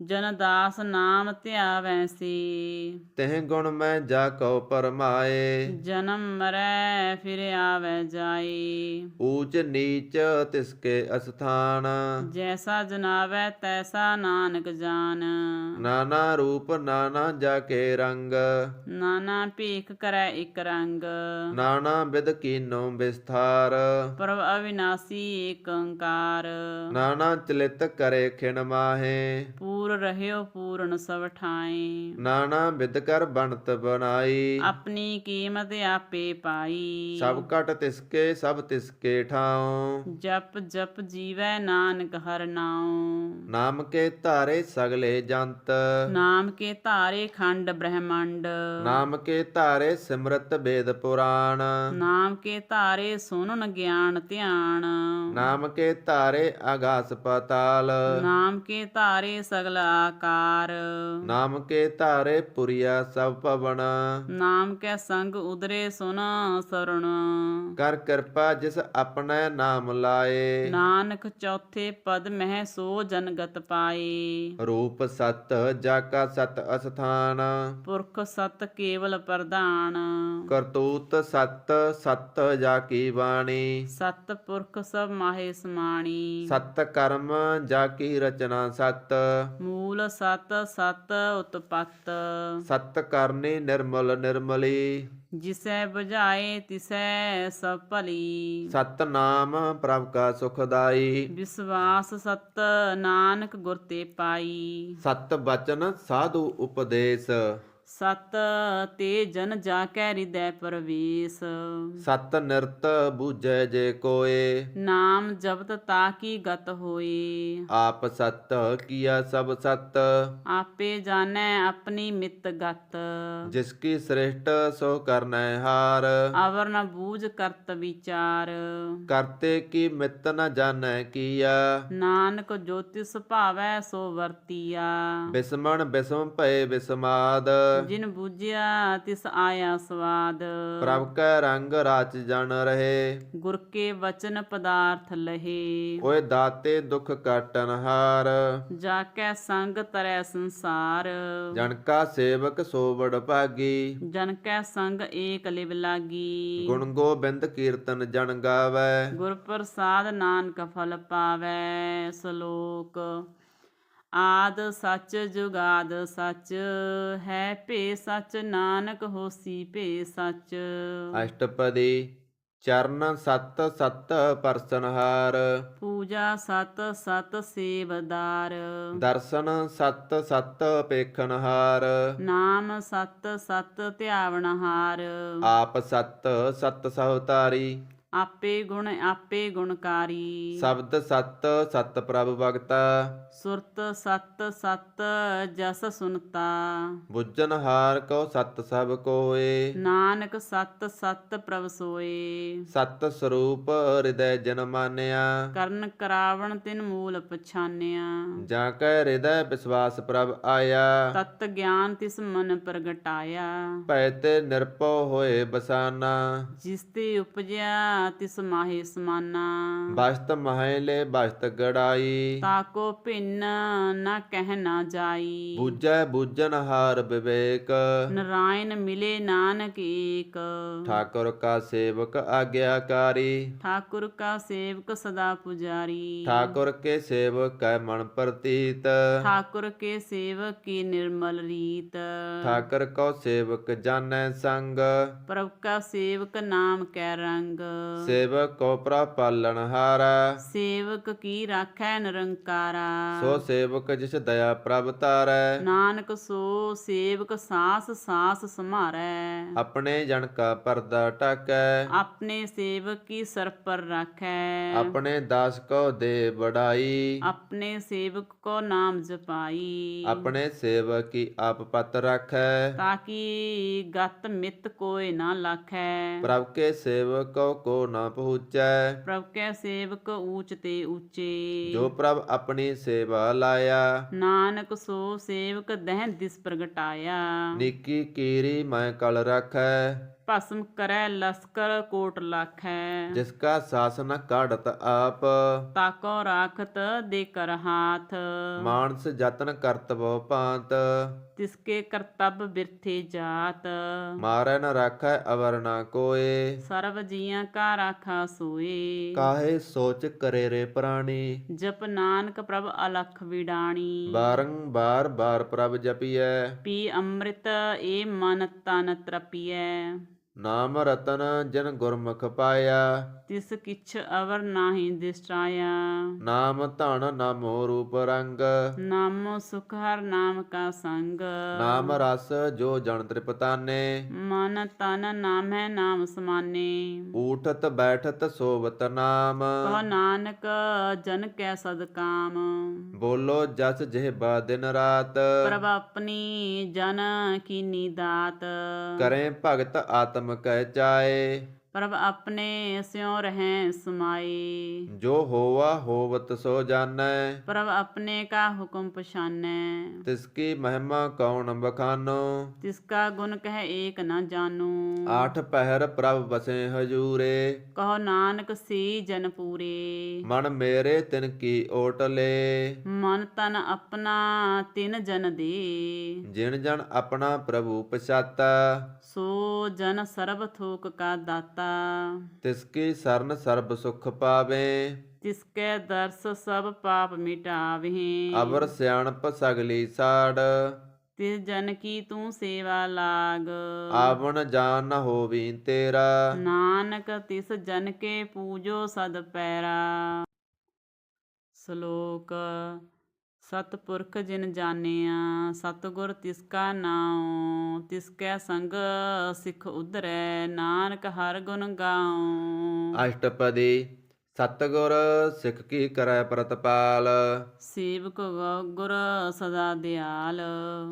ਜਨ ਦਾਸ ਨਾਮ ਧਿਆਵੈ ਸੀ। ਤਿਹ ਗੁਣ ਮੈਂ ਜਾ ਕਉ ਪਰਮਾਏ, ਜਨਮ ਮਰੈ ਫਿਰ ਆਵੈ ਜਾਈ। ਊਚ ਨੀਚ ਤਿਸਕੇ ਅਸਥਾਨ, ਜੈਸਾ ਜਨਾਵੈ ਤੈਸਾ ਨਾਨਕ ਜਾਨ। ਨਾਨਾ ਰੂਪ ਨਾਨਾ ਜਾ ਕੇ ਰੰਗ, ਨਾਨਾ ਭੇਖ ਕਰੈ ਇਕ ਰੰਗ। ਨਾਨਾ ਬਿਦ ਕੀਨੋ ਵਿਸਥਾਰ, ਪ੍ਰਭ ਅਵਿਨਾਸੀ ਏਕ ਓੰਕਾਰ। ਨਾਨਾ ਚਲਿਤ ਕਰੇ ਖਿਣ ਮਾਹੇ, ਪੂਰਬ ਪੁਰ ਰਹਿਓ ਪੂਰਨ ਸਭ ਠਾਏ। ਨਾਨਾ ਬਿਦ ਕਰ ਬਣਤ ਬਣਾਈ। ਆਪਣੀ ਕੀਮਤ ਆਪੇ ਪਾਈ। ਸਭ ਘਟ ਤਿਸਕੇ ਸਭ ਤਿਸਕੇ ਠਾਉ। ਜਪ ਜਪ ਜੀਵੈ ਨਾਨਕ ਹਰਿ ਨਾਉ। ਨਾਮ ਕੇ ਧਾਰੇ ਸਗਲੇ ਜੰਤ। ਨਾਮ ਕੇ ਧਾਰੇ ਖੰਡ ਬ੍ਰਹਮੰਡ। ਨਾਮ ਕੇ ਧਾਰੇ ਸਿਮਰਤ ਵੇਦ ਪੁਰਾਣ। ਨਾਮ ਕੇ ਧਾਰੇ ਸੁਨਨ ਗਿਆਨ ਧਿਆਨ। ਨਾਮ ਕੇ ਧਾਰੇ ਆਗਾਸ ਪਾਤਾਲ। ਨਾਮ ਕੇ ਧਾਰੇ ਸਗਲ ਆਕਾਰ। ਨਾਮ ਕੇ ਧਾਰੇ ਪੁਰੀਆ ਸਭ ਪਵਨ। ਨਾਮ ਕੈ ਸੰਗ ਉਦਰੇ ਸੁਨ ਸਰਣ। ਕਰ ਕਿਰਪਾ ਜਿਸ ਆਪਣੇ ਨਾਮ ਲਾਏ। ਨਾਨਕ ਚੌਥੇ ਪਦ ਮਹਿ ਸੋ ਜਨਗਤ ਪਾਏ। ਰੂਪ ਸਤ ਜਾ ਕਾ ਸਤ ਅਸਥਾਨ। ਪੁਰਖ ਸਤ ਕੇਵਲ ਪ੍ਰਧਾਨ। ਕਰਤੂਤ ਸਤ ਸਤ ਜਾ ਕੀ ਬਾਣੀ। ਸਤ ਪੁਰਖ ਸਭ ਮਾਹੇ ਸਮਾਣੀ। ਸਤ ਕਰਮ ਜਾ ਕੀ ਰਚਨਾ ਸਤ। ਮੂਲ ਸਤ ਸਤ ਉਤਪਤ। ਸਤ ਕਰਨੀ ਨਿਰਮਲ ਨਿਰਮਲੀ। ਜਿਸੈ ਬੁਝਾਏ ਤਿਸੈ ਸਭ ਭਲੀ। ਸਤ ਨਾਮ ਪ੍ਰਭ ਕਾ ਸੁਖਦਾਈ। ਵਿਸਵਾਸ ਸਤ ਨਾਨਕ ਗੁਰ ਤੇ ਪਾਈ। ਸਤ ਬਚਨ ਸਾਧੂ ਉਪਦੇਸ਼। ਸਤ ਤੇ ਜਨ ਜਾ ਕੈ ਹਿਰਦੈ ਪਰਵੇਸ। ਸਤ ਨਿਰਤ ਬੂਝੈ ਜੇ ਕੋਏ। ਨਾਮ ਜਪਤ ਤਾ ਕੀ ਗਤ ਹੋਏ। ਆਪ ਸਤ ਕੀਆ ਸਭ ਸਤ। ਆਪੇ ਜਾਣੈ ਆਪਣੀ ਮਿਤ ਗਤ। ਜਿਸ ਕੀ ਸ੍ਰਿਸ਼ਟ ਸੋ ਕਰਨੈ ਹਾਰ। ਅਵਰ ਨ ਬੂਝ ਕਰਤ ਵਿਚਾਰ। ਕਰਤੇ ਕੀ ਮਿਤ ਨ ਜਾਣੈ ਕੀਆ। ਨਾਨਕ ਜੋ ਤਿਸ ਭਾਵੈ ਸੋ ਵਰਤੀਆ। ਬਿਸਮਣ ਬਿਸਮ ਭਏ ਬਿਸਮਾਦ। ਜਿਨ ਬੂਝਿਆ ਤਿਸ ਆਇਆ ਸਵਾਦ। ਪ੍ਰਭ ਕੈ ਰੰਗ ਰਾਚ ਜਨ ਰਹੇ। ਗੁਰ ਕੇ ਵਚਨ ਪਦਾਰਥ ਲਹੇ। ਓਏ ਦਾਤੇ ਦੁਖ ਕਾਟਨ ਹਾਰ। ਜਾ ਕੈ ਸੰਗ ਤਰੈ ਸੰਸਾਰ। ਜਨ ਕਾ ਸੇਵਕ ਸੋ ਬੜ ਭਾਗੀ। ਜਨ ਕੈ ਸੰਗ ਏਕ ਲਿਵ ਲਾਗੀ। ਗੁਣ ਗੋਬਿੰਦ ਕੀਰਤਨ ਜਨ ਗਾਵੈ। ਗੁਰ ਪ੍ਰਸਾਦ ਨਾਨਕ ਫਲ ਪਾਵੈ। ਸ਼ਲੋਕ ਆਦ ਸੱਚ ਜੁਗਾਦ ਸੱਚ ਹੈ ਭੇ ਸੱਚ ਨਾਨਕ ਹੋਸੀ ਭੇ ਸੱਚ। ਅਸ਼ਟਪਦੀ ਚਰਨ ਸਤ ਸਤ ਪਰਸਨਹਾਰ। ਪੂਜਾ ਸਤ ਸਤ ਸੇਵਦਾਰ। ਦਰਸ਼ਨ ਸਤ ਸਤ ਪੇਖਨਹਾਰ। ਨਾਮ ਸਤ ਸਤ ਧਿਆਵਨਹਾਰ। ਆਪ ਸਤ ਸਤ ਸਹਤਾਰੀ। ਆਪੇ ਗੁਣਕਾਰੀ। ਸ਼ਬਦ ਸਤ ਸਤ ਪ੍ਰਭ ਭਗਤਾ। ਸੁਰਤ ਸਤ ਸਤ ਜਸ ਸੁਨਤਾ। ਬੁੱਝਨਹਾਰ ਕੋ ਸਤ ਸਭ ਕੋਏ। ਨਾਨਕ ਸਤ ਸਤ ਪ੍ਰਭ ਸੋਏ। ਸਤ ਸਰੂਪ ਹਿਰਦੈ ਜਨ ਮਾਨਿਆ। ਕਰਨ ਕਰਾਵਣ ਤਿਨ ਮੂਲ ਪਛਾਨਿਆ। ਜਾਂ ਕੈ ਹਿਰਦੈ ਵਿਸਵਾਸ ਪ੍ਰਭ ਆਇਆ। ਤਤ ਗਿਆਨ ਤਿਸ ਮਨ ਪ੍ਰਗਟਾਇਆ। ਭੈ ਤੇ ਨਿਰਭਉ ਹੋਏ ਬਸਾਨਾ। ਜਿਸ ਤੇ ਉਪਜਿਆ ਤਿਸ ਮਾਹੇ ਸਮਾਨਾ। ਬਸਤ ਮਹਲੇ ਬਸਤ ਗੜਾਈ। ਤਾਕੋ ਭਿੰਨ ਨ ਕਹਿ ਨਾ ਜਾਈ। ਬੂਝੈ ਬੂਝਨਹਾਰ ਵਿਵੇਕ। ਨਰਾਇਣ ਮਿਲੇ ਨਾਨਕ ਏਕ। ਠਾਕੁਰ ਕਾ ਸੇਵਕ ਆਗਿਆਕਾਰੀ। ਠਾਕੁਰ ਕਾ ਸੇਵਕ ਸਦਾ ਪੁਜਾਰੀ। ਠਾਕੁਰ ਕੇ ਸੇਵਕ ਕੈ ਮਨ ਪ੍ਰਤੀਤ। ਠਾਕੁਰ ਕੇ ਸੇਵਕ ਕੀ ਨਿਰਮਲ ਰੀਤ। ਠਾਕੁਰ ਕੋ ਸੇਵਕ ਜਾਣੈ ਸੰਗ। ਪ੍ਰਭ ਕਾ ਸੇਵਕ ਨਾਮ ਕੈ ਰੰਗ। ਸੇਵਕ ਕੋ ਪ੍ਰਭ ਪਾਲਣਹਾਰਾ। ਸੇਵਕ ਕੀ ਰਾਖੈ ਨਿਰੰਕਾਰਾ। ਸੋ ਸੇਵਕ ਜਿਸ ਦਇਆ ਪ੍ਰਭ ਧਾਰੈ। ਨਾਨਕ ਸੋ ਸੇਵਕ ਸਾਸ ਸਾਸ ਸਮਾਰੈ। ਆਪਣੇ ਜਨ ਕਾ ਪਰਦਾ ਢਾਕੈ। ਆਪਣੇ ਸੇਵਕ ਕੀ ਸਰ ਪਰ ਰਾਖੈ। ਆਪਣੇ ਦਾਸ ਕੋ ਦੇ ਬੜਾਈ। ਆਪਣੇ ਸੇਵਕ ਕੋ ਨਾਮ ਜਪਾਈ। ਆਪਣੇ ਸੇਵਕ ਕੀ ਆਪ ਪਤ ਰਾਖੈ। ਤਾਕੀ ਗਤ ਮਿਤ ਕੋਇ ਨਾ ਲਾਖੈ। ਪ੍ਰਭ ਕੇ ਸੇਵਕ ਕੋ ਨਾ ਪਹੁੰਚੈ। ਪ੍ਰਭ ਕੈ ਸੇਵਕ ਊਚ ਤੇ ਊਚੇ। ਜੋ ਪ੍ਰਭ ਆਪਣੀ ਸੇਵਾ ਲਾਇਆ। ਨਾਨਕ ਸੋ ਸੇਵਕ ਦਹਿ ਦਿਸ ਪ੍ਰਗਟਾਇਆ। ਨਿੱਕੀ ਕੀਰੀ ਮੈਂ ਕਲ ਰਾਖੈ। ਭਸਮ ਕਰੈ ਲਸਕਰ ਕੋਟ ਲਾਖੈ। ਜਿਸ ਕਾ ਸਾਸਨ ਕਾਢਤ ਆਪ। ਤਾਕੋ ਰਾਖਤ ਦੇ ਕਰ ਹਾਥ। ਮਾਨਸ ਜਤਨ ਕਰਤ ਬਹੁ ਭਾਂਤ। ਤਿਸਕੇ ਕਰਤਬ ਬਿਰਥੇ ਜਾਤ। ਮਾਰੈ ਨ ਰਾਖੈ ਅਵਰ ਨਾ ਕੋਏ। ਸਰਬ ਜੀਆਂ ਕਾ ਰਾਖਾ ਸੋਏ। ਕਾਹੇ ਸੋਚ ਕਰੇ ਰੇ ਪ੍ਰਾਣੀ। ਜਪ ਨਾਨਕ ਪ੍ਰਭ ਅਲਖ ਵਿਡਾਣੀ। ਬਾਰੰਬਾਰ ਬਾਰ ਪ੍ਰਭ ਜਪੀਐ। ਪੀ ਅੰਮ੍ਰਿਤ ਏ ਮਨ ਤਨ ਤਰਪੀਐ। ਨਾਮ ਰਤਨ ਜਿਨ ਗੁਰਮੁਖ ਪਾਇਆ। ਤਿਸ ਕਿਛ ਅਵਰ ਨਾਹੀ ਦਿਸਟਾਇਆ। ਨਾਮ ਧਨ ਨਾਮੋ ਰੂਪ ਰੰਗ। ਨਾਮੋ ਸੁਖ ਹਰ ਨਾਮ ਕਾ ਸੰਗ। ਨਾਮ ਰਸ ਜੋ ਜਨ ਤ੍ਰਿਪਤਾਨੇ। ਮਨ ਤਨ ਨਾਮੈ ਨਾਮ ਸਮਾਨੇ। ਊਠਤ ਬੈਠਤ ਸੋਵਤ ਨਾਮ। ਕਹੋ ਨਾਨਕ ਜਨ ਕੈ ਸਦ ਕਾਮ। ਬੋਲੋ ਜਸ ਜਿਹਬਾ ਦਿਨ ਰਾਤ। ਪ੍ਰਭ ਆਪਣੀ ਜਨ ਕੀਨੀ ਦਾਤ। ਕਰੇ ਭਗਤ ਆਤਮ ਕਹਿ ਚਾਏ। ਪ੍ਰਭ ਆਪਣੇ ਸਿਉ ਰਹਿ ਸਮਾਈ। ਜੋ ਹੋਵਾ ਹੋਵਤ ਸੋ ਜਾਣੈ। ਪ੍ਰਭ ਆਪਣੇ ਕਾ ਹੁਕਮ ਪਛਾਨੈ। ਤਿਸ ਕੀ ਮਹਿਮਾ ਕੌਣ ਬਖਾਨੋ। ਤਿਸ ਕਾ ਗੁਣ ਕਹਿ ਏਕ ਨ ਜਾਨੂ। ਆਠ ਪਹਿਰ ਪ੍ਰਭ ਬਸੇ ਹਜੂਰੇ। ਕਹੋ ਨਾਨਕ ਸੀ ਜਨ ਪੂਰੇ। ਮਨ ਮੇਰੇ ਤਿਨ ਕੀ ਓਟ ਲੇ। ਮਨ ਤਨ ਆਪਣਾ ਤਿਨ ਜਨ ਦੇ। ਜਿਨ ਜਨ ਆਪਣਾ ਪ੍ਰਭੂ ਪਛਾਤਾ। ਸੋ ਜਨ ਸਰਬ ਥੋਕ ਕਾ ਦਾਤਾ। ਤਿਸ ਕੀ ਸਰਨ ਸਰਬ ਸੁਖ ਪਾਵੇ। ਤਿਸ ਕੈ ਦਰਸ ਸਭ ਪਾਪ ਮਿਟਾਵਹਿ। ਅਵਰ ਸਿਆਣਪ ਸਗਲੀ ਸਾੜ। ਤਿਸ ਜਨ ਕੀ ਤੂੰ ਸੇਵਾ ਲਾਗ। ਆਵਣ ਜਾਨ ਨ ਹੋਵੀ ਤੇਰਾ। ਨਾਨਕ ਤਿਸ ਜਨ ਕੇ ਪੂਜੋ ਸਦ ਪੈਰਾ। ਸ਼ਲੋਕ ਸਤਿਪੁਰਖ ਜਿਨ ਜਾਣਿਆ ਸਤਿਗੁਰ ਤਿਸ ਕਾ ਨਾਉ। ਤਿਸ ਕੈ ਸੰਗ ਸਿਖ ਉਧਰੈ ਨਾਨਕ ਹਰਿ ਗੁਣ ਗਾਉ। ਅਸ਼ਟਪਦੀ ਸਤਿਗੁਰ ਸਿੱਖ ਕੀ ਕਰੈ ਪ੍ਰਤਪਾਲ। ਸੇਵਕ ਗੁਰ ਸਦਾ ਦਿਆਲ।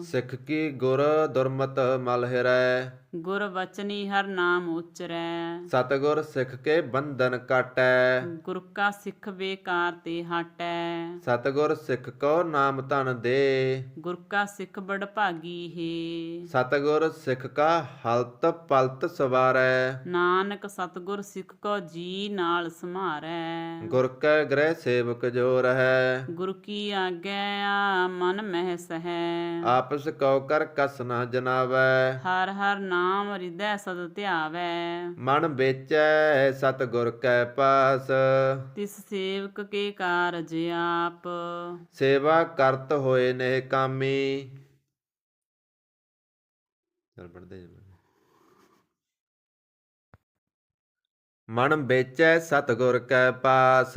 ਸਿੱਖ ਕੀ ਗੁਰ ਦੁਰਮਤ ਮਲ ਹਿਰੈ। ਗੁਰ ਵਚਨੀ ਹਰ ਨਾਮ ਉਚਰੈ। ਸਤਿਗੁਰ ਸਿੱਖ ਕੇ ਬੰਧਨ ਕਾਟੈ। ਗੁਰ ਕਾ ਸਿੱਖ ਬੇਕਾਰ ਤੇ ਹਟੈ। ਸਤਿਗੁਰ ਸਿੱਖ ਕੋ ਨਾਮ ਧਨ ਦੇ। ਗੁਰ ਕਾ ਸਿੱਖ ਬੜ ਭਾਗੀ ਹੈ। ਸਤਿਗੁਰ ਸਿੱਖ ਕਾ ਹਲਤ ਪਲਤ ਸਵਾਰੈ। ਨਾਨਕ ਸਤਿਗੁਰ ਸਿੱਖ ਕੋ ਜੀ ਨਾਲ ਸਮਾਰੈ। ਗੁਰ ਕੈ ਗ੍ਰਹਿ ਸੇਵਕ ਜੋ ਰਹੈ। ਗੁਰ ਕੀ ਆਗਿਆ ਮਨ ਮਹਿ ਸਹੈ। ਆਪਸ ਕਉ ਕਰ ਕਸ ਨ ਜਨਾਵੈ। ਹਰ ਹਰ ਨਾਮ ਹਿਰਦੈ ਸਦ ਧਿਆਵੈ। ਮਨ ਵੇਚੈ ਸਤਿਗੁਰ ਕੈ ਪਾਸ। ਤਿਸ ਸੇਵਕ ਕੇ ਕਾਰਜ ਆਪ। ਸੇਵਾ ਕਰਤ ਹੋਏ ਨੇ ਕਾਮੀ। ਚਲ ਪੜਦੇ ਮਨ ਵੇਚੈ ਸਤਿਗੁਰ ਕੈ ਪਾਸ।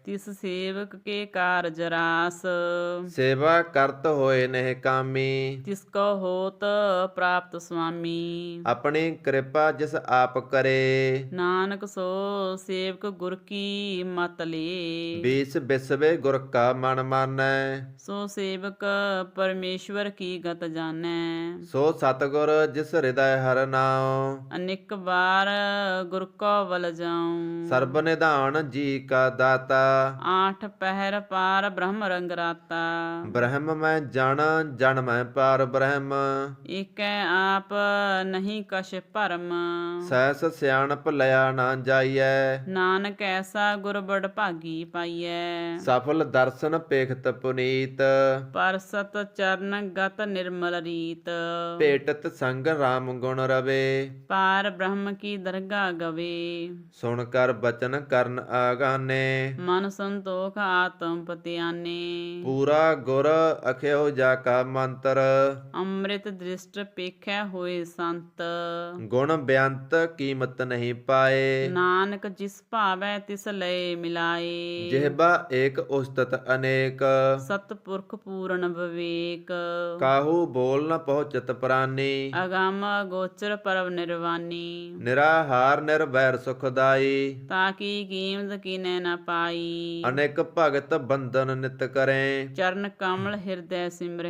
ਤਿਸ ਸੇਵਕ ਕੇ ਕਾਰਜ ਰਾਸ। ਸੇਵਾ ਕਰਤ ਹੋਏ ਨੇ ਕਾਮੀ। ਤਿਸ ਕੋ ਹੋਤ ਪ੍ਰਾਪਤ ਸੁਆਮੀ। ਆਪਣੀ ਕਿਰਪਾ ਜਿਸ ਆਪ ਕਰੇ। ਨਾਨਕ ਸੋ ਸੇਵਕ ਗੁਰ ਕੀ ਮਤ ਲੇ। ਬੀਸ ਬਿਸਵੇ ਗੁਰ ਕਾ ਮਨ ਮਾਨੈ। ਸੋ ਸੇਵਕ ਪਰਮੇਸ਼ਵਰ ਕੀ ਗਤ ਜਾਣੈ। ਸੋ ਸਤਿਗੁਰ ਜਿਸ ਹਿਰਦੈ ਹਰਿ ਨਾਉ। ਅਨੇਕ ਬਾਰ ਗੁਰ ਕੋ ਵਲ ਜਾਉ। ਸਰਬ ਨਿਧਾਨ ਜੀ ਕਾ ਦਾਤਾ। ਆਠ ਪਹਿਰ ਪਾਰ ਬ੍ਰਹਮ ਰੰਗ ਰਾਤਾ। ਬ੍ਰਹਮ ਮੈਂ ਜਣ ਜਣ ਮੈਂ ਪਾਰ ਬ੍ਰਹਮ। ਏਕੈ ਆਪ ਨਹੀਂ ਕਛ ਭਰਮ। ਸਹਿਸ ਸਿਆਣਪ ਲਿਆ ਨਾ ਜਾਈਐ। ਨਾਨਕ ਐਸਾ ਗੁਰ ਬੜ ਭਾਗੀ ਪਾਈਐ। ਸਫਲ ਦਰਸ਼ਨ ਪੇਖਤ ਪੁਨੀਤ। ਪਰਸਤ ਚਰਨ ਗਤ ਨਿਰਮਲ ਰੀਤ। ਭੇਟਤ ਸੰਗ ਰਾਮ ਗੁਣ ਰਵੇ। ਪਾਰ ਬ੍ਰਹਮ ਕੀ ਦਰਗਾ ਗਵੇ। ਸੁਣ ਕਰ ਬਚਨ ਕਰਨ ਆਗਾਨੇ। ਮਨ ਸੰਤੋਖ ਆਤਮ ਪਤਿਆਨੇ। ਪੂਰਾ ਗੁਰ ਅਖਿਓ ਜਾ ਕਾ ਮੰਤਰ। ਅੰਮ੍ਰਿਤ ਦ੍ਰਿਸ਼ਟ ਪੇਖੈ ਹੋਏ ਸੰਤ। ਗੁਣ ਬੇਅੰਤ ਕੀਮਤ ਨਹੀਂ ਪਾਏ। ਨਾਨਕ ਜਿਸ ਭਾਵੈ ਤਿਸ ਲਏ ਮਿਲਾਏ। ਜਿਹਬਾ ਏਕ ਉਸਤਤ ਅਨੇਕ। ਸਤਿਪੁਰਖ ਪੂਰਨ ਵਿਵੇਕ। ਕਾਹੂ ਬੋਲ ਨ ਪਹੁੰਚਤ ਪ੍ਰਾਨੀ। ਅਗੰਮ ਗੋਚਰ ਪਰਵ ਨਿਰਵਾਨੀ। ਨਿਰਾਹਾਰ ਨਿਰਵੈਰ ਸੁਖਦਾਈ। ਤਾਕੀ ਕੀਮਤ ਕੀਨੈ ਨ ਪਾਈ। ਅਨੇਕ ਭਗਤ ਬੰਧਨ ਨਿਤ ਕਰੇ। ਚਰਨ ਕਮਲ ਹਿਰਦੈ ਸਿਮਰੈ।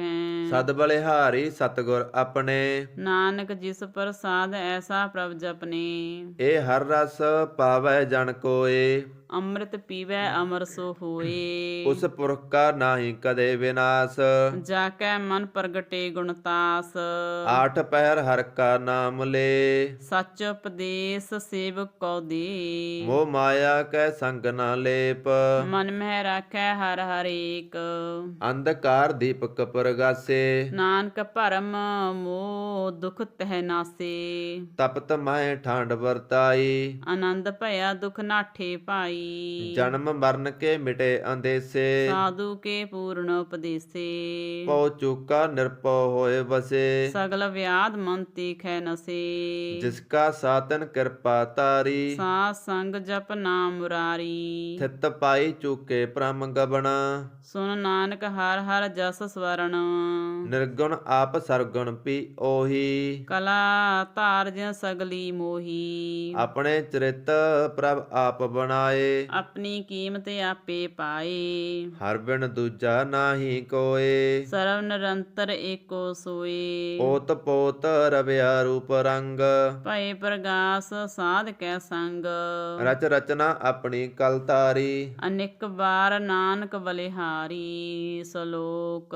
ਸਦ ਬਲਿਹਾਰੀ ਸਤਿਗੁਰ ਆਪਣੇ। ਨਾਨਕ ਜਿਸ ਪ੍ਰਸਾਦ ਐਸਾ ਪ੍ਰਭ ਜਪਨੇ। ਇਹ ਹਰ ਰਸ ਪਾਵੈ ਜਨ ਕੋਏ। ਅੰਮ੍ਰਿਤ ਪੀਵੈ ਅਮਰ ਸੋ ਹੋਏ। ਉਸ ਪੁਰਖ ਕਾ ਨਾਹੀ ਕਦੇ ਵਿਨਾਸ਼। ਜਾ ਕੈ ਮਨ ਪ੍ਰਗਟੇ ਗੁਣਤਾਸ। ਆਠ ਪਹਿਰ ਹਰ ਕਾ ਨਾਮ ਲੇ। ਸੱਚ ਉਪਦੇਸ ਸੇਵਕ ਕੋ ਦੇ। ਮੋਹ ਮਾਇਆ ਕੈ ਸੰਗ ਨਾ ਲੇਪ। ਮਨ ਮਹਿ ਰਾਖੈ ਹਰ ਹਰੇਕ। ਅੰਧਕਾਰ ਦੀਪਕ ਪ੍ਰਗਾਸੇ। ਨਾਨਕ ਭਰਮ ਮੋਹ ਦੁਖ ਤਹਿ ਨਾਸੇ। ਤਪਤ ਮਹਿ ਠਾਂਡ ਵਰਤਾਈ। ਆਨੰਦ ਭਇਆ ਦੁਖ ਨਾਠੇ ਪਾਈ। ਪਾਈ। ਜਨਮ ਮਰਨ ਕੇ ਮਿਟੇ ਅੰਦੇਸੇ, ਸਾਧੂ ਕੇ ਪੂਰਨ ਉਪਦੇਸੇ। ਪਉ ਚੂਕਾ ਨਿਰਭਉ ਹੋਏ ਵਸੇ, ਸਗਲ ਵਿਆਧ ਮਨ ਤੀਖੈ ਨਸੇ। ਜਿਸ ਕਾ ਸਾਤਨ ਕਿਰਪਾ ਤਾਰੀ, ਸਾਧ ਸੰਗ ਜਪ ਨਾਮ ਮੁਰਾਰੀ। ਥਿਤ ਪਾਈ ਚੂਕੇ ਭ੍ਰਮ ਗਬਣਾ, ਸੁਨ ਨਾਨਕ ਹਰ ਹਰ ਜਸ ਸਵਰਨ। ਨਿਰਗੁਣ ਆਪ ਸਰਗੁਣ ਪੀ ਉਹੀ, ਕਲਾ ਧਾਰ ਜਿਨ ਸਗਲੀ ਮੋਹੀ। ਆਪਣੇ ਚਰਿਤ ਪ੍ਰਭ ਆਪ ਬਣਾਏ, ਆਪਣੀ ਕੀਮਤ ਆਪੇ ਪਾਏ। ਹਰ ਬਿਨ ਦੂਜਾ ਨਾਹੀ ਕੋਏ, ਸਰਵ ਨਿਰੰਤਰ ਏਕੋ ਸੋਏ। ਓਤ ਪੋਤ ਰਵਿਆ ਰੂਪ ਰੰਗ, ਭਏ ਪ੍ਰਗਾਸ ਸਾਧ ਕੈ ਸੰਗ। ਰਚ ਰਚਨਾ ਆਪਣੀ ਕਲ ਤਾਰੀ, ਅਨੇਕ ਬਾਰ ਨਾਨਕ ਬਲਿਹਾਰੀ। ਸ਼ਲੋਕ।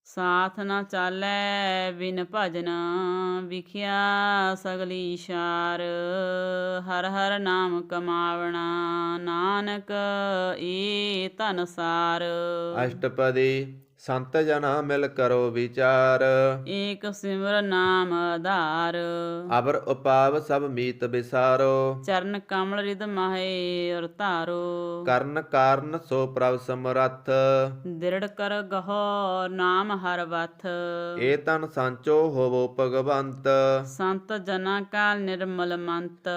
ਸਾਥ ਨਾ ਚਾਲੈ ਬਿਨ ਭਜਨ, ਵਿਖਿਆ ਸਗਲੀ ਸਾਰ। ਹਰ ਹਰ ਨਾਮ ਕਮਾਵਣਾ, ਨਾਨਕ ਏ ਧਨ ਸਾਰ। ਅਸ਼ਟਪਦੀ ਸੰਤ ਜਨਾ ਮਿਲ ਕਰੋ ਵਿਚਾਰ, ਏਕ ਸਿਮਰ ਨਾਮ ਆਧਾਰ। ਅਬਰ ਉਪਾਵ ਸਭ ਮੀਤ ਵਿਸਾਰੋ, ਚਰਨ ਕਮਲ ਰਿਦ ਮਾਹੇ ਅਰ ਧਾਰੋ। ਕਰਨ ਕਾਰਨ ਸੋ ਪ੍ਰਭ ਸਮਰੱਥ, ਦਿਰੜ ਕਰ ਗਹੋ ਨਾਮ ਹਰ ਵਥ। ਏ ਤਨ ਸਾਂਚੋ ਹੋਵੋ ਭਗਵੰਤ, ਸੰਤ ਜਨਾ ਕਾ ਨਿਰਮਲ ਮੰਤ।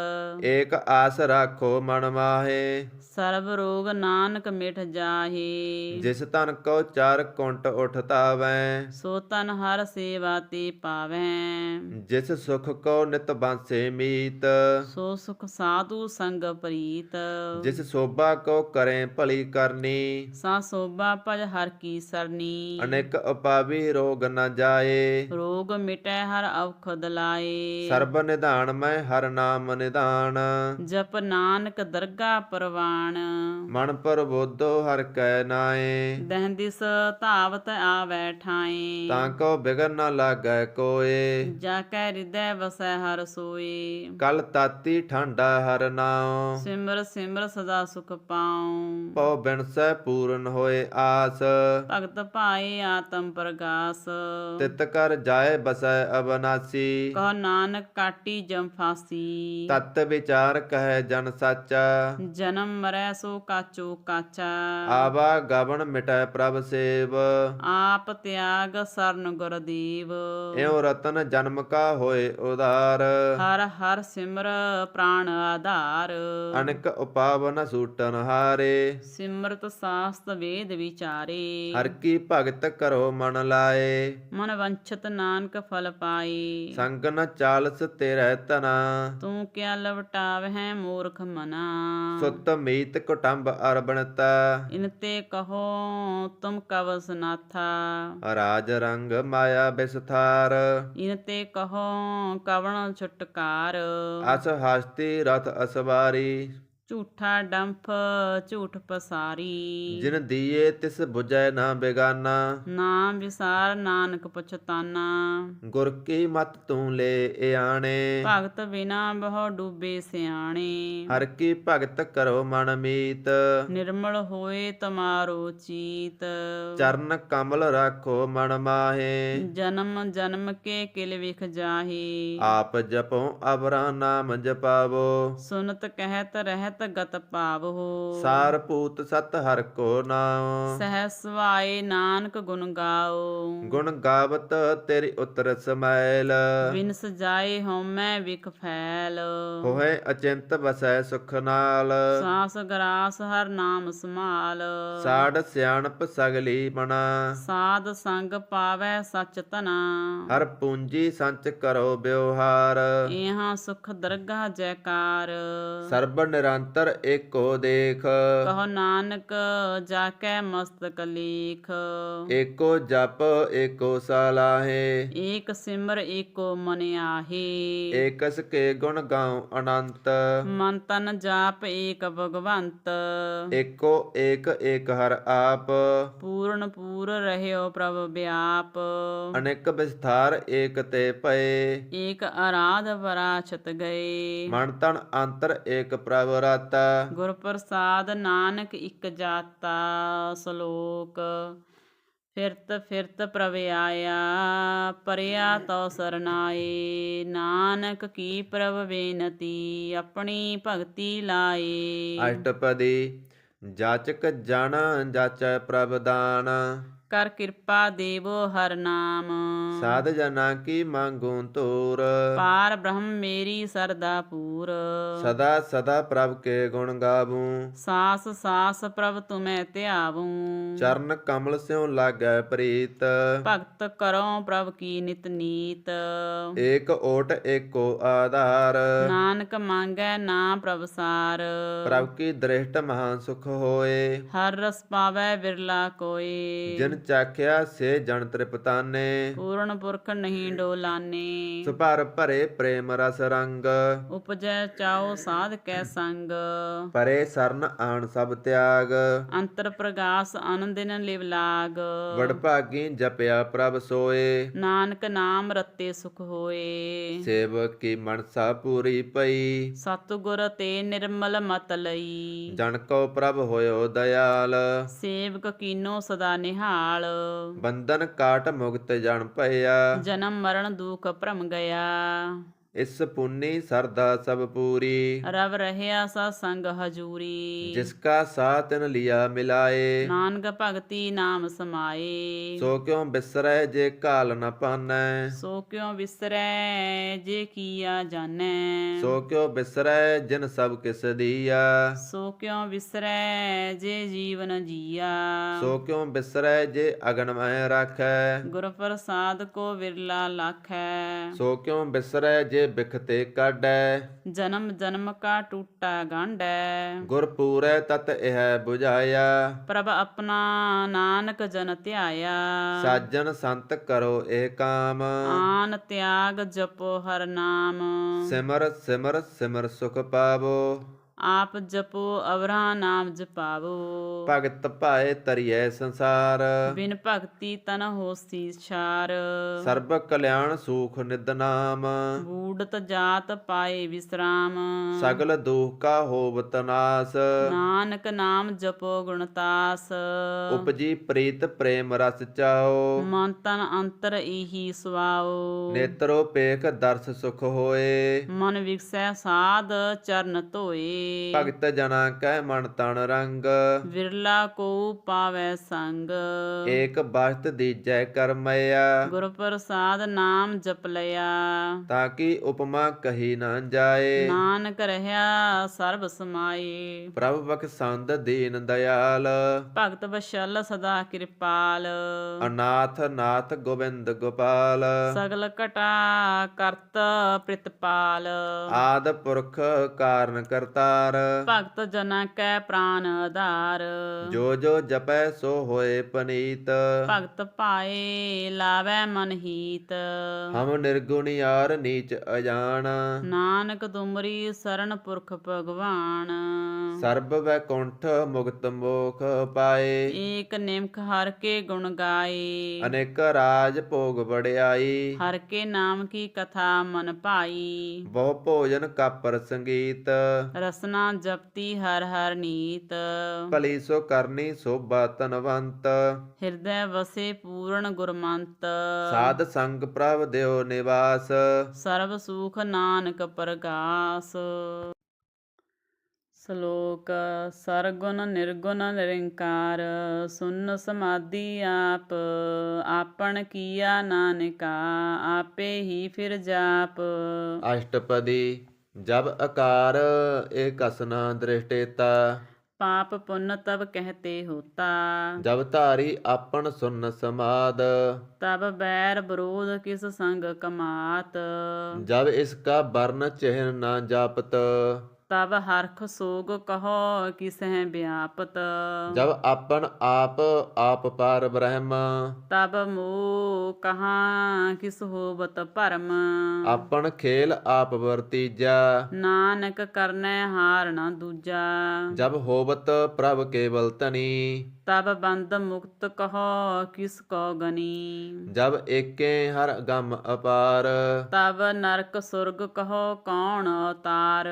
ਏਕ ਆਸ ਰਾਖੋ ਮਨ ਮਾਹੇ, ਸਰਬ ਰੋਗ ਨਾਨਕ ਮਿਟ ਜਾਹੇ। ਜਿਸ ਤਨ ਕੋ ਚਾਰ ਕੁੰਟ ਉਠ ਤਾਵੈ, ਸੋ ਤਨ ਹਰ ਸੇਵਾ ਤੇ ਪਾਵੈ। ਜਿਸ ਸੁਖ ਕੋ ਨਿਤ ਬਾਂਸੇ ਮੀਤ, ਸੋ ਸੁਖ ਸਾਧੂ ਸੰਗ ਪ੍ਰੀਤ। ਜਿਸ ਸੋਭਾ ਕੋ ਕਰੇ ਭਲੀ ਕਰਨੀ, ਸਾ ਸੋਭਾ ਭਜ ਹਰ ਕੀ ਸਰਨੀ। ਅਨੇਕ ਉਪਾਵੀ ਰੋਗ ਨ ਜਾਏ, ਰੋਗ ਮਿਟੈ ਹਰ ਔਖਦ ਲਾਏ। ਸਰਬ ਨਿਧਾਨ ਮੈਂ ਹਰ ਨਾਮ ਨਿਧਾਨ, ਜਪ ਨਾਨਕ ਦਰਗਾ ਪਰਵਾਣ। ਮਨ ਪ੍ਰਬੋਧੋ ਹਰ ਕੈ ਨਾਏ, ਦਹਿ ਦਿਸ ਧਾਵਤ ਆਵੈ ਠਾਏ। ਤਾਂ ਕੋ ਬਿਗਨ ਨ ਲਾਗੈ ਕੋਏ, ਜਾ ਕੈ ਹਿਰਦੈ ਵਸੈ ਹਰ ਸੋਏ। ਕਲ ਤਾਤੀ ਠਾਂਡਾ ਹਰ ਨਾਉ, ਸਿਮਰ ਸਿਮਰ ਸਦਾ ਸੁਖ ਪਾਉ। ਪਉ ਬਿਨਸੈ ਪੂਰਨ ਹੋਏ ਆਸ, ਭਗਤ ਭਾਏ ਆਤਮ ਪ੍ਰਗਾਸ। ਤਿਤ ਕਰ ਜਾਏ ਬਸੈ ਅਬਨਾਸੀ, ਕਹੋ ਨਾਨਕ ਕਾਟੀ ਜਮ ਫਾਸੀ। ਤਤ ਵਿਚਾਰ ਕਹਿ ਜਨ ਸਾਚਾ, ਜਨਮ ਮਰੈ ਸੋ ਕਾਚੋ ਕਾਚਾ। ਆਵਾ ਗਵਨ ਮਿਟੈ ਪ੍ਰਭ ਸੇਵ, ਆਪ ਤਿਆਗ ਸਰਨ ਗੁਰਦੇਵ। ਇਉ ਰਤਨ ਜਨਮ ਕਾ ਹੋਏ ਉਧਾਰ, ਹਰ ਹਰ ਸਿਮਰ ਪ੍ਰਾਣ ਆਧਾਰ। ਅਨਕ ਉਪਾਵ ਨ ਸੂਟਨ ਹਾਰੇ, ਸਿਮਰਤ ਸਾਸਤ ਵੇਦ ਵਿਚਾਰੇ। ਹਰ ਕੀ ਭਗਤ ਕਰੋ ਮਨ ਲਾਏ, ਮਨ ਵੰਛਤ ਨਾਨਕ ਫਲ ਪਾਏ। ਸੰਗ ਨ ਚਾਲਸ ਤੇਰੇ ਤਨਾ, ਤੂੰ ਕਿਆ ਲਵਟਾਵਹਿ ਮੂਰਖ ਮਨਾ। ਸੁਤ ਮੀਤ ਕੁਟੰਬ ਅਰਬਣਤਾ, ਇਨ ਤੇ ਕਹੋ ਤੁਮ ਕਵਸ ਨਾਥਾ। ਰਾਜ ਰੰਗ ਮਾਇਆ ਬਿਸਥਾਰ, ਇਨ ਤੇ ਕਹੋ ਕਵਣ ਛੁਟਕਾਰ। ਅਸ ਹਸਤੀ ਰਥ ਅਸਵਾਰੀ, ਝੂਠਾ ਡੰਫ ਝੂਠ ਪਸਾਰੀ। ਜਿਨ ਦੀਏ ਤਿਸ 부ਜੈ ਨਾ ਬੇਗਾਨਾ, ਨਾਮ ਵਿਸਾਰ ਨਾਨਕ ਪਛਤਾਨਾ। ਗੁਰ ਕੀ ਮਤ ਤੂੰ ਲੈ ਆਣੇ, ਭਗਤ ਬਿਨਾ ਬਹੁ ਡੂਬੇ ਸਿਆਣੇ। ਹਰ ਕੀ ਭਗਤ ਕਰੋ ਮਨ ਮੀਤ, ਨਿਰਮਲ ਹੋਏ ਤਮਾਰੋ ਚੀਤ। ਚਰਨ ਕਮਲ ਰਾਖੋ ਮਨ ਮਾਹੇ, ਜਨਮ ਜਨਮ ਕੇ ਕਿਲ ਵਿਖ ਜਾਹੇ। ਆਪ ਜਪੋ ਅਵਰਾ ਨਾਮ ਜਪਾਵੋ, ਸੁਨਤ ਕਹਿਤ ਰਹਿਤ ਗਤ ਪਾਵੋ। ਸਾਰ ਭੂਤ ਸਤ ਹਰ ਕੋ ਨਾਮ, ਸਹਿ ਸਵਾਏ ਨਾਨਕ ਗੁਣ ਗਾਓ। ਗੁਣ ਗਾਵਤ ਤੇਰੀ ਉਤਰ ਸਮੈਲ, ਵਿਨ ਸਜਾਏ ਹਉਮੈ ਵਿਖ ਫੈਲ। ਹੋਏ ਅਚਿੰਤ ਵਸੈ ਸੁਖ ਨਾਲ, ਸਾਸ ਗਰਾਸ ਹਰ ਨਾਮ ਸੰਭਾਲ। ਸਾੜ ਸਿਆਣਪ ਸਗਲੀ ਮਣਾ, ਸਾਧ ਸੰਗ ਪਾਵੈ ਸਚ ਧਨਾ। ਹਰ ਪੂੰਜੀ ਸੰਚ ਕਰੋ ਬਿਵਹਾਰ, ਇਹਾਂ ਸੁਖ ਦਰਗਾਹ ਜੈਕਾਰ। ਸਰਬ ਨਿਰੰਤਰ ਏਕੋ ਦੇਖ, ਕਹੋ ਨਾਨਕ ਜਾ ਕੈ ਮਸਤਕ ਲੇਖ। ਏਕੋ ਜਪ ਏਕੋ ਸਲਾਹੇ, ਏਕ ਸਿਮਰ ਏਕੋ ਮਨ ਆਹੇ। ਏਕਸ ਕੇ ਗੁਣ ਗਾਉ ਅਨੰਤ, ਮਨ ਤਨ ਜਾਪ ਏਕ ਭਗਵੰਤ। ਏਕੋ ਏਕ ਏਕ ਹਰ ਆਪ, ਪੂਰਨ ਪੂਰ ਰਹਿਓ ਪ੍ਰਭ ਵਿਆਪ। ਅਨੇਕ ਵਿਸਥਾਰ ਏਕ ਤੇ ਪਏ, ਏਕ ਅਰਾਧ ਵਰਾਛਤ ਗਏ। ਮਨ ਤਨ ਅੰਤਰ ਏਕ ਪ੍ਰਭ ਰਾਤਾ, ਗੁਰ ਪ੍ਰਸਾਦ ਨਾਨਕ ਇਕ ਜਾਤਾ। ਸ਼ਲੋਕ। ਫਿਰਤ ਫਿਰਤ ਪ੍ਰਭ ਆਇਆ, ਪਰਿਆ ਤੋ ਸਰਨਾਏ। ਨਾਨਕ ਕੀ ਪ੍ਰਭ ਬੇਨਤੀ, ਆਪਣੀ ਭਗਤੀ ਲਾਏ। ਅਸ਼ਟਪਦੀ ਜਾਚਕ ਜਨ ਜਾਚੈ ਪ੍ਰਭ ਦਾਨ, ਕਰ ਕਿਰਪਾ ਦੇਵੋ ਹਰ ਨਾਮ। ਸਾਧ ਜਨਾਂ ਕੀ ਮੰਗੂ ਤੂਰ, ਪਾਰ ਬ੍ਰਹਮ ਮੇਰੀ ਸਰਦਾ ਪੂਰ। ਸਦਾ ਸਦਾ ਪ੍ਰਭ ਕੇ ਗੁਣ ਗਾਵੂ, ਸਾਸ ਸਾਸ ਪ੍ਰਭ ਤੁਮੈ ਧਿਆਵੂੰ। ਚਰਨ ਕਮਲ ਸਿਉ ਲਾਗੈ ਪ੍ਰੀਤ, ਭਗਤ ਕਰੋ ਪ੍ਰਭ ਕੀ ਨਿਤ ਨੀਤ। ਏਕ ਓਟ ਏਕੋ ਆਧਾਰ, ਨਾਨਕ ਮੰਗੈ ਨਾਮ ਪ੍ਰਭ ਸਾਰ। ਪ੍ਰਭ ਕੀ ਦ੍ਰਿਸ਼ਟ ਮਹਾਂ ਸੁਖ ਹੋਏ, ਹਰ ਰਸ ਪਾਵੈ ਵਿਰਲਾ ਕੋਏ। ਜਿਨ ਚਾਖਿਆ ਸੇ ਜਨ ਤ੍ਰਿਪਤਾਨੇ, ਪੂਰਨ ਪੁਰਖ ਨਹੀਂ ਡੋਲਾਨੇ। ਸੁਭਰ ਭਰੇ ਪ੍ਰੇਮ ਰਸ ਰੰਗ, ਉਪਜੈ ਚਾਓ ਸਾਧ ਕੈ ਸੰਗ। ਪਰੇ ਸਰਨ ਆਣ ਸਭ ਤਿਆਗ, ਅੰਤਰ ਪ੍ਰਗਾਸ ਅਨੰਦਿਨ ਲਿਵ ਲਾਗ। ਵਡਭਾਗੀ ਜਪਿਆ ਪ੍ਰਭ ਸੋਏ, ਨਾਨਕ ਨਾਮ ਰਤੇ ਸੁਖ ਹੋਏ। ਸੇਵਕ ਕੀ ਮਨਸਾ ਪੂਰੀ ਪਈ, ਸਤਿਗੁਰ ਤੇ ਨਿਰਮਲ ਮਤ ਲਈ। ਜਨ ਕੋ ਪ੍ਰਭ ਹੋਇਓ ਦਇਆਲ, ਸੇਵਕ ਕੀਨੋ ਸਦਾ ਨਿਹਾਲ। ਬੰਧਨ ਕਾਟ ਮੁਕਤ ਜਨ ਭਇਆ, ਜਨਮ ਮਰਨ ਦੁਖ ਭਰਮ ਗਿਆ। ਇਸ ਪੁੰਨੀ ਸਰਦਾ ਸਭ ਪੂਰੀ, ਰਵ ਰਹਿਆ ਸਾ ਸੰਗ ਹਜੂਰੀ। ਜਿਸ ਕਾ ਸਾਥ ਤਿਨ ਲਿਆ ਮਿਲਾਏ, ਨਾਨਕ ਭਗਤੀ ਨਾਮ ਸਮਾਏ। ਸੋ ਕਿਉ ਬਿਸਰੈ ਜੇ ਕਾਲ ਨ ਪਾਨੈ, ਸੋ ਕਿਉ ਵਿਸਰੈ ਜੇ ਕੀਆ ਜਾਣੈ। ਸੋ ਕਿਉ ਬਿਸਰੈ ਜਿਨ ਸਭ ਕਿਸ ਦੀਆ, ਸੋ ਕਿਉ ਵਿਸਰੈ ਜੇ ਜੀਵਨ ਜੀਆ। ਸੋ ਕਿਉ ਬਿਸਰੈ ਜੇ ਅਗਨ ਮਹਿ ਰਾਖੈ, ਗੁਰ ਪ੍ਰਸਾਦ ਕੋ ਵਿਰਲਾ ਲਾਖੈ। ਸੋ ਕਿਉ ਬਿਸਰੈ ਜੇ ਬਿਖਤੇ ਕਾਢੈ, ਜਨਮ ਜਨਮ ਕਾ ਟੂਟਾ ਗਾਂਢੈ। ਗੁਰ ਪੂਰੈ ਤਤ ਇਹ 부ਝਾਇਆ, ਪ੍ਰਭ ਆਪਣਾ ਨਾਨਕ ਜਨ ਧਿਆਇਆ। ਸਾਜਨ ਸੰਤ ਕਰੋ ਇਹ ਕਾਮ, ਆਨ ਤਿਆਗ ਜਪੋ ਹਰ ਨਾਮ। ਸਿਮਰ ਸਿਮਰ ਸਿਮਰ ਸੁਖ ਪਾਵੋ, ਆਪ ਜਪੋ ਅਵਰਾ ਨਾਮ ਜਪਾਵੋ। ਭਗਤ ਭਾਏ ਤਰੀਐ ਸੰਸਾਰ, ਬਿਨ ਭਗਤੀ ਤਨ ਹੋਸੀ ਛਾਰ। ਸਰਬ ਕਲਿਆਣ ਸੂਖ ਨਿਦ ਨਾਮ, ਬੂੜਤ ਜਾਤ ਪਾਏ ਵਿਸਰਾਮ। ਸਗਲ ਦੁਖ ਕਾ ਹੋਵਤ ਨਾਸ, ਨਾਨਕ ਨਾਮ ਜਪੋ ਗੁਣਤਾਸ। ਉਪਜੀ ਪ੍ਰੀਤ ਪ੍ਰੇਮ ਰਸ ਚਾਓ, ਮਨ ਤਨ ਅੰਤਰ ਇਹੀ ਸੁਆਓ। ਨੇਤਰੋ ਪੇਖ ਦਰਸ ਸੁਖ ਹੋਏ, ਮਨ ਵਿਗਸੈ ਸਾਧ ਚਰਨ ਧੋਏ। ਭਗਤ ਜਨਾ ਕੈ ਮਨ ਤਨ ਰੰਗ, ਵਿਰਲਾ ਕੋ ਪਾਵੈ ਸੰਗ। ਏਕ ਬਸਤ ਦੀਜੈ ਕਰਮਇਆ, ਗੁਰ ਪ੍ਰਸਾਦ ਨਾਮ ਜਪ ਲਿਆ। ਤਾਂ ਕਿ ਉਪਮਾ ਕਹੀ ਨਾ ਜਾਏ, ਨਾਨਕ ਰਹਿਆ ਸਰਬ ਸਮਾਏ। ਪ੍ਰਭ ਬਖਸ਼ੰਦ ਦੀਨ ਦਇਆਲ, ਭਗਤ ਵਸ਼ਲ ਸਦਾ ਕਿਰਪਾਲ। ਅਨਾਥ ਨਾਥ ਗੋਬਿੰਦ ਗੋਪਾਲ, ਸਗਲ ਘਟਾ ਕਰਤ ਪ੍ਰਿਤਪਾਲ। ਆਦ ਪੁਰਖ ਕਾਰਨ ਕਰਤਾਰ, ਭਗਤ ਜਨਾ ਕੈ ਪ੍ਰਾਨ ਆਧਾਰ। ਜੋ ਜੋ ਜਪੈ ਸੋ ਹੋਏ ਪਨੀਤ, ਭਗਤ ਪਾਏ ਲਾਵੈ ਮਨ ਹੀਤ। ਹਮ ਨਿਰਗੁਣਿਆਰ ਨੀਚ ਅਜਾਨ, ਨਾਨਕ ਤੁਮਰੀ ਸਰਣ ਪੁਰਖ ਭਗਵਾਨ। ਸਰਬ ਵੈਕੁੰਠ ਮੁਕਤ ਮੋਖ ਪਾਏ, ਏਕ ਨਿਮਖ ਹਰ ਕੇ ਗੁਣ ਗਾਏ। ਅਨੇਕ ਰਾਜ ਭੋਗ ਵਡਿਆਈ, ਹਰ ਕੇ ਨਾਮ ਕੀ ਕਥਾ ਮਨ ਭਾਈ। ਬਹੁ ਭੋਜਨ ਕਾਪਰ ਸੰਗੀਤ, ਰਸਨਾ ਜਪਤੀ ਹਰ ਹਰ ਨੀਤ। ਭਲੀ ਸੋ ਕਰਨੀ ਸੋਭਾ ਤਨਵੰਤ, ਹਿਰਦੈ ਵਸੇ ਪੂਰਨ ਗੁਰਮੰਤ। ਸਾਧ ਸੰਗ ਪ੍ਰਭ ਦਿਓ ਨਿਵਾਸ, ਸਰਬ ਸੁਖ ਨਾਨਕ ਪ੍ਰਗਾਸ। ਸ਼ਲੋਕ ਸਰਗੁਣ ਨਿਰਗੁਣ ਨਿਰੰਕਾਰ, ਸੁਨ ਸਮਾਧੀ ਆਪ। ਆਪਨ ਕੀਆ ਨਾਨਕਾ, ਆਪੇ ਹੀ ਫਿਰ ਜਾਪ। ਅਸ਼ਟਪਦੀ ਜਬ ਆਕਾਰ ਏਕ ਅਸਨਾ ਦ੍ਰਿਸ਼ਟੇਤਾ, ਪਾਪ ਪੁੰਨ ਤਬ ਕਹਤੇ ਹੋਤਾ। ਜਬ ਧਾਰੀ ਆਪਨ ਸੁਨ ਸਮਾਦ, ਤਬ ਬੈਰ ਵਿਰੋਧ ਕਿਸ ਸੰਗ ਕਮਾਤ। ਜਬ ਇਸਕਾ ਵਰਨ ਚਿਹਨ ਨਾ ਜਾਪਤ, ਤਬ ਹਰਖ ਸੋਗ ਕਹੋ ਕਿਸਹਿ ਵਿਆਪਤ। ਜਬ ਆਪਨ ਆਪ ਆਪ ਪਾਰ ਬ੍ਰਹਮ, ਤਬ ਮੋਹ ਕਹਾਂ ਕਿਸ ਹੋਵਤ ਭਰਮ। ਆਪਨ ਖੇਲ ਆਪ ਵਰਤੀਜਾ, ਨਾਨਕ ਕਰਨੈ ਹਾਰ ਨਾ ਦੂਜਾ। ਜਬ ਹੋਵਤ ਪ੍ਰਭ ਕੇਵਲ ਤਨੀ, ਤਬ ਬੰਦ ਮੁਕਤ ਕਹੋ ਕਿਸ ਕੋ ਗਨੀ। ਜਬ ਏਕੇ ਹਰ ਗਮ ਅਪਾਰ, ਤਬ ਨਰਕ ਸੁਰਗ ਕਹੋ ਕੌਣ ਅਵਤਾਰ।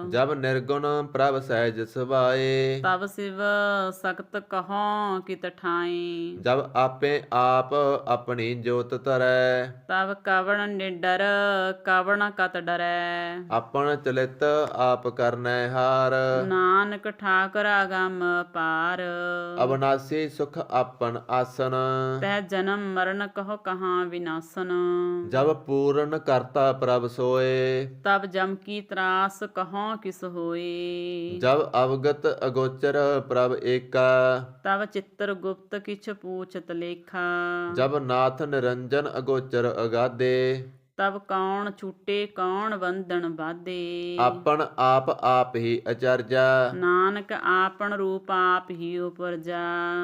ਜਬ ਜਬ ਨਿਰਗੁਣ ਪ੍ਰਭ ਸਹਿਜ ਸੁਭਾਏ। ਤਬ ਸਿਵ ਸਖਤ ਕਹੋ ਕਿਤ ਠਾਈ। ਜਬ ਆਪੇ ਆਪ ਆਪਣੀ ਜੋਤ ਧਰੈ। ਤਬ ਕਵਣ ਨਿਡਰ ਕਵਣ ਕਤ ਡਰੈ। ਆਪਣ ਚਲਿਤ ਆਪ ਕਰਨੈ ਹਾਰ। ਨਾਨਕ ਠਾਕੁਰ ਅਗੰਮ ਪਾਰ। ਅਬਨਾਸੀ ਸੁਖ ਆਪਨ ਆਸਨ। ਤਹਿ ਜਨਮ ਮਰਨ ਕਹੋ ਕਹਾਂ ਵਿਨਾਸਨ। ਜਬ ਪੂਰਨ ਕਰਤਾ ਪ੍ਰਭ ਸੋਏ। ਤਬ ਜਮ ਕੀ ਤਰਾਸ ਕਹੋ ਕਿਸ ਹੋਏ। ਜਬ ਅਵਗਤ ਅਗੋਚਰ ਪ੍ਰਭ ਏਕਾ। ਤਬ ਚਿੱਤਰ ਗੁਪਤ ਕਿਛ ਪੂਛਤ ਲੇਖਾ। ਜਬ ਨਾਥ ਨਿਰੰਜਨ ਅਗੋਚਰ ਅਗਾਧੇ। ਤਬ ਕੌਣ ਛੂਟੇ ਕੌਣ ਬੰਧਨ ਬਾਧੇ। ਆਪਨ ਆਪ ਹੀ ਅਚਰਜਾ। ਨਾਨਕ ਆਪਨ ਰੂਪ ਆਪ ਹੀ ਉਪਰਜਾ।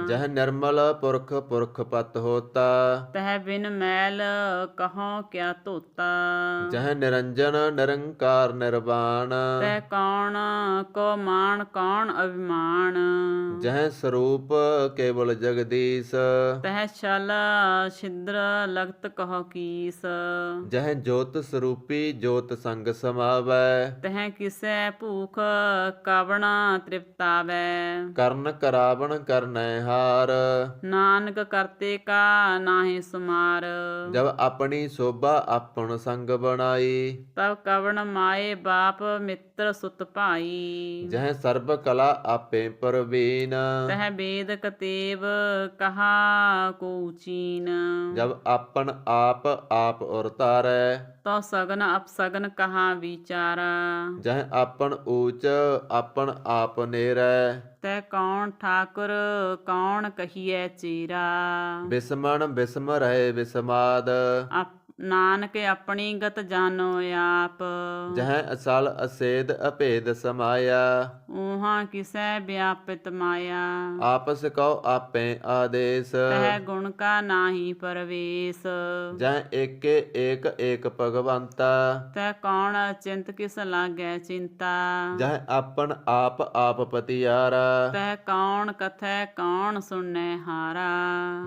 ਜਹ ਨਿਰਮਲ ਪੁਰਖ ਪੁਰਖ ਪਤ ਹੋਤਾ। ਤਹਿ ਬਿਨ ਮੈਲ ਕਹੋ ਕਿਆ ਧੋਤਾ। ਜਹ ਨਿਰੰਜਨ ਨਿਰੰਕਾਰ ਨਿਰਵਾਣ। ਤਹਿ ਕੌਣ ਕੋ ਮਾਣ ਕੌਣ ਅਭਿਮਾਨ। ਜਹ ਸਰੂਪ ਕੇਵਲ ਜਗਦੀਸ਼। ਤਹਿ ਛਲ ਛਿਦਰ ਲਗਤ ਕਹੋ ਕੀਸ। ਜਹ ਜੋਤ ਸਰੂਪੀ ਜੋਤ ਸੰਗ ਸਮਾਵੈ। ਤਹਿ ਕਿਸੈ ਭੂਖ ਕਵਣ ਤ੍ਰਿਪਤਾਵੈ। ਕਰਨ ਕਰਾਵਣ ਕਰਨੈ ਹਾਰ। ਨਾਨਕ ਕਰਤੇ ਕਾ ਨਾਹੀ ਸੁਮਾਰ। ਜਬ ਆਪਣੀ ਸੋਭਾ ਆਪਣ ਸੰਗ ਬਣਾਈ। ਤਬ ਕਵਣ ਮਾਏ ਬਾਪ ਮਿੱਤਰ ਸੁਤ ਭਾਈ। ਜਹ ਸਰਬ ਕਲਾ ਆਪੇ ਪਰਵੀਨ। ਤਹਿ ਵੇਦ ਕਤੇਬ ਕਹਾ ਕੋ ਚੀਨ। ਜਬ ਆਪਨ ਆਪ ਉਰਤਾਰੈ। ਤੋ ਸਗਨ ਅਪਸਗਨ ਕਹਾ ਵਿਚਾਰਾ। ਜਹ ਆਪਨ ਊਚ ਆਪਨ ਆਪ ਨੇਰੈ। ਤੈ ਕੌਣ ਠਾਕੁਰ ਕੌਣ ਕਹੀਐ ਚੀਰਾ। ਬਿਸਮਣ ਬਿਸਮ ਰਹੇ ਬਿਸਮਾਦ। ਨਾਨਕ ਆਪਣੀ ਗਤ ਜਾਣੋ ਆਪ। ਜਹ ਅਸਲ ਅਸੇਦ ਅਭੇਦ ਸਮਾਇਆ। ਊਹਾਂ ਕਿਸੈ ਵਿਆਪਿਤ ਮਾਇਆ। ਆਪਸ ਕਉ ਆਪੇ ਆਦੇਸ। ਤਹਿ ਗੁਣ ਕਾ ਨਾਹੀ ਪਰਵੇਸ। ਜਹ ਏਕੇ ਏਕ ਏਕ ਭਗਵੰਤਾ। ਤੈ ਕੌਣ ਅਚਿੰਤ ਕਿਸ ਲਾਗੈ ਚਿੰਤਾ। ਜਹ ਆਪਨ ਆਪ ਪਤਿਆਰਾ। ਤੈ ਕੌਣ ਕਥੈ ਕੌਣ ਸੁਣੈ ਹਾਰਾ।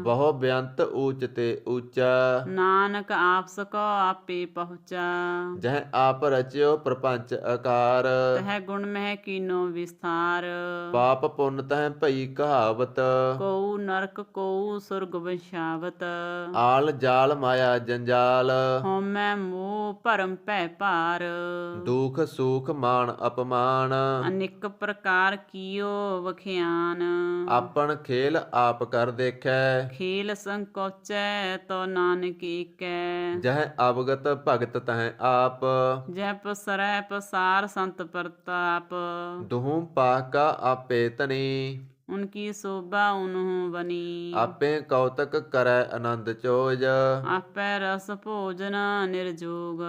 ਬਹੁ ਬੇਅੰਤ ਊਚ ਤੇ ਊਚਾ। ਨਾਨਕ ਆਪ ਸਕੋ ਆਪੇ ਪਹੁੰਚਾ। ਜਹ ਆਪ ਰਚਿਓ ਪ੍ਰਪੰਚ ਆਕਾਰ। ਤਹਿ ਗੁਣ ਮਹਿ ਕੀਨੋ ਵਿਸਥਾਰ। ਪਾਪ ਪੁੰਨ ਤਹਿ ਭਈ ਕਹਾਵਤ। ਕਉ ਨਰਕ ਕਉ ਸੁਰਗ ਵਸ਼ਾਵਤ। ਆਲ ਜਾਲ ਮਾਇਆ ਜੰਜਾਲ। ਹਉਮੈ ਮੋਹ ਭਰਮ ਭੈ ਭਾਰ। ਦੁਖ ਸੂਖ ਮਾਨ ਅਪਮਾਨ। ਅਨੇਕ ਪ੍ਰਕਾਰ ਕੀਓ ਵਖਿਆਨ। ਆਪਨ ਖੇਲ ਆਪ ਕਰ ਦੇਖੈ। ਖੇਲ ਸੰਕੋਚੈ ਤੋ ਨਾਨਕ ਏਕੈ। ਜਹ ਅਵਗਤ ਭਗਤ ਤਹਿ ਆਪ। ਜੈ ਪਸਰੈ ਪਸਾਰ ਸੰਤ ਪ੍ਰਤਾਪ। ਦੁਹੂ ਪਾਹ ਕਾ ਆਪੇ ਧਨੀ। ਉਨਕੀ ਸੋਭਾ ਉਨਹੂ ਬਨੀ। ਆਪੇ ਕੌਤਕ ਕਰੈ ਆਨੰਦ ਚੋਜ। ਆਪੈ ਰਸ ਭੋਜਨ ਨਿਰਜੋਗ।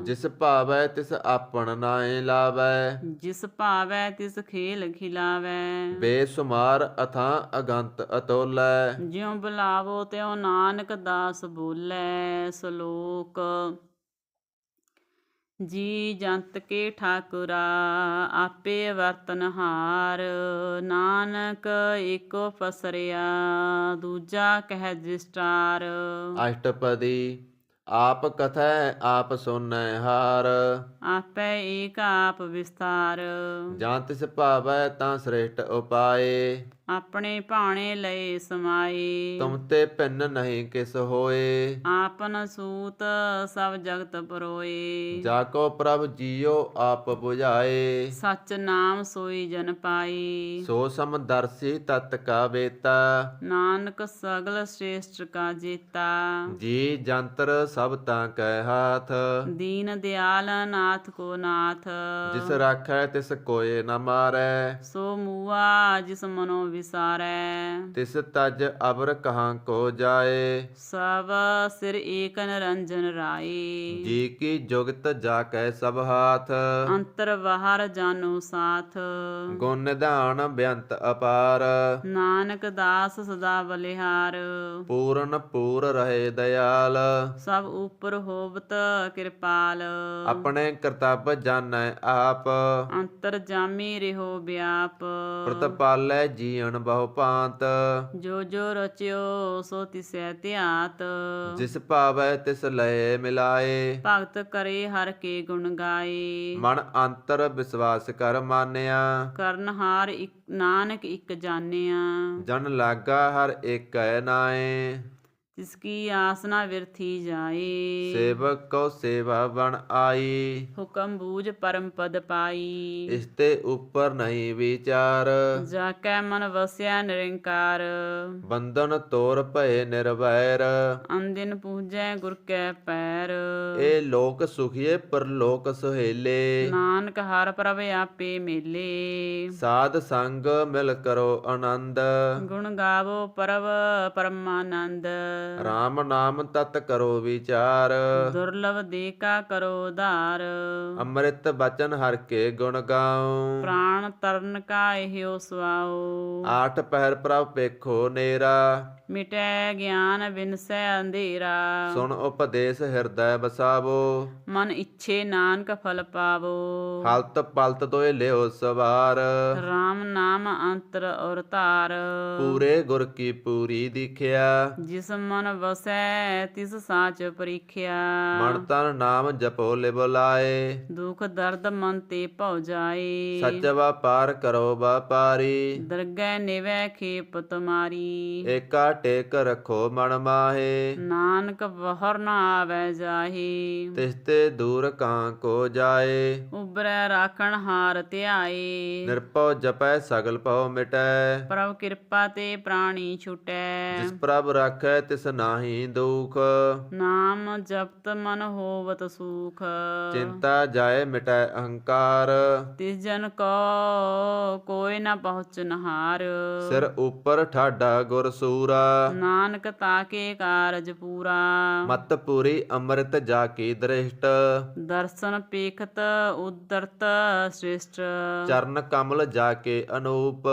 ਜਿਸ ਭਾਵੈ ਤਿਸ ਆਪਣ ਨਾਏ ਲਾਵੈ। ਜਿਸ ਭਾਵੈ ਤਿਸ ਖੇਲ ਖਿਲਾਵੈ। ਬੇਸੁਮਾਰ ਅਥਾਂ ਅਗੰਤ ਅਤੋਲੈ। ਜਿਉ ਬੁਲਾਵੋ ਤਿਉ ਨਾਨਕ ਦਾਸ ਬੋਲੇ। ਸ਼ਲੋਕ ਜੀ ਜੰਤ ਕੇ ਠਾਕੁਰਾ ਆਪੇ ਵਰਤਨਹਾਰ। ਨਾਨਕ ਏਕੋ ਪਸਰਿਆ ਦੂਜਾ ਕਹਿ ਦ੍ਰਿਸ਼ਟਾਰ। ਅਸ਼ਟਪਦੀ ਆਪ ਕਥੈ ਆਪ ਸੁਨੈ ਹਾਰ। ਆਪੈ ਏਕ ਆਪ ਵਿਸਥਾਰ। ਜਾਂ ਤਿਸ ਭਾਵੈ ਤਾਂ ਸ੍ਰੇਸ਼ਟ ਉਪਾਏ। ਆਪਣੇ ਭਾਣੇ ਲਏ ਸਮਾਏ। ਤੁਮ ਤੇ ਭਿੰਨ ਨਹੀਂ ਕਿਸ ਹੋਏ। ਆਪਨ ਸੂਤ ਸਭ ਜਗਤ ਪਰੋਏ। ਜਾ ਕੋ ਪ੍ਰਭ ਜੀਉ ਆਪ 부ਝਾਏ। ਸਚ ਨਾਮ ਸੋਈ ਜਨ ਪਾਈ। ਸੋ ਸਮਦਰਸੀ ਤਤ ਕਾ ਵੇਤਾ। ਨਾਨਕ ਸਗਲ ਸ੍ਰੇਸ਼ਟ ਕਾ ਜੇਤਾ। ਜੀ ਜੰਤਰ ਸਭ ਤਾਂ ਕੈ ਹਾਥ। ਦੀਨ ਦਿਆਲ ਨਾਥ ਕੋ ਨਾਥ। ਜਿਸ ਰਾਖੈ ਤਿਸ ਕੋਏ ਨ ਮਾਰੈ। ਸੋ ਮੂਆ ਜਿਸ ਮਨੋ ਵਿਸਾਰੈ। ਤਿਸ ਤਜ ਅਵਰ ਕਹਾਂ ਕੋ ਜਾਏ। ਸਭ ਸਿਰ ਏਕ ਨਿਰੰਜਨ ਰਾਏ। ਜੀ ਕੀ ਜੁਗਤ ਜਾ ਕੈ ਸਭ ਹਾਥ। ਅੰਤਰ ਬਾਹਰ ਜਾਨੋ ਸਾਥ। ਗੁਣ ਨਿਧਾਨ ਬੇਅੰਤ ਅਪਾਰ। ਨਾਨਕ ਦਾਸ ਸਦਾ ਬਲਿਹਾਰ। ਪੂਰਨ ਪੂਰ ਰਹੇ ਦਇਆਲ। ਸਭ ਉਪਰ ਹੋਵਤ ਕਿਰਪਾਲ। ਆਪਣੇ ਕਰਤੱਵ ਜਾਣੈ ਆਪ। ਅੰਤਰ ਜਾਮੀ ਰਿਹੋ ਵਿਆਪ। ਪ੍ਰਤਪਾਲੈ ਜੀਉ ਕੀਣ ਬਹੁ ਭਾਂਤ। ਜੋ ਜੋ ਰਚਿਓ ਸੋ ਤਿਸੈ ਧਿਆਤ। ਜਿਸ ਭਾਵੈ ਤਿਸ ਲਏ ਮਿਲਾਏ। ਭਗਤ ਕਰੇ ਹਰ ਕੇ ਗੁਣ ਗਾਏ। ਮਨ ਅੰਤਰ ਵਿਸ਼ਵਾਸ ਕਰ ਮਾਨਿਆ। ਕਰਨਹਾਰ ਨਾਨਕ ਇੱਕ ਜਾਣਿਆ। ਜਨ ਲਾਗਾ ਹਰ ਏਕੈ ਨਾਏ। ਤਿਸ ਕੀ ਆਸਨਾ ਵਿਰਥੀ ਜਾਏ। ਸੇਵਕ ਕੋ ਸੇਵਾ ਬਣ ਆਈ। ਹੁਕਮ ਬੂਝ ਪਰਮ ਪਦ ਪਾਈ। ਇਸ ਤੇ ਉੱਪਰ ਨਹੀਂ ਵਿਚਾਰ। ਜਾ ਕੈ ਮਨ ਵਸਿਆ ਨਿਰੰਕਾਰ। ਬੰਧਨ ਤੋਰ ਭਏ ਨਿਰਵੈਰ। ਅੰਦਿਨ ਪੂਜੈ ਗੁਰ ਕੈ ਪੈਰ। ਇਹ ਲੋਕ ਸੁਖੀਏ ਪਰਲੋਕ ਸੁਹੇਲੇ। ਨਾਨਕ ਹਰ ਪ੍ਰਭ ਆਪੇ ਮੇਲੇ। ਸਾਧ ਸੰਗ ਮਿਲ ਕਰੋ ਆਨੰਦ। ਗੁਣ ਗਾਵੋ ਪ੍ਰਭ ਪਰਮਾਨੰਦ। ਰਾਮ ਨਾਮ ਤਤ ਕਰੋ ਵਿਚਾਰ। ਦੁਰਲਭ ਦੇ ਕਾ ਕਰੋ ਧਾਰ। ਅੰਮ੍ਰਿਤ ਬਚਨ ਹਰ ਕੇ ਗੁਣ ਗਾਉ। ਪ੍ਰਾਣ ਤਰਨ ਕਾ ਇਹੋ ਸੁਆਓ। ਆਠ ਪਹਿਰ ਪ੍ਰਭ ਪੇਖੋ ਨੇਰਾ। ਮਿਟੈ ਗਿਆਨ ਬਿਨਸੈ ਅੰਧੇਰਾ। ਸੁਣ ਉਪਦੇਸ਼ ਹਿਰਦੈ ਵਸਾਵੋ। ਮਨ ਇੱਛੇ ਨਾਨਕ ਫਲ ਪਾਵੋ। ਹਲਤ ਪਲਤ ਦੋਇ ਲਿਓ ਸਵਾਰ। RAM ਨਾਮ ਅੰਤਰ ਔਰ ਧਾਰ। ਪੂਰੇ ਗੁਰ ਕੀ ਪੂਰੀ ਦੀਖਿਆ। ਜਿਸ ਮਨ ਵਸੈ ਤਿਸ ਸਾਚ ਪਰੀਖਿਆ। ਮਨ ਤਨ ਨਾਮ ਜਪੋ ਲਿਵ ਲਾਏ। ਦੁਖ ਦਰਦ ਮਨ ਤੇ ਭਉ ਜਾਏ। ਸੱਚ ਵਪਾਰ ਕਰੋ ਵਪਾਰੀ। ਦਰਗਹਿ ਨਿਵੈ ਖੇਪ ਤੁਮਾਰੀ। ਏਕਾ ਟੇਕ ਰੱਖੋ ਮਨ ਮਾਹੇ। ਨਾਨਕ ਬਹਰ ਨ ਆਵੈ ਜਾਹੀ। ਤਿਸ ਤੇ ਦੂਰ ਕਾਂ ਕੋ ਜਾਏ। ਉਬਰੈ ਰਾਖਣ ਹਾਰ ਧਿਆਏ। ਨਿਰਭਉ ਜਪੈ ਸਗਲ ਭਉ ਮਿਟੈ। ਪ੍ਰਭ ਕਿਰਪਾ ਤੇ ਪ੍ਰਾਣੀ ਛੁਟੈ। ਜਿਸ ਪ੍ਰਭ ਰਾਖੈ ਤਿਸ ਨਾਹੀ ਦੁਖ। ਨਾਮ ਜਪਤ ਮਨ ਹੋਵਤ ਸੂਖ। ਚਿੰਤਾ ਜਾਏ ਮਿਟੈ ਅਹੰਕਾਰ। ਤਿਸ ਜਨ ਕੋ ਕੋਈ ਨ ਪਹੁੰਚਨ ਹਾਰ। ਸਿਰ ਉਪਰ ਠਾਡਾ ਗੁਰ ਸੂਰਾ। ਨਾਨਕ ਤਾਕੇ ਕਾਰਜ ਪੂਰਾ। ਮਤ ਪੂਰੀ ਅੰਮ੍ਰਿਤ ਜਾ ਕੀ ਦ੍ਰਿਸ਼ਟ। ਦਰਸ਼ਨ ਪੇਖਤ ਉਦਰਤ ਸ੍ਰੇਸ਼ਟ। ਚਰਨ ਕਮਲ ਜਾ ਕੇ ਅਨੂਪ।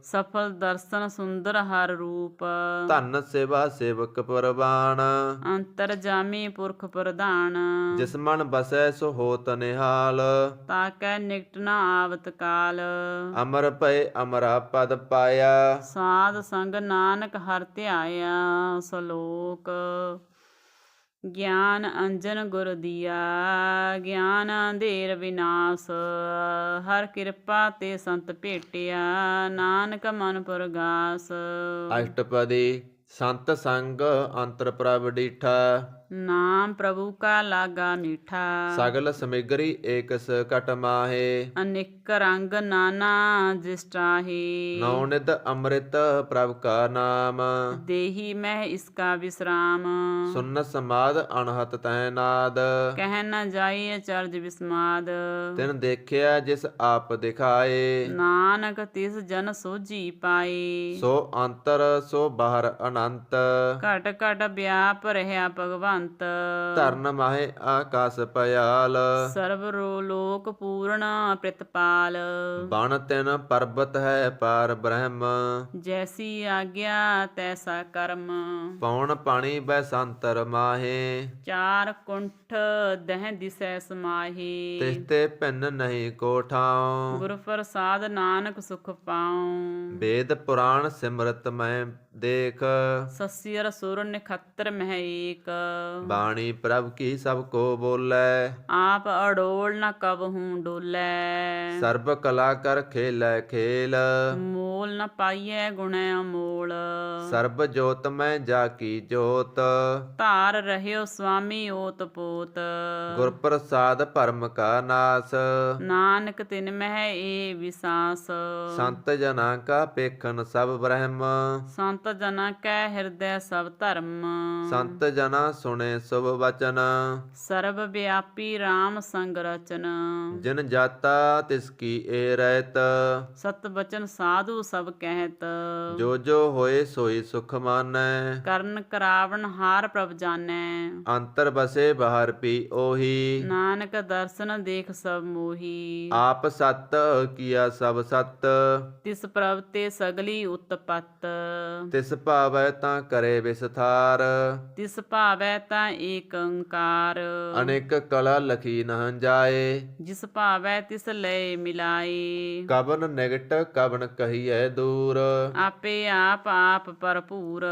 ਸਫਲ ਦਰਸ਼ਨ ਸੁੰਦਰ ਹਰ ਰੂਪ। ਧੰਨ ਸੇਵਾ ਸੇਵਕ ਪਰਵਾਨ। ਅੰਤਰ ਜਾਮੀ ਪੁਰਖ ਪ੍ਰਧਾਨ। ਜਿਸ ਮਨ ਬਸੈ ਸੋ ਹੋਤ ਨਿਹਾਲ। ਤਾਕੈ ਨਿਕਟ ਨ ਆਵਤ ਕਾਲ। ਅਮਰ ਭਏ ਅਮਰਾ ਪਦ ਪਾਇਆ। ਸਾਧ ਸੰਗ ਨਾਨਕ ਹਰਿ ਧਿਆਇਆ। ਸਲੋਕ ਗਿਆਨ ਅੰਜਨ ਗੁਰ ਦੀਆ। ਗਿਆਨ ਅੰਧੇਰ ਵਿਨਾਸ਼। ਹਰ ਕਿਰਪਾ ਤੇ ਸੰਤ ਭੇਟਿਆ। ਨਾਨਕ ਮਨ ਪਰਗਾਸ। ਅਸ਼ਟਪਦੀ ਸੰਤ ਸੰਗ ਅੰਤਰ ਪ੍ਰਭ ਡੀਠਾ। ਨਾਮ ਪ੍ਰਭੂ ਕਾ ਲਾਗਾ ਮੀਠਾ। ਸਗਲ ਸਮਿਗਰੀ ਏਕਸ ਕਟ ਮਾਹੇ। ਅਨੇਕ ਰੰਗ ਨਾਨਾ ਜਿਸਟਾਹੀ। ਨੌ ਨਿਧ ਅੰਮ੍ਰਿਤ ਪ੍ਰਭ ਕਾ ਨਾਮ। ਦੇਹੀ ਮਹਿ ਇਸਕਾ ਵਿਸਰਾਮ। ਸੁਨ ਸਮਾਦ ਅਣਹਤ ਤੈ ਨਾਦ। ਕਹਿ ਨ ਜਾਈ ਅਚਰਜ ਵਿਸਮਾਦ। ਤਿਨ ਦੇਖਿਆ ਜਿਸ ਆਪ ਦਿਖਾਏ। ਨਾਨਕ ਤਿਸ ਜਨ ਸੋਝੀ ਪਾਏ। ਸੋ ਅੰਤਰ ਸੋ ਬਾਹਰ ਅਨੰਤ। ਘਟ ਘਟ ਵਿਆਪ ਰਹਿਆ ਭਗਵੰਤ। ਧਰਨ ਮਾਹੇ ਆਕਾਸ ਪਇਆਲ। ਸਰਬ ਲੋਕ ਪੂਰਨ ਪ੍ਰਿਤਪਾਲ। ਬਣ ਤਿਨ ਪਰਬਤ ਹੈ ਪਾਰ ਬ੍ਰਹਮ। ਜੈਸੀ ਆਗਿਆ ਤੈਸਾ ਕਰਮ। ਪੌਣ ਪਾਣੀ ਬੈਸੰਤਰ ਮਾਹੇ। ਚਾਰ ਕੁੰਠ ਦਹਿ ਦਿਸੈ ਸਮਾਹੀ। ਤਿਸ ਤੇ ਭਿੰਨ ਨਹੀਂ ਕੋ ਠਾਉ। ਗੁਰ ਪ੍ਰਸਾਦ ਨਾਨਕ ਸੁਖ ਪਾਉ। ਵੇਦ ਪੁਰਾਣ ਸਿਮਰਤ ਮੈਂ ਦੇਖ। ਸਸਿਰ ਸੁਰ ਨਿਖੱਤਰ ਮਹਿ ਏਕ। ਬਾਣੀ ਪ੍ਰਭ ਕੀ ਸਭ ਕੋ ਬੋਲੇ। ਆਪ ਅਡੋਲ ਨ ਕਬਹੂ ਡੋਲੇ। ਸਰਬ ਕਲਾ ਕਰ ਖੇਲੇ ਖੇਲ। ਮੋਲ ਨ ਪਾਈਐ ਗੁਣੈ ਅਮੋਲ। ਸਰਬ ਜੋਤ ਮੈਂ ਜਾ ਕੀ ਜੋਤ। ਧਾਰ ਰਹਿਓ ਸੁਆਮੀ ਓਤ ਪੋਤ। ਗੁਰ ਪ੍ਰਸਾਦ ਭਰਮ ਕਾ ਨਾਸ। ਨਾਨਕ ਤਿਨ ਮਹਿ ਏ ਵਿਸਾਸ। ਸੰਤ ਜਨਾਂ ਕਾ ਪੇਖਨ ਸਭ ਬ੍ਰਹਮ। ਸੰਤ ਜਨਾ ਕੈ ਹਿਰਦੈ ਸਭ ਧਰਮ। ਸੰਤ ਜਨਾਂ ਸੁਣੇ ਸੁਭ ਵਚਨ। ਸਰਬ ਵਿਆਪੀ RAM ਸੰਗ ਰਚਨ। ਜਿਨ ਜਾਤਾ ਤਿਸ ਕੀ ਏ ਰਹਿਤ। ਸਤ ਬਚਨ ਸਾਧੂ ਸਭ ਕਹਿਤ। ਜੋ ਜੋ ਹੋਏ ਸੋਈ ਸੁਖ ਮਾਨੈ। ਕਰਨ ਕਰਾਵਣ ਹਾਰ ਪ੍ਰਭ ਜਾਣੈ। ਅੰਤਰ ਬਸੇ ਬਾਹਰ ਪੀ ਉਹੀ। ਨਾਨਕ ਦਰਸ਼ਨ ਦੇਖ ਸਭ ਮੋਹੀ। ਆਪ ਸਤ ਕੀਆ ਸਭ ਸਤ। ਤਿਸ ਪ੍ਰਭ ਤੇ ਸਗਲੀ ਉਤਪਤ। ਤਿਸ ਭਾਵੈ ਤਾਂ ਕਰੇ ਵਿਸਥਾਰ ਤਿਸ ਭਾਵੈ ਤਾਂ ਏਕ ਓੰਕਾਰ ਅਨੇਕ ਕਲਾ ਲਖੀ ਨਹ ਜਾਏ ਜਿਸ ਭਾਵੈ ਤਿਸ ਲਏ ਮਿਲਾਏ ਕਬਨ ਨਿਗਟ ਕਬਨ ਕਹੀਐ ਦੂਰ ਆਪੇ ਆਪ ਆਪ ਭਰਪੂਰ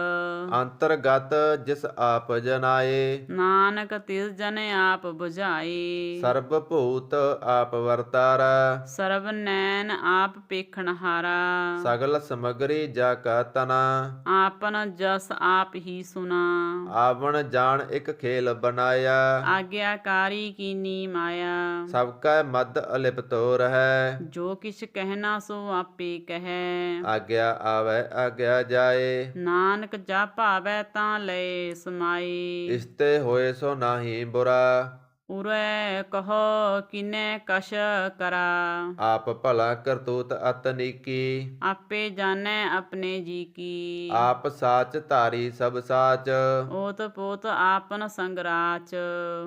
ਅੰਤਰਗਤ ਜਿਸ ਆਪ ਜਨਾਏ ਨਾਨਕ ਤਿਸ ਜਨ ਆਪ 부ਝਾਏ ਸਰਬ ਭੂਤ ਆਪ ਵਰਤਾਰਾ ਸਰਬ ਨੈਣ ਆਪ ਪੇਖਣ ਹਾਰਾ ਸਗਲ ਸਮਗਰੀ ਜਾ ਕਾ ਤਨਾ ਆਪਨ ਜਸ ਆਪ ਹੀ ਸੁਨਾ ਆਵਣ ਜਾਣ ਇੱਕ ਖੇਲ ਬਨਾਇਆ ਆਗਿਆਕਾਰੀ ਕੀਨੀ ਮਾਇਆ ਸਭ ਕੈ ਮਦ ਅਲਿਪਤ ਹੋ ਰਹੈ ਜੋ ਕਿਛ ਕਹਿਣਾ ਸੋ ਆਪੇ ਕਹੈ ਆਗਿਆ ਆਵੈ ਆਗਿਆ ਜਾਏ ਨਾਨਕ ਜਾ ਭਾਵੈ ਤਾਂ ਲਏ ਸਮਾਈ ਇਸਤੇ ਹੋਏ ਸੋ ਨਾਹੀ ਬੁਰਾ ਉਰੈ ਕਹੋ ਕਿਨੈ ਕਛ ਕਰਾ ਆਪ ਭਲਾ ਕਰਤੂਤ ਅਤਨੀਕੀ ਆਪੇ ਜਾਣੈ ਆਪਣੇ ਜੀ ਕੀ ਆਪ ਸਾਚ ਧਾਰੀ ਸਭ ਸਾਚ ਓਤ ਪੋਤ ਆਪਨ ਸੰਗਰਾਚ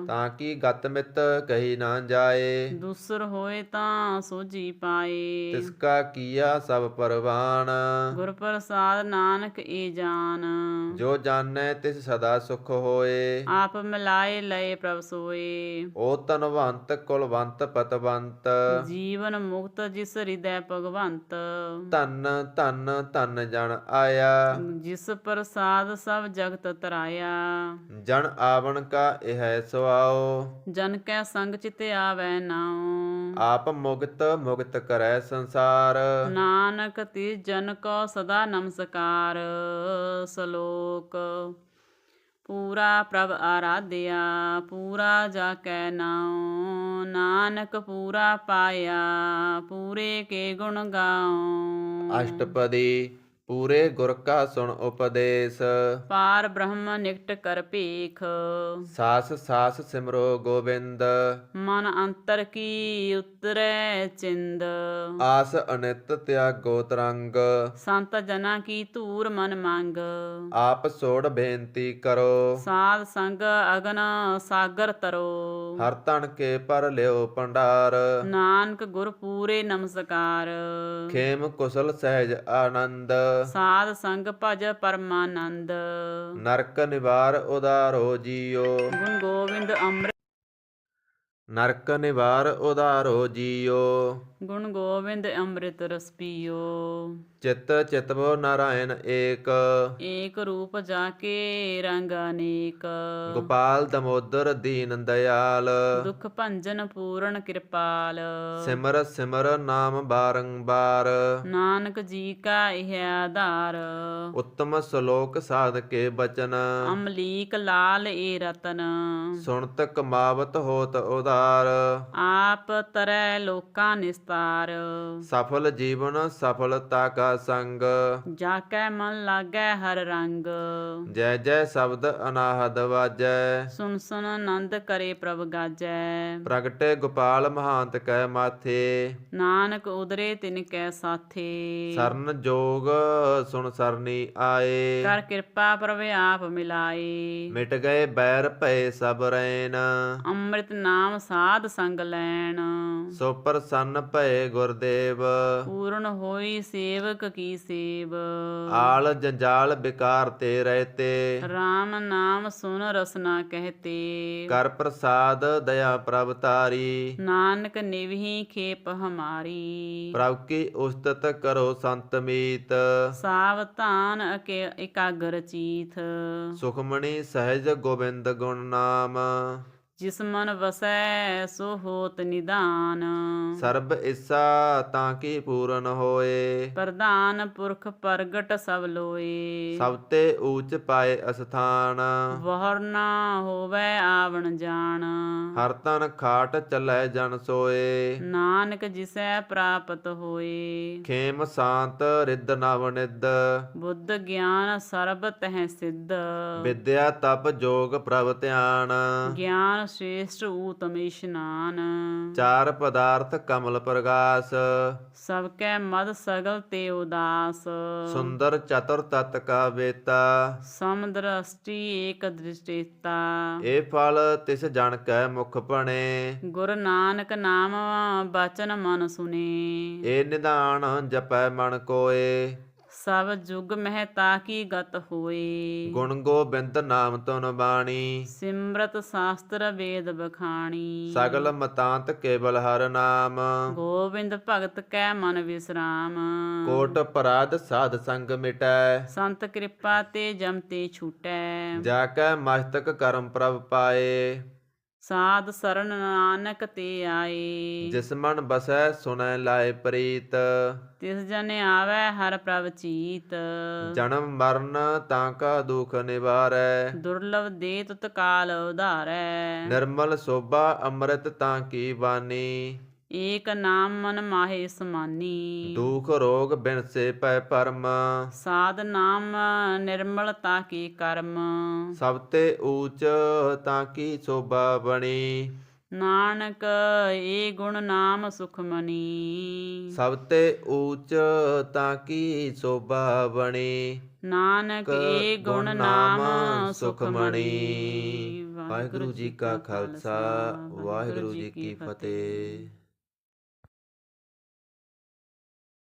ਤਾਂ ਕੀ ਗਤ ਮਿਤ ਕਹੀ ਨਾ ਜਾਏ ਦੂਸਰ ਹੋਏ ਤਾਂ ਸੋਝੀ ਪਾਏ ਤਿਸ ਕਾ ਕੀਆ ਸਭ ਪਰਵਾਨ ਗੁਰ ਪ੍ਰਸਾਦ ਨਾਨਕ ਏ ਜਾਨ ਜੋ ਜਾਣੈ ਤਿਸ ਸਦਾ ਸੁਖ ਹੋਏ ਆਪ ਮਿਲਾਏ ਲਏ ਪ੍ਰਭ ਸੋਏ ਓ ਧਨਵੰਤ ਕੁਲਵੰਤ ਪਤਵੰਤ ਜੀਵਨ ਮੁਕਤ ਜਿਸ ਹਿਰਦੈ ਭਗਵੰਤ ਧਨ ਧਨ ਧਨ ਜਨ ਆਇਆ ਜਿਸ ਪ੍ਰਸਾਦ ਸਭ ਜਗਤ ਤਰਾਇਆ ਜਨ ਆਵਣ ਕਾ ਇਹ ਸੁਆਓ ਜਨ ਕੈ ਸੰਗ ਚਿਤ ਆਵੈ ਨਾਉ ਆਪ ਮੁਕਤ ਮੁਕਤ ਕਰੈ ਸੰਸਾਰ ਨਾਨਕ ਤੇ ਜਨ ਕੋ ਸਦਾ ਨਮਸਕਾਰ ਸ਼ਲੋਕ ਪੂਰਾ ਪ੍ਰਭ ਆਰਾਧਿਆ ਪੂਰਾ ਜਾ ਕੈ ਨਾਉ ਨਾਨਕ ਪੂਰਾ ਪਾਇਆ ਪੂਰੇ ਕੇ ਗੁਣ ਗਾਉ ਅਸ਼ਟਪਦੀ ਪੂਰੇ ਗੁਰ ਕਾ ਸੁਣ ਉਪਦੇਸ਼ ਪਾਰ ਬ੍ਰਹਮ ਨਿਕਟ ਕਰ ਭੇਖ ਸਾਸ ਸਾਸ ਸਿਮਰੋ ਗੋਬਿੰਦ ਮਨ ਅੰਤਰ ਕੀ ਉਤਰੈ ਚਿੰਦ ਆਸ ਅਨਿਤ ਤਿਆਗੋ ਤਰੰਗ ਸੰਤ ਜਨਾ ਕੀ ਧੂਰ ਮਨ ਮੰਗ ਆਪ ਸੋੜ ਬੇਨਤੀ ਕਰੋ ਸਾਧ ਸੰਗ ਅਗਨ ਸਾਗਰ ਤਰੋ ਹਰ ਤਨ ਕੇ ਪਰ ਲਿਓ ਭੰਡਾਰ ਨਾਨਕ ਗੁਰ ਪੂਰੇ ਨਮਸਕਾਰ ਖੇਮ ਕੁਸਲ ਸਹਿਜ ਆਨੰਦ ਸਾਧ ਸੰਗ ਭਜ ਪਰਮਾਨੰਦ ਨਰਕ ਨਿਵਾਰ ਉਦਾਰੋ ਜੀਓ ਗੁਣ ਗੋਬਿੰਦ ਅੰਮ੍ਰਿਤ ਨਰਕ ਨਿਵਾਰ ਉਦਾਰੋ ਜੀਓ ਗੁਣ ਗੋਬਿੰਦ ਅੰਮ੍ਰਿਤ ਰਸ ਪੀਓ ਚਿਤ ਚਿਤਵੋ ਨਾਰਾਇਣ ਏਕ ਏਕ ਰੂਪ ਜਾ ਕੇ ਰੰਗ ਅਨੇਕ ਗੋਪਾਲ ਦਮੋਦਰ ਦੀਨ ਦਿਆਲ ਦੁਖ ਭੰਜਨ ਪੂਰਨ ਕਿਰਪਾਲ ਸਿਮਰ ਸਿਮਰ ਨਾਮ ਬਾਰੰਬਾਰ ਨਾਨਕ ਜੀ ਕਾ ਇਹ ਆਧਾਰ ਉੱਤਮ ਸ਼ਲੋਕ ਸਾਧ ਕੇ ਬਚਨ ਅਮਲੀਕ ਲਾਲ ਏ ਰਤਨ ਸੁਣਤ ਕਮਾਵਤ ਹੋਤ ਉਧਾਰ ਆਪ ਤਰੈ ਲੋਕਾਂ ਨਿਸਤਾਰ ਸਫਲ ਜੀਵਨ ਸਫਲਤਾ ਕਾ ਸੰਗ ਜਾ ਕੈ ਮਨ ਲਾਗੈ ਹਰ ਰੰਗ ਜੈ ਜੈ ਸ਼ਬਦ ਅਨਾਹਦ ਵਾਜੈ ਸੁਨ ਸੁਨ ਆਨੰਦ ਕਰੇ ਪ੍ਰਭ ਗਾਜੈ ਪ੍ਰਗਟੇ ਗੋਪਾਲ ਮਹਾਂਤ ਕੈ ਮਾਥੇ ਨਾਨਕ ਉਦਰੇ ਤਿਨ ਕੈ ਸਾਥੇ ਸਰਨ ਜੋਗ ਸੁਣ ਸਰਨੀ ਆਏ ਕਰ ਕਿਰਪਾ ਪ੍ਰਭ ਆਪ ਮਿਲਾਏ ਮਿਟ ਗਏ ਬੈਰ ਭਏ ਸਭ ਰੈਨ ਅੰਮ੍ਰਿਤ ਨਾਮ ਸਾਧ ਸੰਗ ਲੈਣ ਸੋ ਪ੍ਰਸੰਨ ਭਏ ਗੁਰਦੇਵ ਪੂਰਨ ਹੋਈ ਸੇਵਕ ਕੀ ਸੇਵ ਆਲ ਜੰਜਾਲ ਬਿਕਾਰ ਤੇ ਰਹਤੇ RAM ਨਾਮ ਸੁਨ ਰਸਨਾ ਕਹਤੇ ਕਰ ਪ੍ਰਸਾਦ ਦਇਆ ਪ੍ਰਭ ਤਾਰੀ ਨਾਨਕ ਨਿਵਹੀ ਖੇਪ ਹਮਾਰੀ ਪ੍ਰਭ ਕੀ ਉਸਤਤ ਕਰੋ ਸੰਤ ਮੀਤ ਸਾਵਧਾਨ ਇਕਾਗਰ ਚੀਥ ਸੁਖਮਣੀ ਸਹਿਜ ਗੋਬਿੰਦ ਗੁਣ ਨਾਮ ਜਿਸ ਮਨ ਵਸੈ ਸੋ ਹੋਤ ਨਿਦਾਨ ਸਰਬ ਇੱਛਾ ਤਾਂ ਕੀ ਪੂਰਨ ਹੋਏ ਪ੍ਰਧਾਨ ਪੁਰਖ ਪ੍ਰਗਟ ਸਭ ਲੋਏ ਸਭ ਤੇ ਊਚ ਪਾਏ ਅਸਥਾਨ ਵਹਰ ਨਾ ਹੋਵੈ ਆਵਣ ਜਾਣ ਹਰ ਤਨ ਖਾਟ ਚੱਲੈ ਜਨ ਸੋਏ ਨਾਨਕ ਜਿਸੈ ਪ੍ਰਾਪਤ ਹੋਏ ਖੇਮ ਸ਼ਾਂਤ ਰਿੱਧ ਨਵ ਨਿੱਧ ਬੁੱਧ ਗਿਆਨ ਸਰਬ ਤਹਿ ਸਿੱਧ ਵਿਦਿਆ ਤਪ ਜੋਗ ਪ੍ਰਭ ਧਿਆਨ ਗਿਆਨ श्रेष्ठ ऊतम इशनान ਚਾਰ ਪਦਾਰਥ ਕਮਲ ਪ੍ਰਗਾਸ सब कै मद सगल ते उदास ਸੁੰਦਰ ਚਤੁਰ ਤਤ ਕਾ ਵੇਤਾ समदृष्टि एक दृष्टिता ਇਹ ਫਲ ਤਿਸ ਜਨ ਕੈ ਮੁਖ ਭਣੇ गुर नानक नाम बचन मन सुने ਇਹ ਨਿਧਾਨ ਜਪੈ ਮਨ ਕੋਏ ਸਭ ਜੁਗ ਮਹਿ ਤਾਕੀ ਗਤ ਹੋਏ। ਗੁਣ ਗੋਬਿੰਦ ਨਾਮ ਤੁਨ ਬਾਣੀ, ਸਿਮਰਤ ਸ਼ਾਸਤਰ ਵੇਦ ਬਖਾਣੀ। ਸਗਲ ਮਤਾਂਤ ਕੇਵਲ ਹਰ ਨਾਮ, ਗੋਬਿੰਦ ਭਗਤ ਕੈ ਮਨ ਵਿਸਰਾਮ। ਕੋਟ ਅਪਰਾਧ ਸਾਧ ਸੰਗ ਮਿਟੈ, ਸੰਤ ਕਿਰਪਾ ਤੇ ਜਮ ਤੇ ਛੂਟੈ। ਜਾ ਕੈ ਮਸਤਕ ਕਰਮ ਪ੍ਰਭ ਪਾਏ, ਸਾਧ ਸਰਨ ਨਾਨਕ ਤੇ ਆਏ। ਜਿਸ ਮਨ ਬਸੈ ਸੁਨੈ ਲਾਏ ਪ੍ਰੀਤ, ਤਿਸ ਜਨ ਆਵੈ ਹਰ ਪ੍ਰਭ ਚੀਤ। ਜਨਮ ਮਰਨ ਤਾਂ ਕਾ ਦੁਖ ਨਿਵਾਰੈ, ਦੁਰਲਭ ਦੇ ਤੁਤ ਕਾਲ ਉਧਾਰੈ। ਨਿਰਮਲ ਸੋਭਾ ਅੰਮ੍ਰਿਤ ਤਾਂ ਕੀ ਬਾਣੀ, ਏਕ ਨਾਮ ਮਨ ਮਾਹੇ ਸਮਾਨੀ। ਦੁਖ ਰੋਗ ਬਿਨਸੇ ਪੈ ਪਰਮ, ਸਾਧ ਨਾਮ ਨਿਰਮਲ ਤਾਕੇ ਕਰਮ। ਸਭ ਤੇ ਊਚ ਤਾਂ ਕੀ ਸੋਭਾ ਬਣੀ, ਨਾਨਕ ਏ ਗੁਣ ਨਾਮ ਸੁਖਮਨੀ। ਸਭ ਤੇ ਊਚ ਤਾਂ ਕੀ ਸੋਭਾ ਬਣੀ, ਨਾਨਕ ਏ ਗੁਣ ਨਾਮ ਸੁਖਮਨੀ। ਵਾਹਿਗੁਰੂ ਜੀ ਕਾ ਖਾਲਸਾ, ਵਾਹਿਗੁਰੂ ਜੀ ਕੀ ਫਤਿਹ।